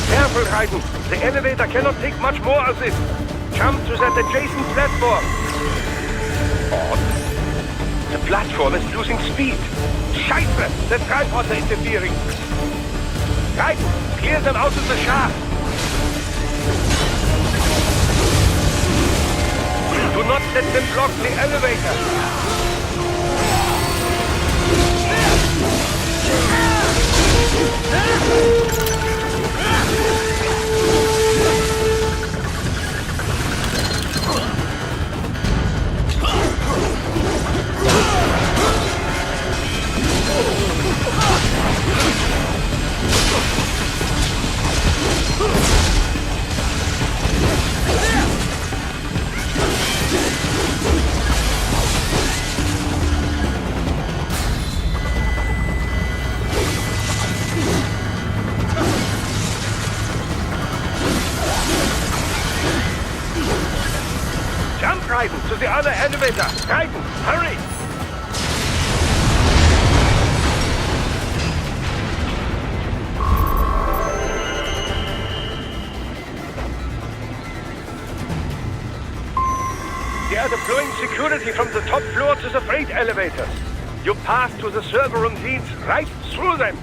Careful, Raiden. The elevator cannot take much more of this. Jump to that adjacent platform. Odd. The platform is losing speed. Scheiße! The tripods are interfering. Raiden, clear them out of the shaft. Do not let them block the elevator. Jump, Raiden, to the other elevator. Raiden, hurry! They are deploying security from the top floor to the freight elevators. Your path to the server room leads right through them.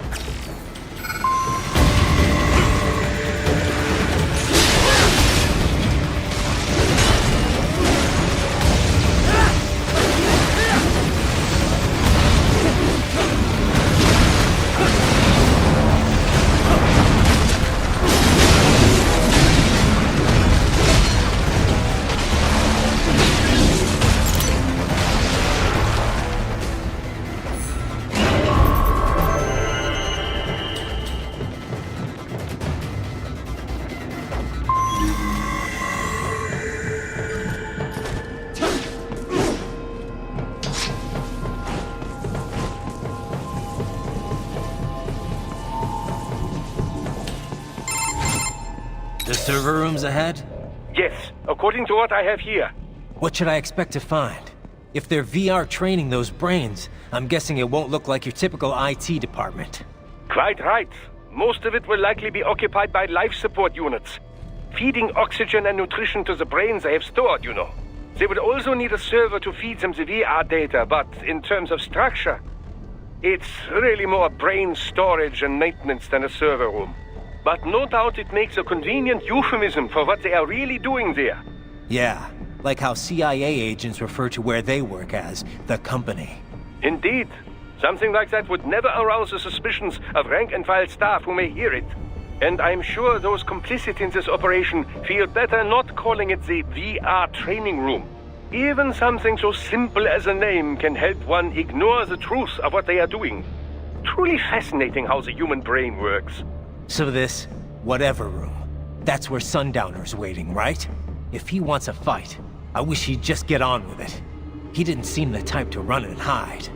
The server room's ahead? Yes, according to what I have here. What should I expect to find? If they're VR training those brains, I'm guessing it won't look like your typical IT department. Quite right. Most of it will likely be occupied by life support units. Feeding oxygen and nutrition to the brains they have stored, you know. They would also need a server to feed them the VR data, but in terms of structure, it's really more brain storage and maintenance than a server room. But no doubt it makes a convenient euphemism for what they are really doing there. Yeah, like how CIA agents refer to where they work as the company. Indeed. Something like that would never arouse the suspicions of rank-and-file staff who may hear it. And I'm sure those complicit in this operation feel better not calling it the VR training room. Even something so simple as a name can help one ignore the truth of what they are doing. Truly fascinating how the human brain works. So this, whatever room, that's where Sundowner's waiting, right? If he wants a fight, I wish he'd just get on with it. He didn't seem the type to run and hide.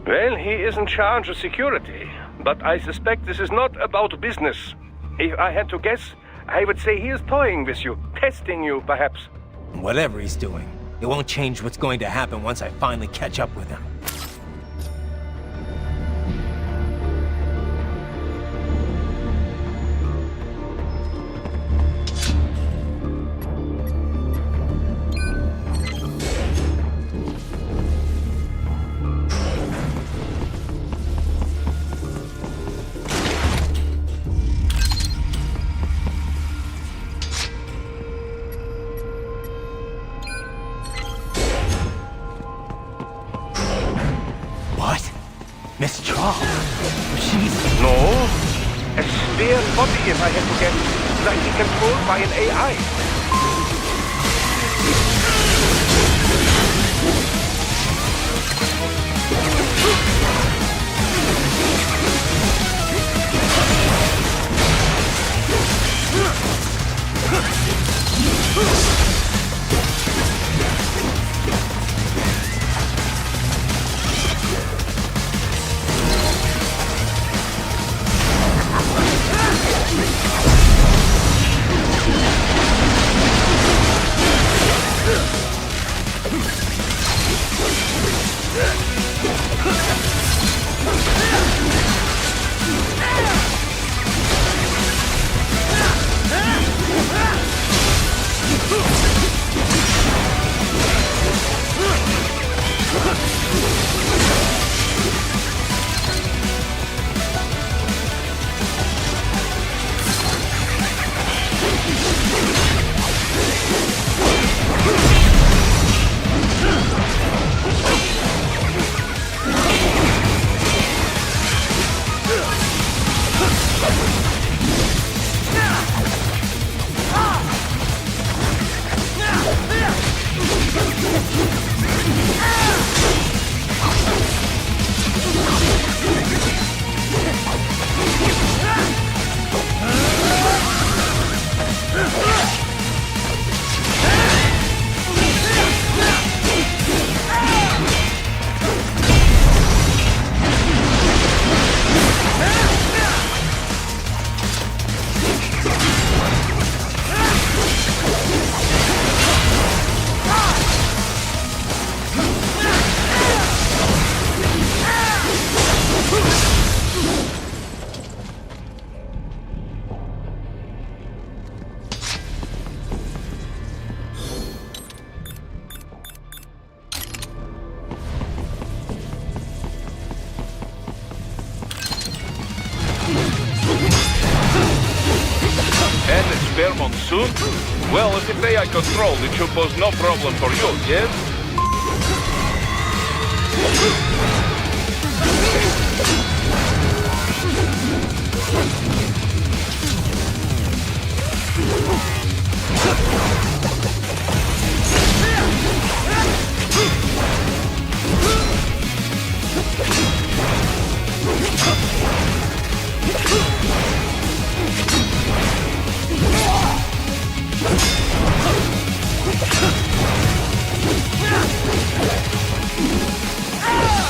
Well, he is in charge of security, but I suspect this is not about business. If I had to guess, I would say he is toying with you, testing you, perhaps. Whatever he's doing, it won't change what's going to happen once I finally catch up with him. Miss Traub. She's... No. A spare body, if I had to guess. Likely controlled by an AI. Monsoon? Well, if it's AI controlled, it should pose no problem for you, yes? Ah!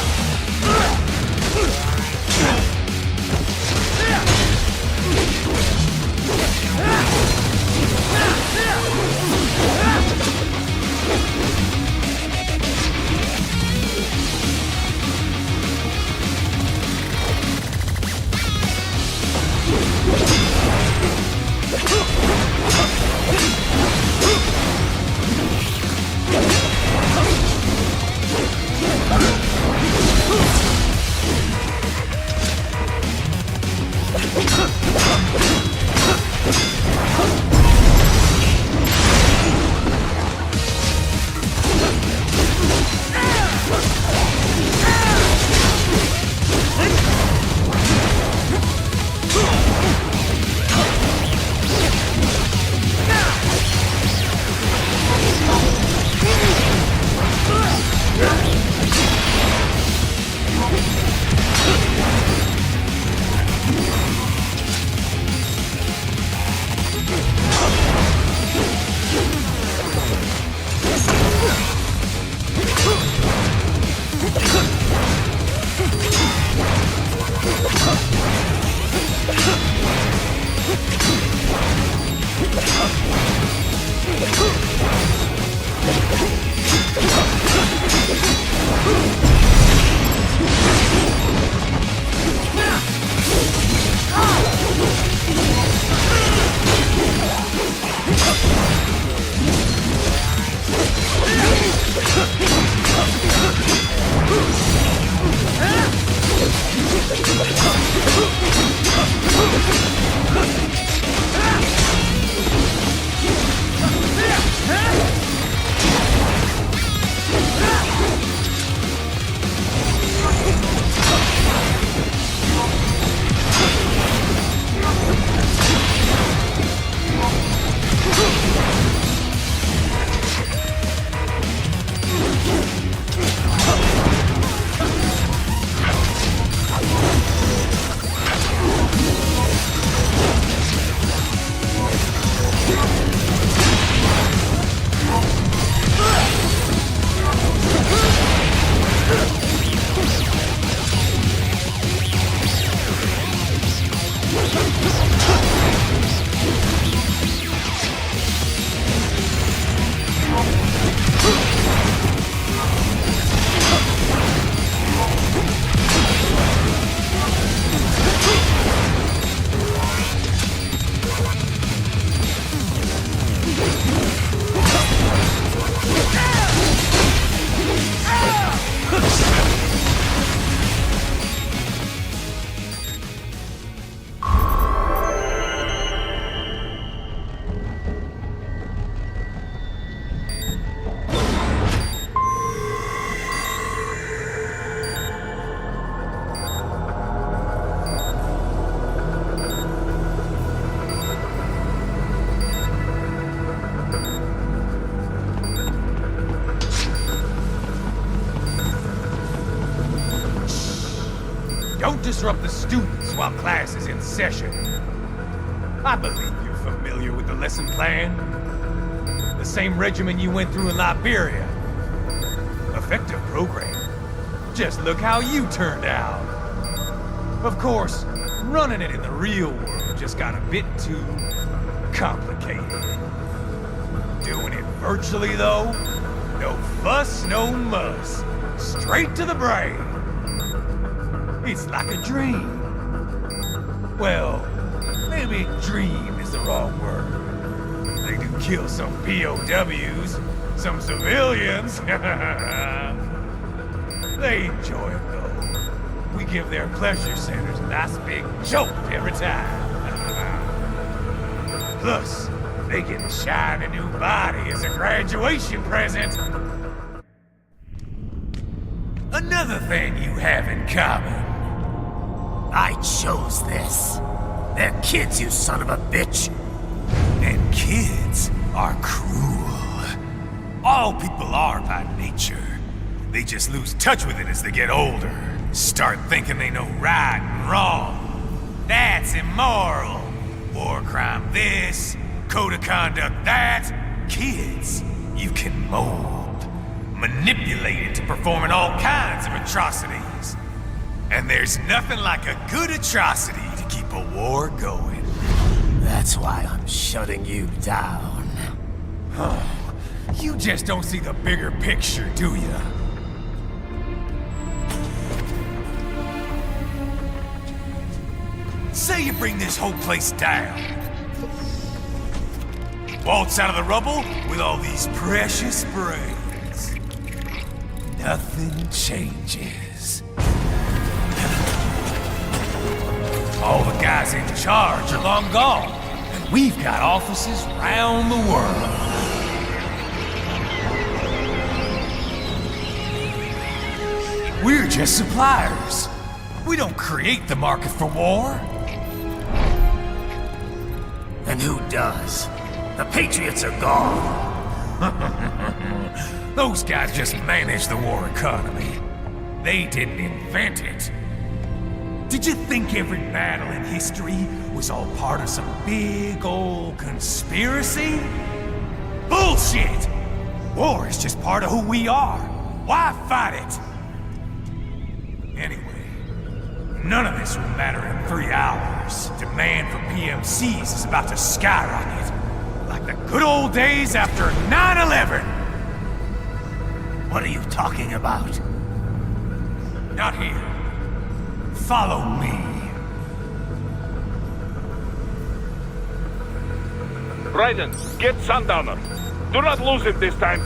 Don't disrupt the students while class is in session. I believe you're familiar with the lesson plan. The same regimen you went through in Liberia. Effective program. Just look how you turned out. Of course, running it in the real world just got a bit too complicated. Doing it virtually, though, no fuss, no muss. Straight to the brain. It's like a dream. Well, maybe dream is the wrong word. They do kill some POWs, some civilians. They enjoy it, though. We give their pleasure centers a nice big jolt every time. Plus, they get a shiny new body as a graduation present. Another thing you have in common. I chose this. They're kids, you son of a bitch. And kids are cruel. All people are by nature. They just lose touch with it as they get older. Start thinking they know right and wrong. That's immoral. War crime this, code of conduct that. Kids, you can mold, manipulate into performing all kinds of atrocities. And there's nothing like a good atrocity to keep a war going. That's why I'm shutting you down. You just don't see the bigger picture, do you? Say you bring this whole place down. Waltz out of the rubble with all these precious brains. Nothing changes. All the guys in charge are long gone, and we've got offices round the world. We're just suppliers. We don't create the market for war. And who does? The Patriots are gone. Those guys just manage the war economy. They didn't invent it. Did you think every battle in history was all part of some big old conspiracy? Bullshit! War is just part of who we are. Why fight it? Anyway, none of this will matter in 3 hours. Demand for PMCs is about to skyrocket. Like the good old days after 9/11. What are you talking about? Not here. Follow me. Raiden, get Sundowner. Do not lose it this time.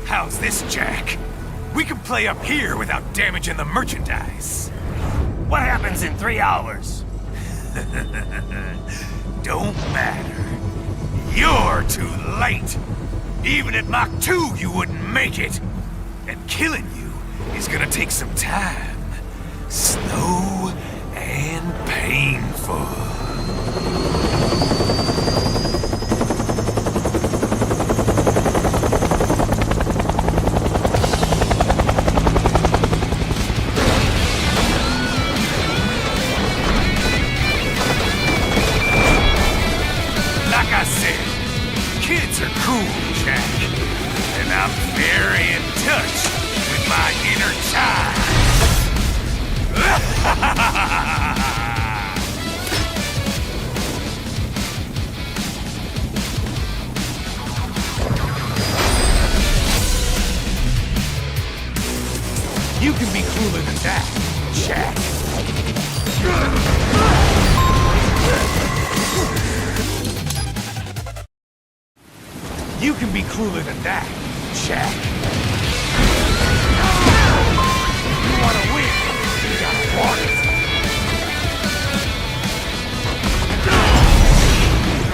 How's this, Jack? We can play up here without damaging the merchandise. What happens in 3 hours? Don't matter. You're too late. Even at Mach 2, you wouldn't make it. And killing you is gonna take some time. Slow and painful. Kids are cool, Jack. And I'm very in touch with my inner child. You can be cooler than that, Jack. You can be cooler than that, Jack. You wanna win, you gotta want it.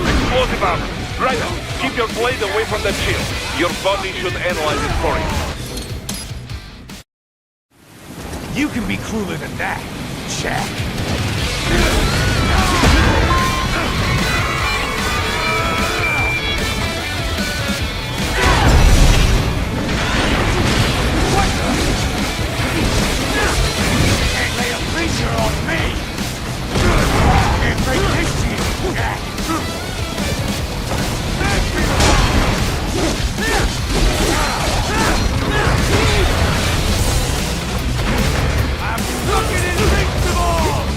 Explosive armor. Raiden, keep your blade away from that shield. Your body should analyze it for you. You can be cooler than that, Jack. On me! Can't break this shield, Jack! I'm fucking invincible!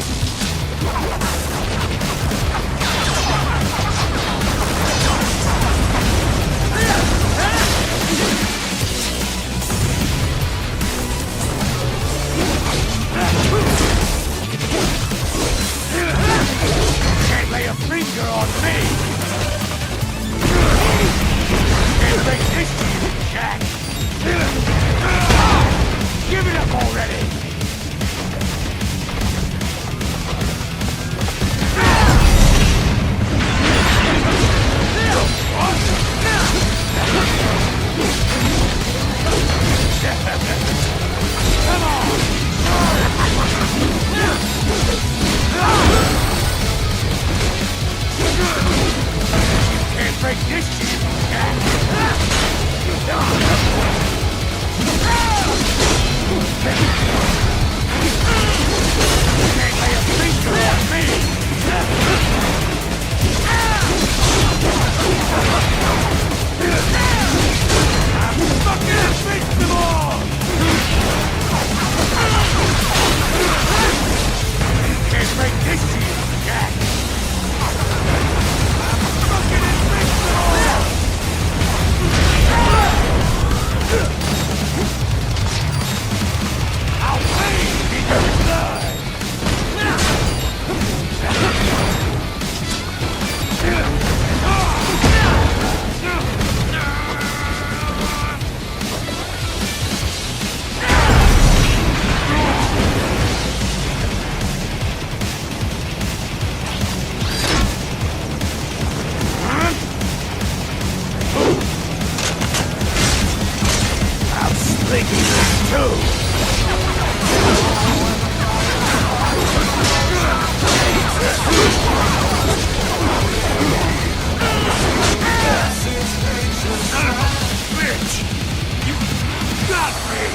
Bitch! You got me!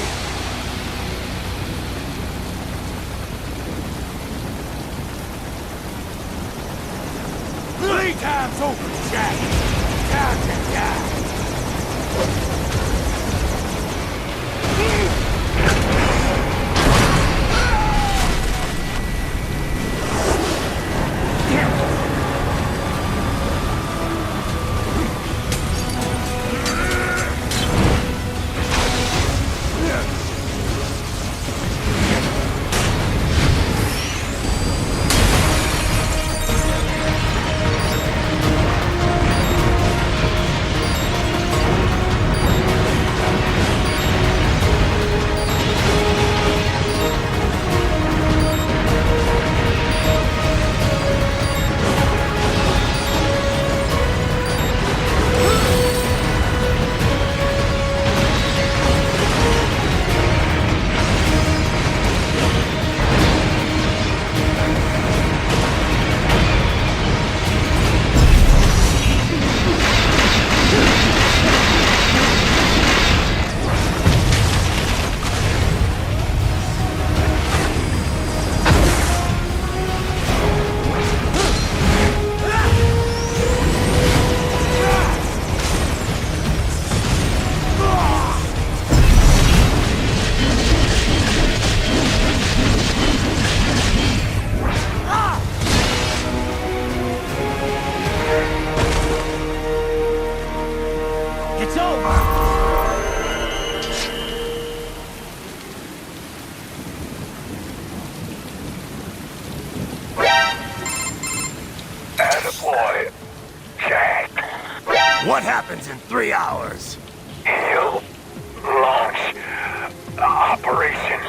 Playtime's over, Jack! Time to die! Attaboy, Jack. What happens in 3 hours? He'll launch Operation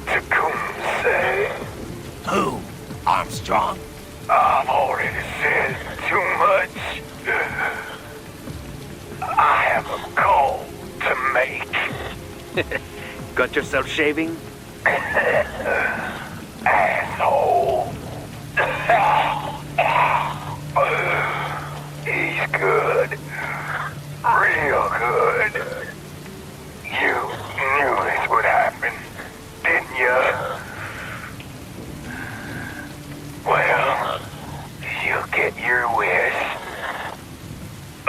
Tecumseh. Who? Armstrong? I've already said too much. I have a call to make. Got yourself shaving? Asshole. He's good. Real good. You knew this would happen, didn't you? Well, you get your wish.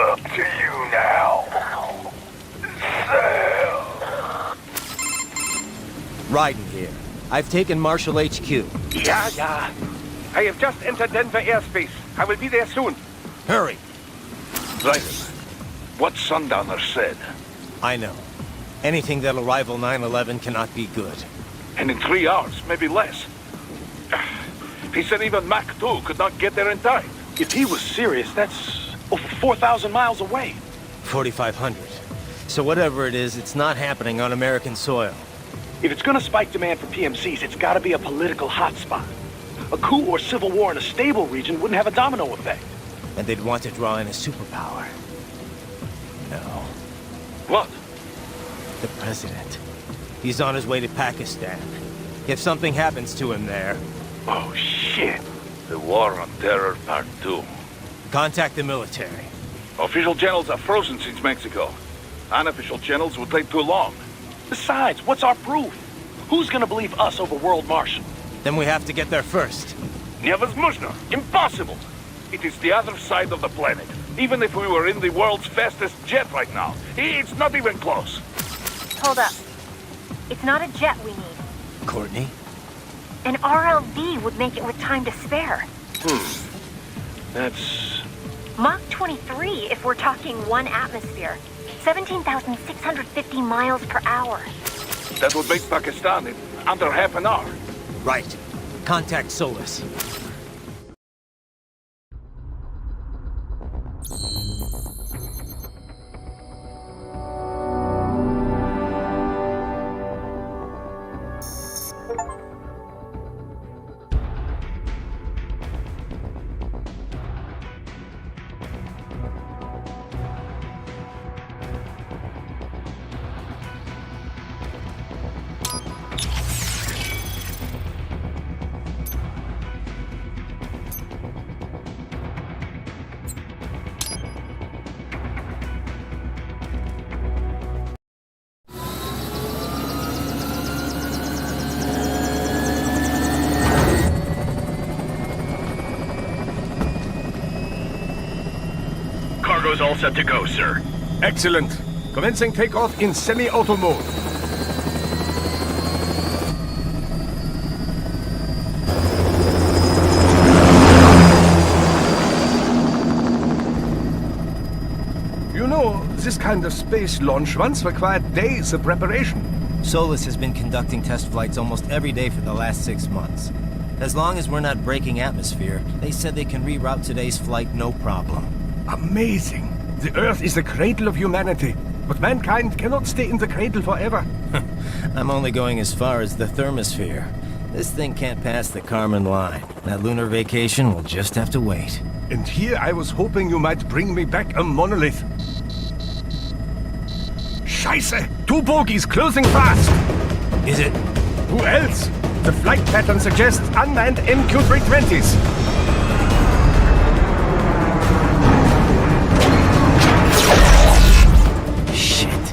Up to you now. Sam. Raiden here. I've taken Marshall HQ. Yeah. I have just entered Denver airspace. I will be there soon. Hurry. Raiden, what Sundowner said. I know. Anything that'll rival 9/11 cannot be good. And in 3 hours, maybe less. He said even Mach 2 could not get there in time. If he was serious, that's over 4,000 miles away. 4,500. So whatever it is, it's not happening on American soil. If it's gonna spike demand for PMCs, it's gotta be a political hotspot. A coup or civil war in a stable region wouldn't have a domino effect. And they'd want to draw in a superpower. No. What? The president. He's on his way to Pakistan. If something happens to him there... Oh, shit. The War on Terror Part 2. Contact the military. Official channels are frozen since Mexico. Unofficial channels would take too long. Besides, what's our proof? Who's gonna believe us over World Marshal? Then we have to get there first. Невозможно. Impossible. It is the other side of the planet. Even if we were in the world's fastest jet right now, it's not even close. Hold up. It's not a jet we need. Courtney? An RLV would make it with time to spare. That's... Mach 23 if we're talking 1 atmosphere. 17,650 miles per hour. That would make Pakistan in under half an hour. Right. Contact Solus. is all set to go, sir. Excellent. Commencing takeoff in semi-auto mode. You know, this kind of space launch once required days of preparation. Solus has been conducting test flights almost every day for the last 6 months. As long as we're not breaking atmosphere, they said they can reroute today's flight no problem. Amazing. The Earth is the cradle of humanity, but mankind cannot stay in the cradle forever. I'm only going as far as the thermosphere. This thing can't pass the Kármán line. That lunar vacation will just have to wait. And here I was hoping you might bring me back a monolith. Scheiße! 2 bogies closing fast! Is it? Who else? The flight pattern suggests unmanned MQ-320s. Shit.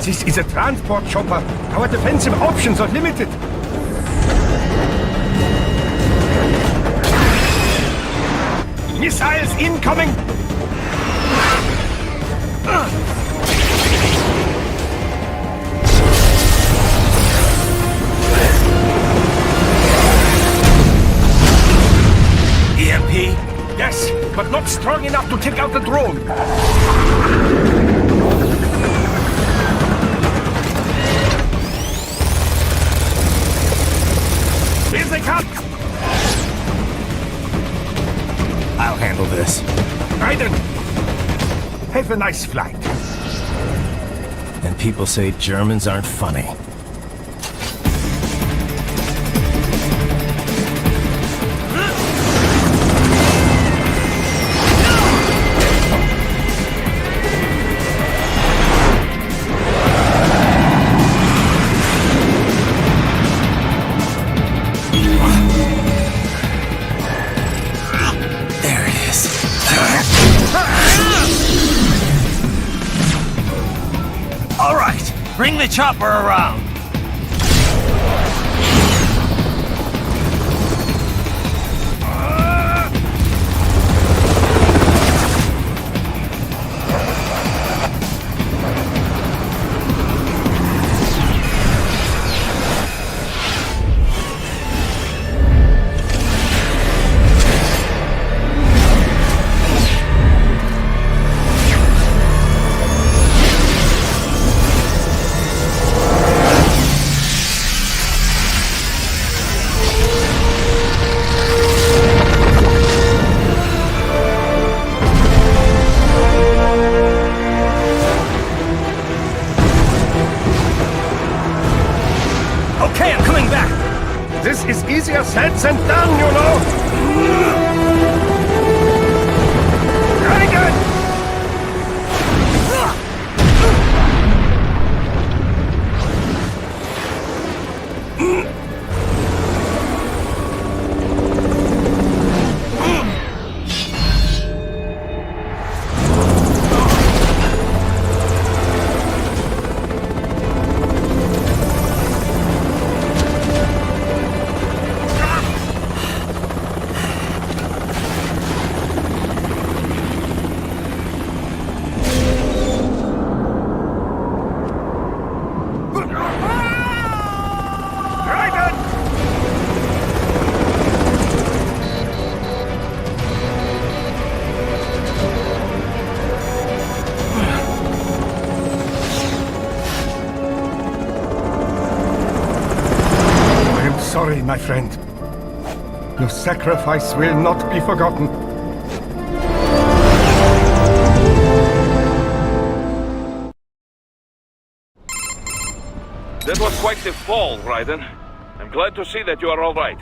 This is a transport chopper. Our defensive options are limited. Missiles incoming! EMP? Yes, but not strong enough to take out the drone. Here they come! I'll handle this. Raiden! Have a nice flight. And people say Germans aren't funny. Bring the chopper around! This is easier said than done, you know! Very good! Sorry, my friend. Your sacrifice will not be forgotten. That was quite the fall, Raiden. I'm glad to see that you are all right.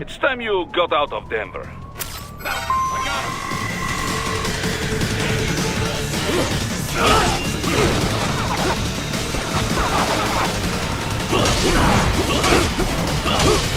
It's time you got out of Denver. I got him!